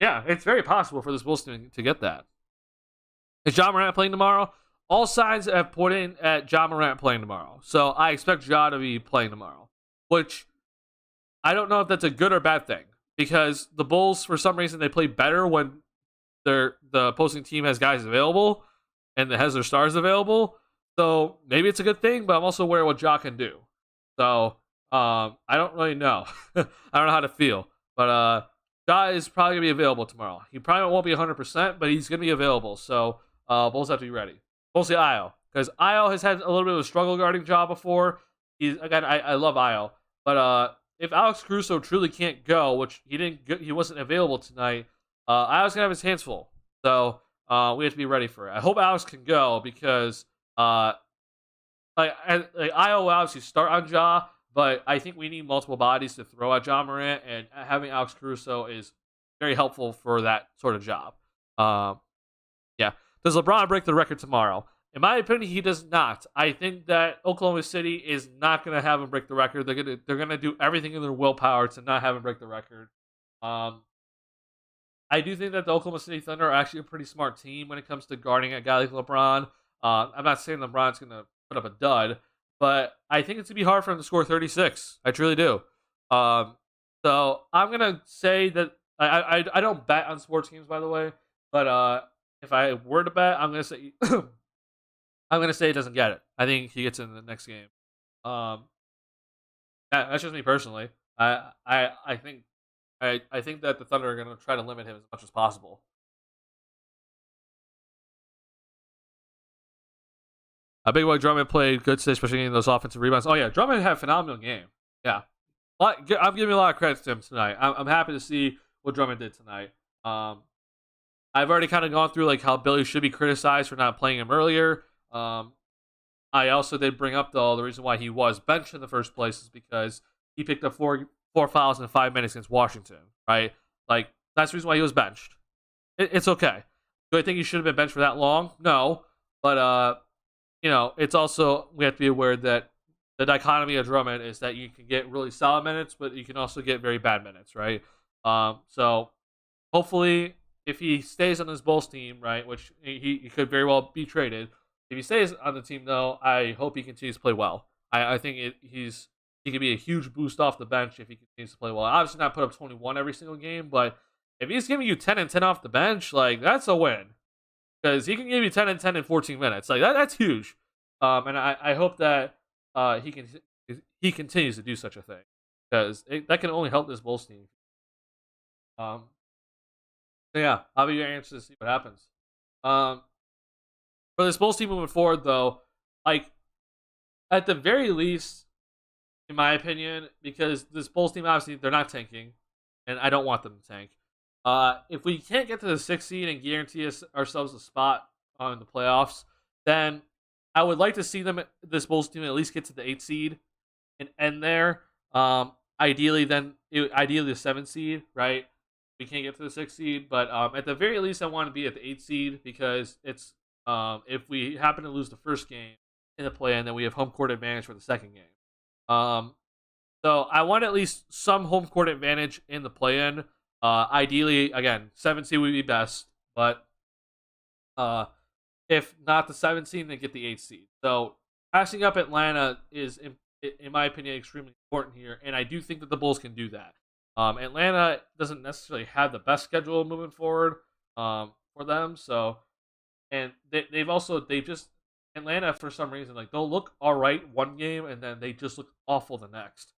yeah, it's very possible for this Bulls team to get that. Is Ja Morant playing tomorrow? All signs have pointed at Ja Morant playing tomorrow. So I expect Ja to be playing tomorrow, which I don't know if that's a good or bad thing, because the Bulls, for some reason, they play better when the opposing team has guys available and has their stars available. So maybe it's a good thing, but I'm also aware of what Ja can do. So I don't really know. I don't know how to feel, but Ja is probably gonna be available tomorrow. He probably won't be 100%, but he's gonna be available. So Bulls have to be ready. Mostly Io, because Io has had a little bit of a struggle guarding Ja before. I love Io, but if Alex Caruso truly can't go, which he wasn't available tonight, Io's gonna have his hands full. So we have to be ready for it. I hope Alex can go, because Io will obviously start on Ja, but I think we need multiple bodies to throw at Ja Morant, and having Alex Caruso is very helpful for that sort of job. Yeah. Does LeBron break the record tomorrow? In my opinion, he does not. I think that Oklahoma City is not going to have him break the record. They're gonna do everything in their willpower to not have him break the record. I do think that the Oklahoma City Thunder are actually a pretty smart team when it comes to guarding a guy like LeBron. I'm not saying LeBron's going to put up a dud, but I think it's going to be hard for him to score 36. I truly do. So I'm going to say that I don't bet on sports games, by the way, but if I were to bet, I'm going to say I'm going to say he doesn't get it. I think he gets in the next game. That's just me personally. I think I think that the Thunder are going to try to limit him as much as possible. Big boy Drummond played good, especially getting those offensive rebounds. Oh yeah, Drummond had a phenomenal game. Yeah, I'm giving a lot of credit to him tonight. I'm happy to see what Drummond did tonight. I've already kind of gone through like how Billy should be criticized for not playing him earlier. I also did bring up though the reason why he was benched in the first place is because he picked up four fouls in 5 minutes against Washington. Right, like that's the reason why he was benched. It's okay. Do I think he should have been benched for that long? No, but it's also, we have to be aware that the dichotomy of Drummond is that you can get really solid minutes, but you can also get very bad minutes, right? So hopefully, if he stays on this Bulls team, right, which he could very well be traded, if he stays on the team, though, I hope he continues to play well. I think he could be a huge boost off the bench if he continues to play well. Obviously, not put up 21 every single game, but if he's giving you 10 and 10 off the bench, like that's a win. Because he can give you 10 and 10 in 14 minutes. Like that's huge. And I hope that he continues to do such a thing, because that can only help this Bulls team. So yeah, I'll be anxious to see what happens. For this Bulls team moving forward, though, like at the very least, in my opinion, because this Bulls team obviously they're not tanking, and I don't want them to tank. If we can't get to the 6th seed and guarantee ourselves a spot on the playoffs, then I would like to see this Bulls team at least get to the 8th seed and end there. Ideally, the 7th seed, right? We can't get to the 6th seed, but at the very least, I want to be at the 8th seed, because it's if we happen to lose the first game in the play-in, then we have home court advantage for the second game. So I want at least some home court advantage in the play-in. Ideally, again, 7th seed would be best, but if not the 7th seed, then get the 8th seed. So passing up Atlanta is, in my opinion, extremely important here, and I do think that the Bulls can do that. Atlanta doesn't necessarily have the best schedule moving forward for them, so, and they've just, Atlanta, for some reason, like they'll look all right one game and then they just look awful the next.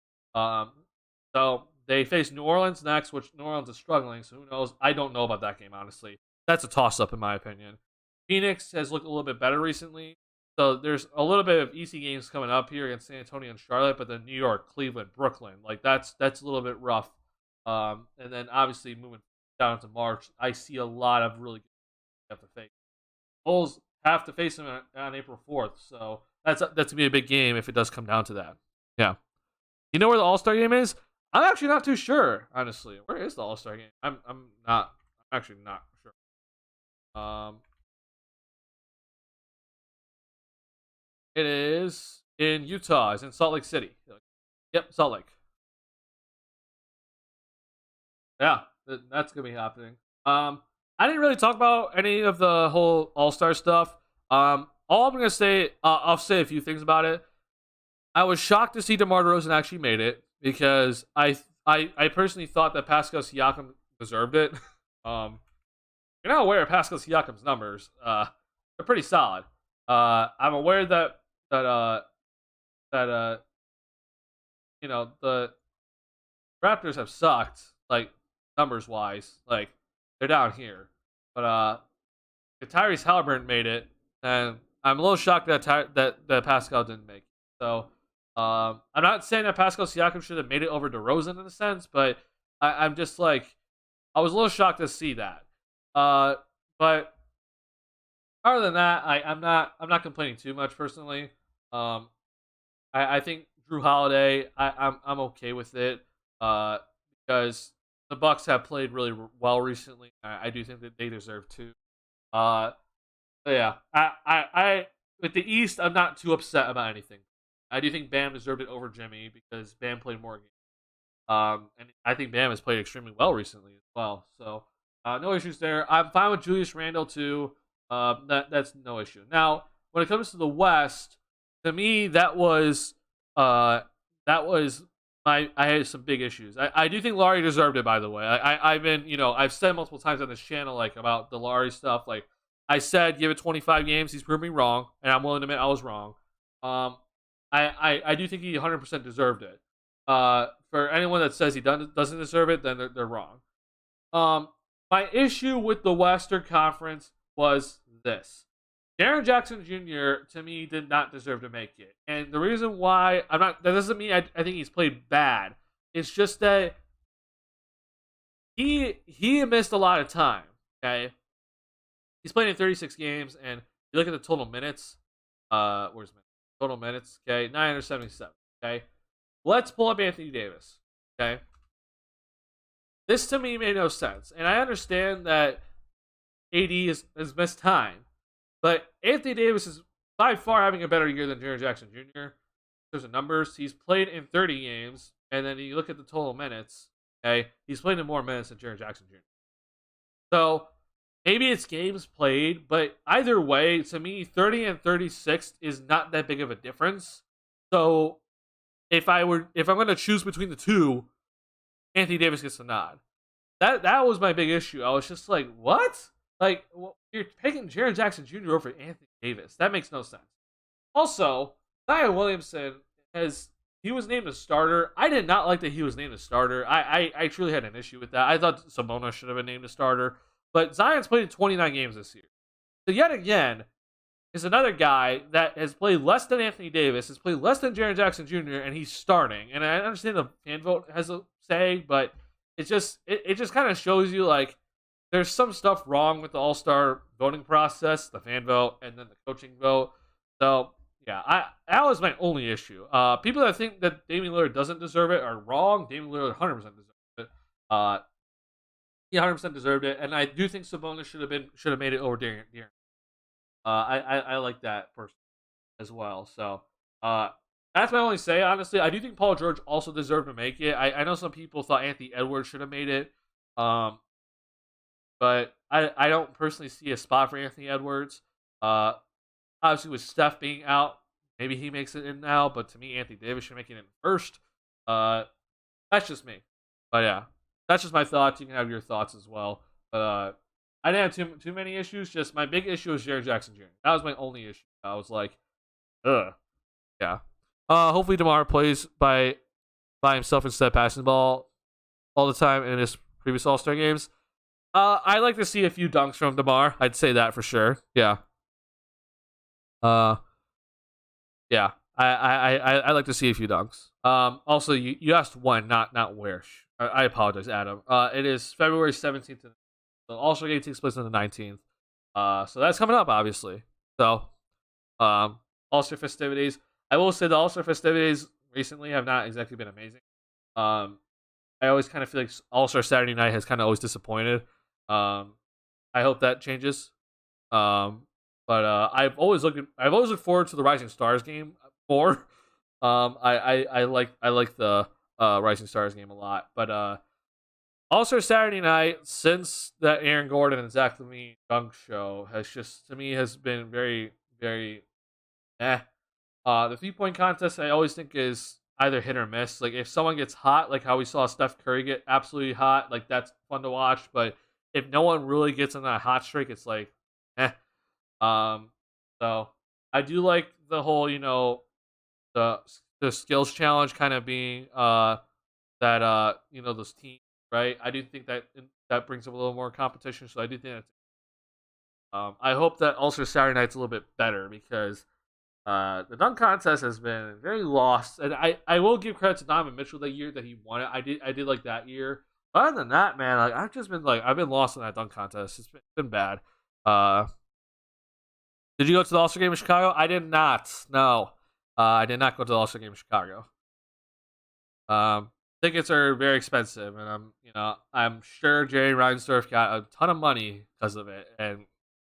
So they face New Orleans next, which New Orleans is struggling, so who knows? I don't know about that game, honestly. That's a toss-up in my opinion. Phoenix has looked a little bit better recently, so there's a little bit of easy games coming up here against San Antonio and Charlotte, but then New York, Cleveland, Brooklyn, like that's a little bit rough. And then obviously moving down to March, I see a lot of really good games have to face. Bulls have to face them on April 4th, so that's gonna be a big game if it does come down to that. Yeah. You know where the All-Star game is? I'm actually not too sure, honestly. Where is the All-Star game? I'm actually not sure. It is in Utah. It's in Salt Lake City. Yep, Salt Lake. Yeah, that's gonna be happening. I didn't really talk about any of the whole All Star stuff. All I'm gonna say, I'll say a few things about it. I was shocked to see DeMar DeRozan actually made it because I personally thought that Pascal Siakam deserved it. You're not aware of Pascal Siakam's numbers. They're pretty solid. I'm aware that the Raptors have sucked, like, numbers wise. Like, they're down here. But if Tyrese Halliburton made it, and I'm a little shocked that Pascal didn't make it. So I'm not saying that Pascal Siakam should have made it over DeRozan in a sense, but I'm just like, I was a little shocked to see that. But other than that, I'm not complaining too much personally. I think Drew Holiday, I'm okay with it. Because the Bucks have played really well recently. I do think that they deserve to. Uh, but yeah, I with the East, I'm not too upset about anything. I do think Bam deserved it over Jimmy because Bam played more games. And I think Bam has played extremely well recently as well. So no issues there. I'm fine with Julius Randle too. That's no issue. Now, when it comes to the West, to me that was I had some big issues. I do think Laurie deserved it, by the way. I've been, I've said multiple times on this channel, like, about the Laurie stuff. Like, I said, give it 25 games. He's proved me wrong, and I'm willing to admit I was wrong. I do think he 100% deserved it. For anyone that says he doesn't deserve it, then they're wrong. My issue with the Western Conference was this. Jaren Jackson Jr. to me did not deserve to make it. And the reason why that doesn't mean I think he's played bad. It's just that he missed a lot of time. Okay. He's played in 36 games, and you look at the total minutes. Where's my total minutes? Okay, 977. Okay. Let's pull up Anthony Davis. Okay. This to me made no sense. And I understand that AD has missed time. But Anthony Davis is by far having a better year than Jaren Jackson Jr. In terms of numbers, he's played in 30 games, and then you look at the total minutes. Okay, he's played in more minutes than Jaren Jackson Jr. So maybe it's games played, but either way, to me, 30 and 36 is not that big of a difference. So if I'm going to choose between the two, Anthony Davis gets the nod. That was my big issue. I was just like, what? Like, you're picking Jaren Jackson Jr. over Anthony Davis. That makes no sense. Also, Zion Williamson he was named a starter. I did not like that he was named a starter. I truly had an issue with that. I thought Sabonis should have been named a starter. But Zion's played in 29 games this year. So yet again, is another guy that has played less than Anthony Davis, has played less than Jaren Jackson Jr., and he's starting. And I understand the fan vote has a say, but it just kind of shows you, like, there's some stuff wrong with the All-Star voting process, the fan vote, and then the coaching vote. So, yeah, that was my only issue. People that think that Damian Lillard doesn't deserve it are wrong. Damian Lillard 100% deserved it. He 100% deserved it, and I do think Sabonis should have made it over De'Aaron. I like that person as well. So, that's my only say, honestly. I do think Paul George also deserved to make it. I know some people thought Anthony Edwards should have made it. But I don't personally see a spot for Anthony Edwards. Obviously, with Steph being out, maybe he makes it in now. But to me, Anthony Davis should make it in first. That's just me. But yeah, that's just my thoughts. You can have your thoughts as well. But I didn't have too many issues. Just my big issue was Jaren Jackson Jr. That was my only issue. I was like, ugh. Yeah. Hopefully DeMar plays by himself instead of passing the ball all the time in his previous All-Star games. I like to see a few dunks from DeMar. I'd say that for sure. Yeah. Yeah. I like to see a few dunks. Also, you asked when, not where. I apologize, Adam. It is February 17th. The All-Star game takes place on the 19th. So that's coming up, obviously. So, All-Star festivities. I will say the All-Star festivities recently have not exactly been amazing. I always kind of feel like All-Star Saturday night has kind of always disappointed. I hope that changes. But I've always looked forward to the Rising Stars game more. I like the Rising Stars game a lot. But also Saturday night, since that Aaron Gordon and Zach LaVine dunk show has just to me has been very very eh. The 3-point contest I always think is either hit or miss. Like if someone gets hot, like how we saw Steph Curry get absolutely hot, like that's fun to watch. But if no one really gets on that hot streak, it's like eh. Um, so I do like the whole, the the skills challenge kind of being that those teams, right? I do think that that brings up a little more competition. So I do think that's I hope that also Saturday night's a little bit better because the dunk contest has been very lost, and I will give credit to Donovan Mitchell that year that he won it. I did like that year. Other than that, man, like I've been lost in that dunk contest. It's been bad. Uh, did you go to the All Star game in Chicago? I did not. No, I did not go to the All Star game in Chicago. Tickets are very expensive, and I'm sure Jerry Reinsdorf got a ton of money because of it. And you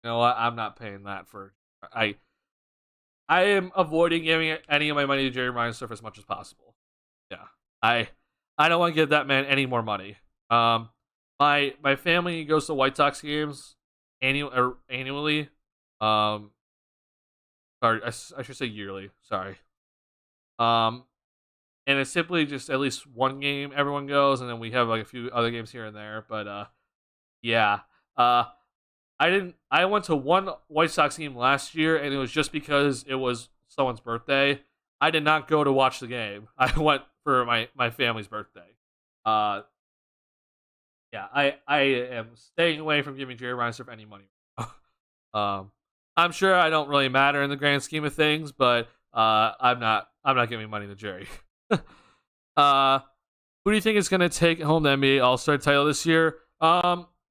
know what? I'm not paying that for. I I am avoiding giving any of my money to Jerry Reinsdorf as much as possible. Yeah, I I don't want to give that man any more money. My family goes to White Sox games annually. Um, sorry, I should say yearly. Sorry. Um, and it's simply just at least one game everyone goes, and then we have like a few other games here and there. But yeah. Uh, I went to one White Sox game last year, and it was just because it was someone's birthday. I did not go to watch the game. I went for my family's birthday. Uh, yeah, I am staying away from giving Jerry Reinsdorf any money. um, I'm sure I don't really matter in the grand scheme of things, but I'm not giving money to Jerry. uh, who do you think is going to take home the NBA All Star title this year?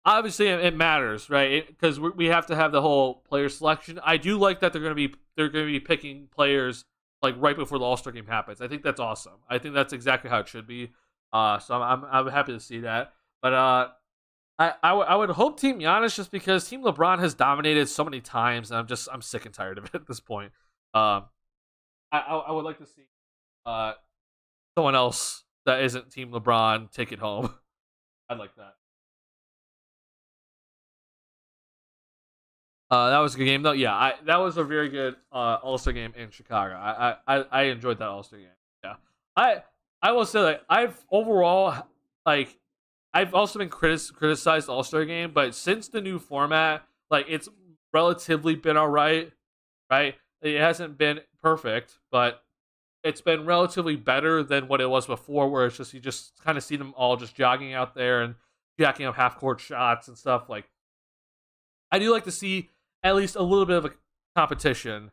Obviously it matters, right? Because we have to have the whole player selection. I do like that they're going to be picking players like right before the All Star game happens. I think that's awesome. I think that's exactly how it should be. So I'm happy to see that. But I would hope Team Giannis just because Team LeBron has dominated so many times, and I'm sick and tired of it at this point. Um, I would like to see uh someone else that isn't Team LeBron take it home. I'd like that. That was a good game though. Yeah, that was a very good All Star game in Chicago. I enjoyed that All Star game. Yeah, I I will say that I've overall like I've also been criticized All Star game, but since the new format, like it's relatively been alright. Right, it hasn't been perfect, but it's been relatively better than what it was before, where it's just you just kind of see them all just jogging out there and jacking up half court shots and stuff. Like I do like to see at least a little bit of a competition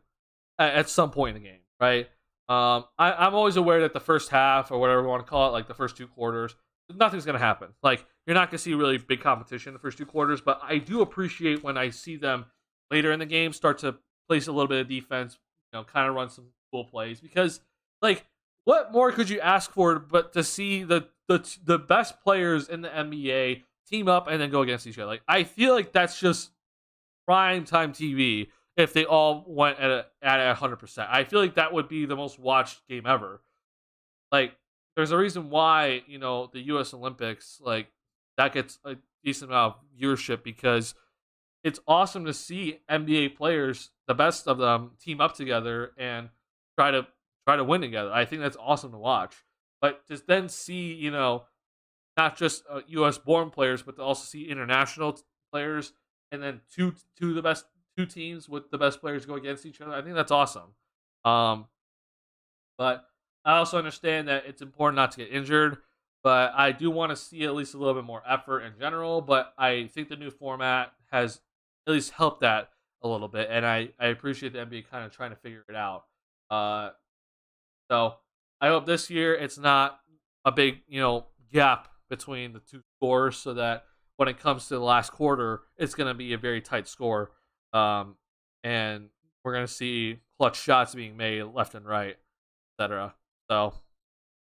at some point in the game, right? I'm always aware that the first half or whatever you want to call it, like the first two quarters, nothing's gonna happen. Like you're not gonna see really big competition in the first two quarters, but I do appreciate when I see them later in the game start to place a little bit of defense, kind of run some cool plays because like what more could you ask for but to see the best players in the NBA team up and then go against each other? Like I feel like that's just prime time TV if they all went at 100%. I feel like that would be the most watched game ever. Like, there's a reason why the U.S. Olympics like that gets a decent amount of viewership because it's awesome to see NBA players, the best of them, team up together and try to try to win together. I think that's awesome to watch. But to then see not just U.S. born players, but to also see international players, and then two the best two teams with the best players go against each other. I think that's awesome. Um, but I also understand that it's important not to get injured. But I do want to see at least a little bit more effort in general. But I think the new format has at least helped that a little bit, and I appreciate the NBA kind of trying to figure it out. Uh, so I hope this year it's not a big, gap between the two scores so that when it comes to the last quarter, it's going to be a very tight score. Um, and we're going to see clutch shots being made left and right, etc. So,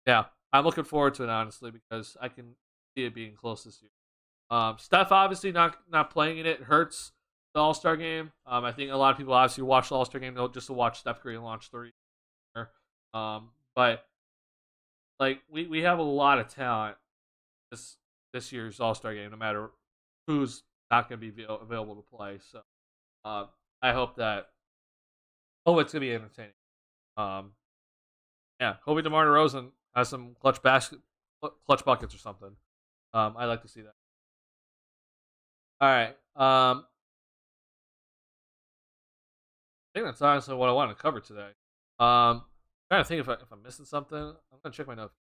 yeah, I'm looking forward to it, honestly, because I can see it being close this year. Steph obviously not playing in it hurts. the All-Star game. I think a lot of people obviously watch the All-Star game just to watch Steph Curry launch three. But like we have a lot of talent this year's All-Star game, no matter who's not going to be available to play. So I hope it's going to be entertaining. Yeah, hopefully DeMar DeRozan has some clutch buckets or something. I'd like to see that. All right. I think that's honestly what I wanted to cover today. I'm trying to think if I'm missing something. I'm gonna check my notes.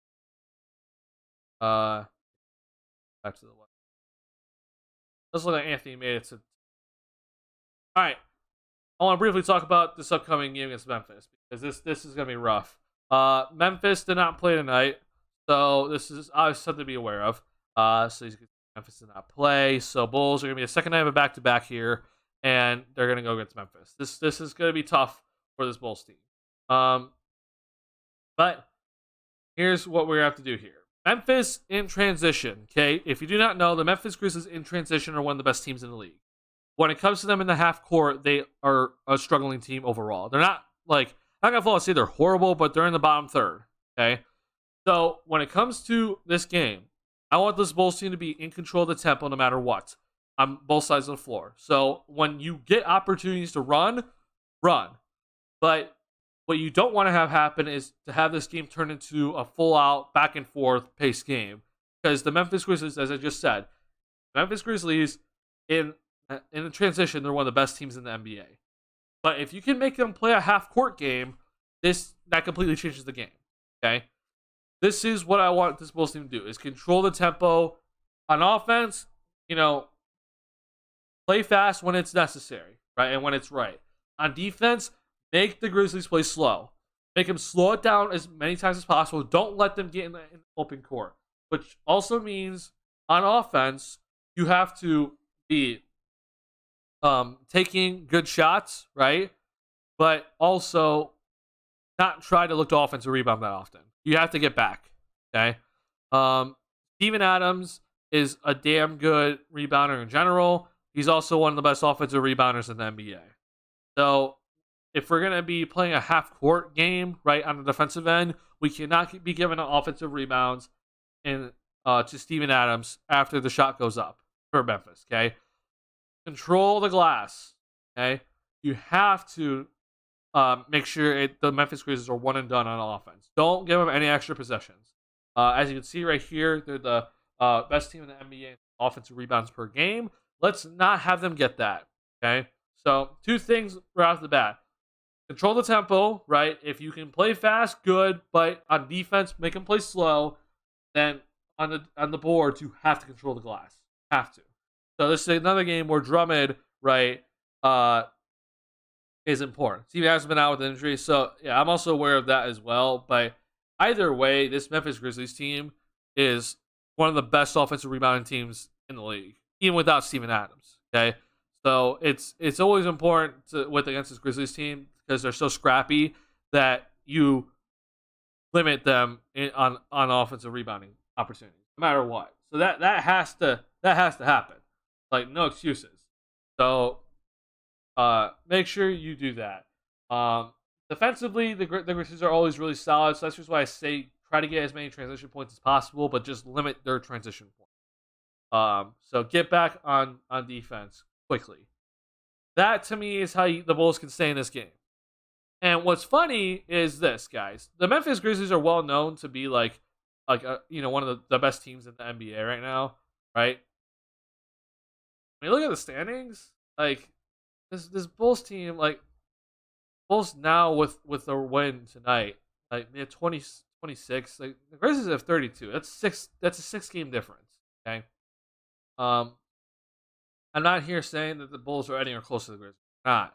Back to the one. Let's look at Anthony made it to. All right. I want to briefly talk about this upcoming game against Memphis because this is gonna be rough. Memphis did not play tonight, so this is obviously something to be aware of. So Memphis did not play, so Bulls are gonna be a second night of a back-to-back here, and they're gonna go against Memphis. This is gonna be tough for this Bulls team. But here's what we're gonna have to do here. Memphis in transition. Okay, if you do not know, the Memphis Grizzlies in transition are one of the best teams in the league. When it comes to them in the half court, they are a struggling team overall. They're not like I'm not gonna say they're horrible, but they're in the bottom third. Okay, so when it comes to this game, I want this Bulls team to be in control of the tempo no matter what on both sides of the floor. So when you get opportunities to run. But what you don't want to have happen is to have this game turn into a full-out back and forth pace game, because the Memphis Grizzlies, as I just said, Memphis Grizzlies in the transition, they're one of the best teams in the NBA. But if you can make them play a half-court game, that completely changes the game. Okay, this is what I want this Bulls team to do: is control the tempo on offense. Play fast when it's necessary, right, and when it's right. On defense, make the Grizzlies play slow. Make them slow it down as many times as possible. Don't let them get in the open court. Which also means on offense, you have to be taking good shots, right? But also not try to look to offensive rebound that often. You have to get back, okay? Steven Adams is a damn good rebounder in general. He's also one of the best offensive rebounders in the NBA. So if we're going to be playing a half-court game, right, on the defensive end, we cannot be giving offensive rebounds to Steven Adams after the shot goes up for Memphis, okay? Control the glass, okay? You have to make sure the Memphis Grizzlies are one and done on offense. Don't give them any extra possessions. As you can see right here, they're the best team in the NBA in offensive rebounds per game. Let's not have them get that, okay? So, two things right off the bat. Control the tempo, right? If you can play fast, good. But on defense, make them play slow. Then on the boards, you have to control the glass. Have to. So this is another game where Drummond, right, is important. Steve has been out with an injury, so yeah, I'm also aware of that as well. But either way, this Memphis Grizzlies team is one of the best offensive rebounding teams in the league, even without Steven Adams. Okay, so it's always important against this Grizzlies team, because they're so scrappy that you limit them on offensive rebounding opportunities, no matter what. So that has to happen. Like, no excuses. So make sure you do that. Defensively, the Grizzlies are always really solid. So that's just why I say try to get as many transition points as possible, but just limit their transition points. So get back on defense quickly. That to me is how the Bulls can stay in this game. And what's funny is this, guys. The Memphis Grizzlies are well known to be one of the best teams in the NBA right now, right? When you look at the standings, like this Bulls team, like Bulls now with their win tonight, like they have 26. Like the Grizzlies have 32. That's a 6-game difference. Okay. I'm not here saying that the Bulls are anywhere close to the Grizzlies. Not.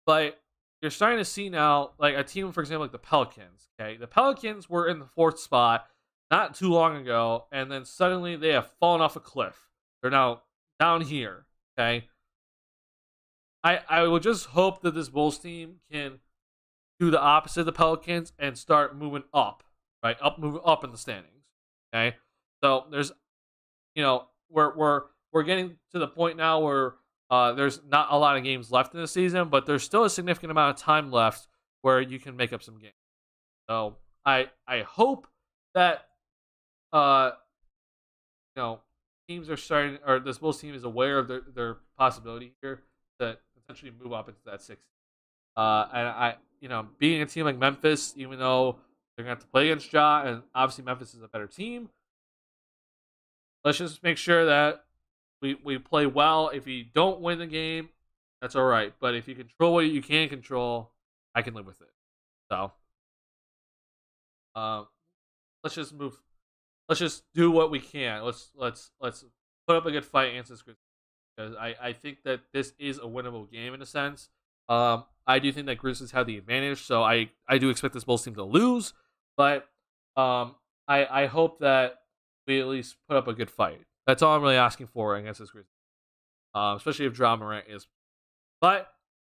But you're starting to see now, like a team, for example, like the Pelicans. Okay, the Pelicans were in the 4th spot not too long ago, and then suddenly they have fallen off a cliff. They're now down here. Okay, I would just hope that this Bulls team can do the opposite of the Pelicans and start moving up, right? Moving up in the standings. Okay, so there's, we're getting to the point now where There's not a lot of games left in the season, but there's still a significant amount of time left where you can make up some games. So I hope that uh you know teams are starting, or this Bulls team is aware of their possibility here to potentially move up into that sixth. And being a team like Memphis, even though they're gonna have to play against Ja, and obviously Memphis is a better team, let's just make sure that we play well. If you don't win the game, that's all right. But if you control what you can control, I can live with it. So, um, let's just move. Let's just do what we can. Let's put up a good fight against this Grizzlies, because I think that this is a winnable game in a sense. I do think that Grizzlies have the advantage, so I do expect this Bulls team to lose, but I hope that we at least put up a good fight. That's all I'm really asking for against this Grizzlies, especially if Ja Morant is. But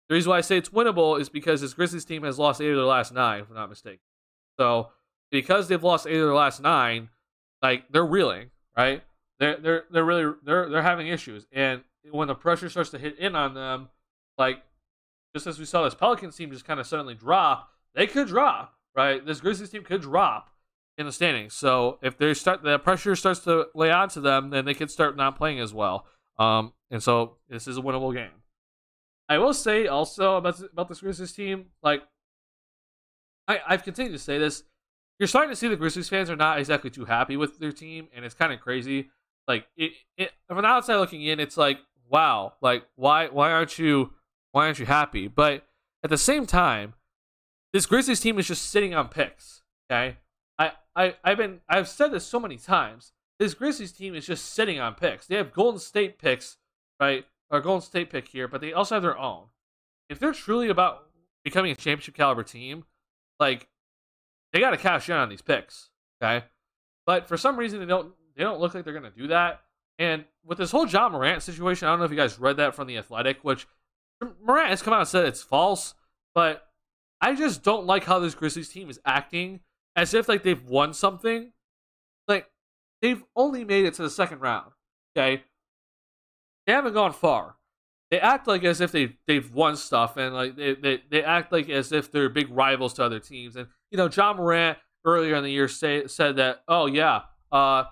the reason why I say it's winnable is because this Grizzlies team has lost 8 of their last 9, if I'm not mistaken. So because they've lost 8 of their last 9, like, they're reeling, right? They're having issues, and when the pressure starts to hit in on them, like just as we saw this Pelicans team just kind of suddenly drop, they could drop, right? This Grizzlies team could drop in the standings. So if the pressure starts to lay onto them, then they could start not playing as well. And so this is a winnable game. I will say also about this Grizzlies team, like I've continued to say this, you're starting to see the Grizzlies fans are not exactly too happy with their team, and it's kind of crazy. Like from an outside looking in, it's like, wow, like why aren't you happy? But at the same time, this Grizzlies team is just sitting on picks. Okay, I've said this so many times. This Grizzlies team is just sitting on picks. They have Golden State picks, right? Or Golden State pick here, but they also have their own. If they're truly about becoming a championship caliber team, like, they got to cash in on these picks, okay? But for some reason, they don't look like they're going to do that. And with this whole Ja Morant situation, I don't know if you guys read that from The Athletic, which Morant has come out and said it's false, but I just don't like how this Grizzlies team is acting as if like they've won something. Like, they've only made it to the second round, okay? They haven't gone far. They act like as if they've won stuff, and like they act like as if they're big rivals to other teams. And Ja Morant earlier in the year said that, oh yeah, I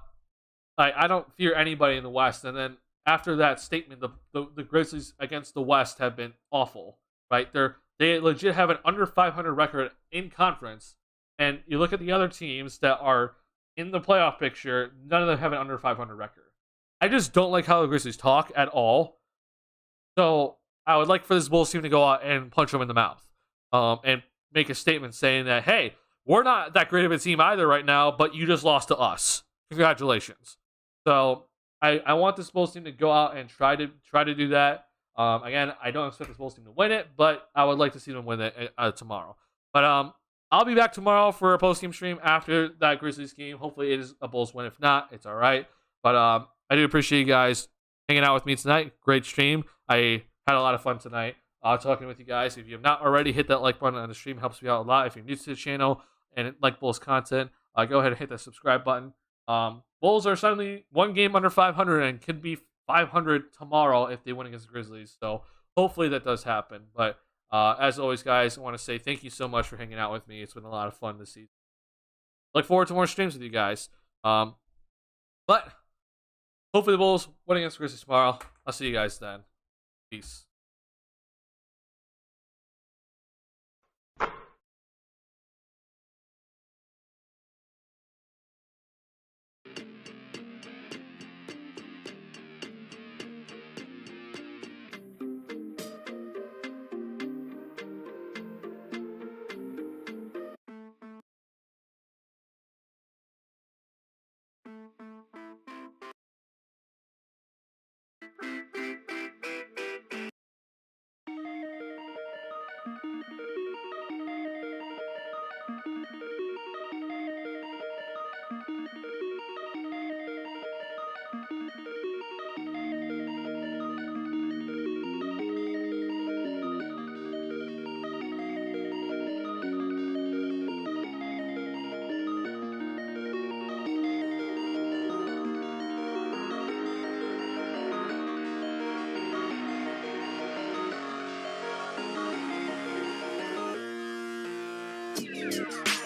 don't fear anybody in the West. And then after that statement, the Grizzlies against the West have been awful, right? They legit have an under 500 record in conference, and you look at the other teams that are in the playoff picture, none of them have an under 500 record. I just don't like how the Grizzlies talk at all. So I would like for this Bulls team to go out and punch them in the mouth, and make a statement saying that, hey, we're not that great of a team either right now, but you just lost to us. Congratulations. So I want this Bulls team to go out and try to do that. Again, I don't expect this Bulls team to win it, but I would like to see them win it tomorrow. But I'll be back tomorrow for a post-game stream after that Grizzlies game. Hopefully it is a Bulls win. If not, it's all right. But I do appreciate you guys hanging out with me tonight. Great stream. I had a lot of fun tonight talking with you guys. If you have not already, hit that like button on the stream. Helps me out a lot. If you're new to the channel and like Bulls content, go ahead and hit that subscribe button. Bulls are suddenly one game under 500 and could be 500 tomorrow if they win against the Grizzlies. So hopefully that does happen. But as always, guys, I want to say thank you so much for hanging out with me. It's been a lot of fun this season. Look forward to more streams with you guys. But hopefully the Bulls win against the Grizzlies tomorrow. I'll see you guys then. Peace. Peace.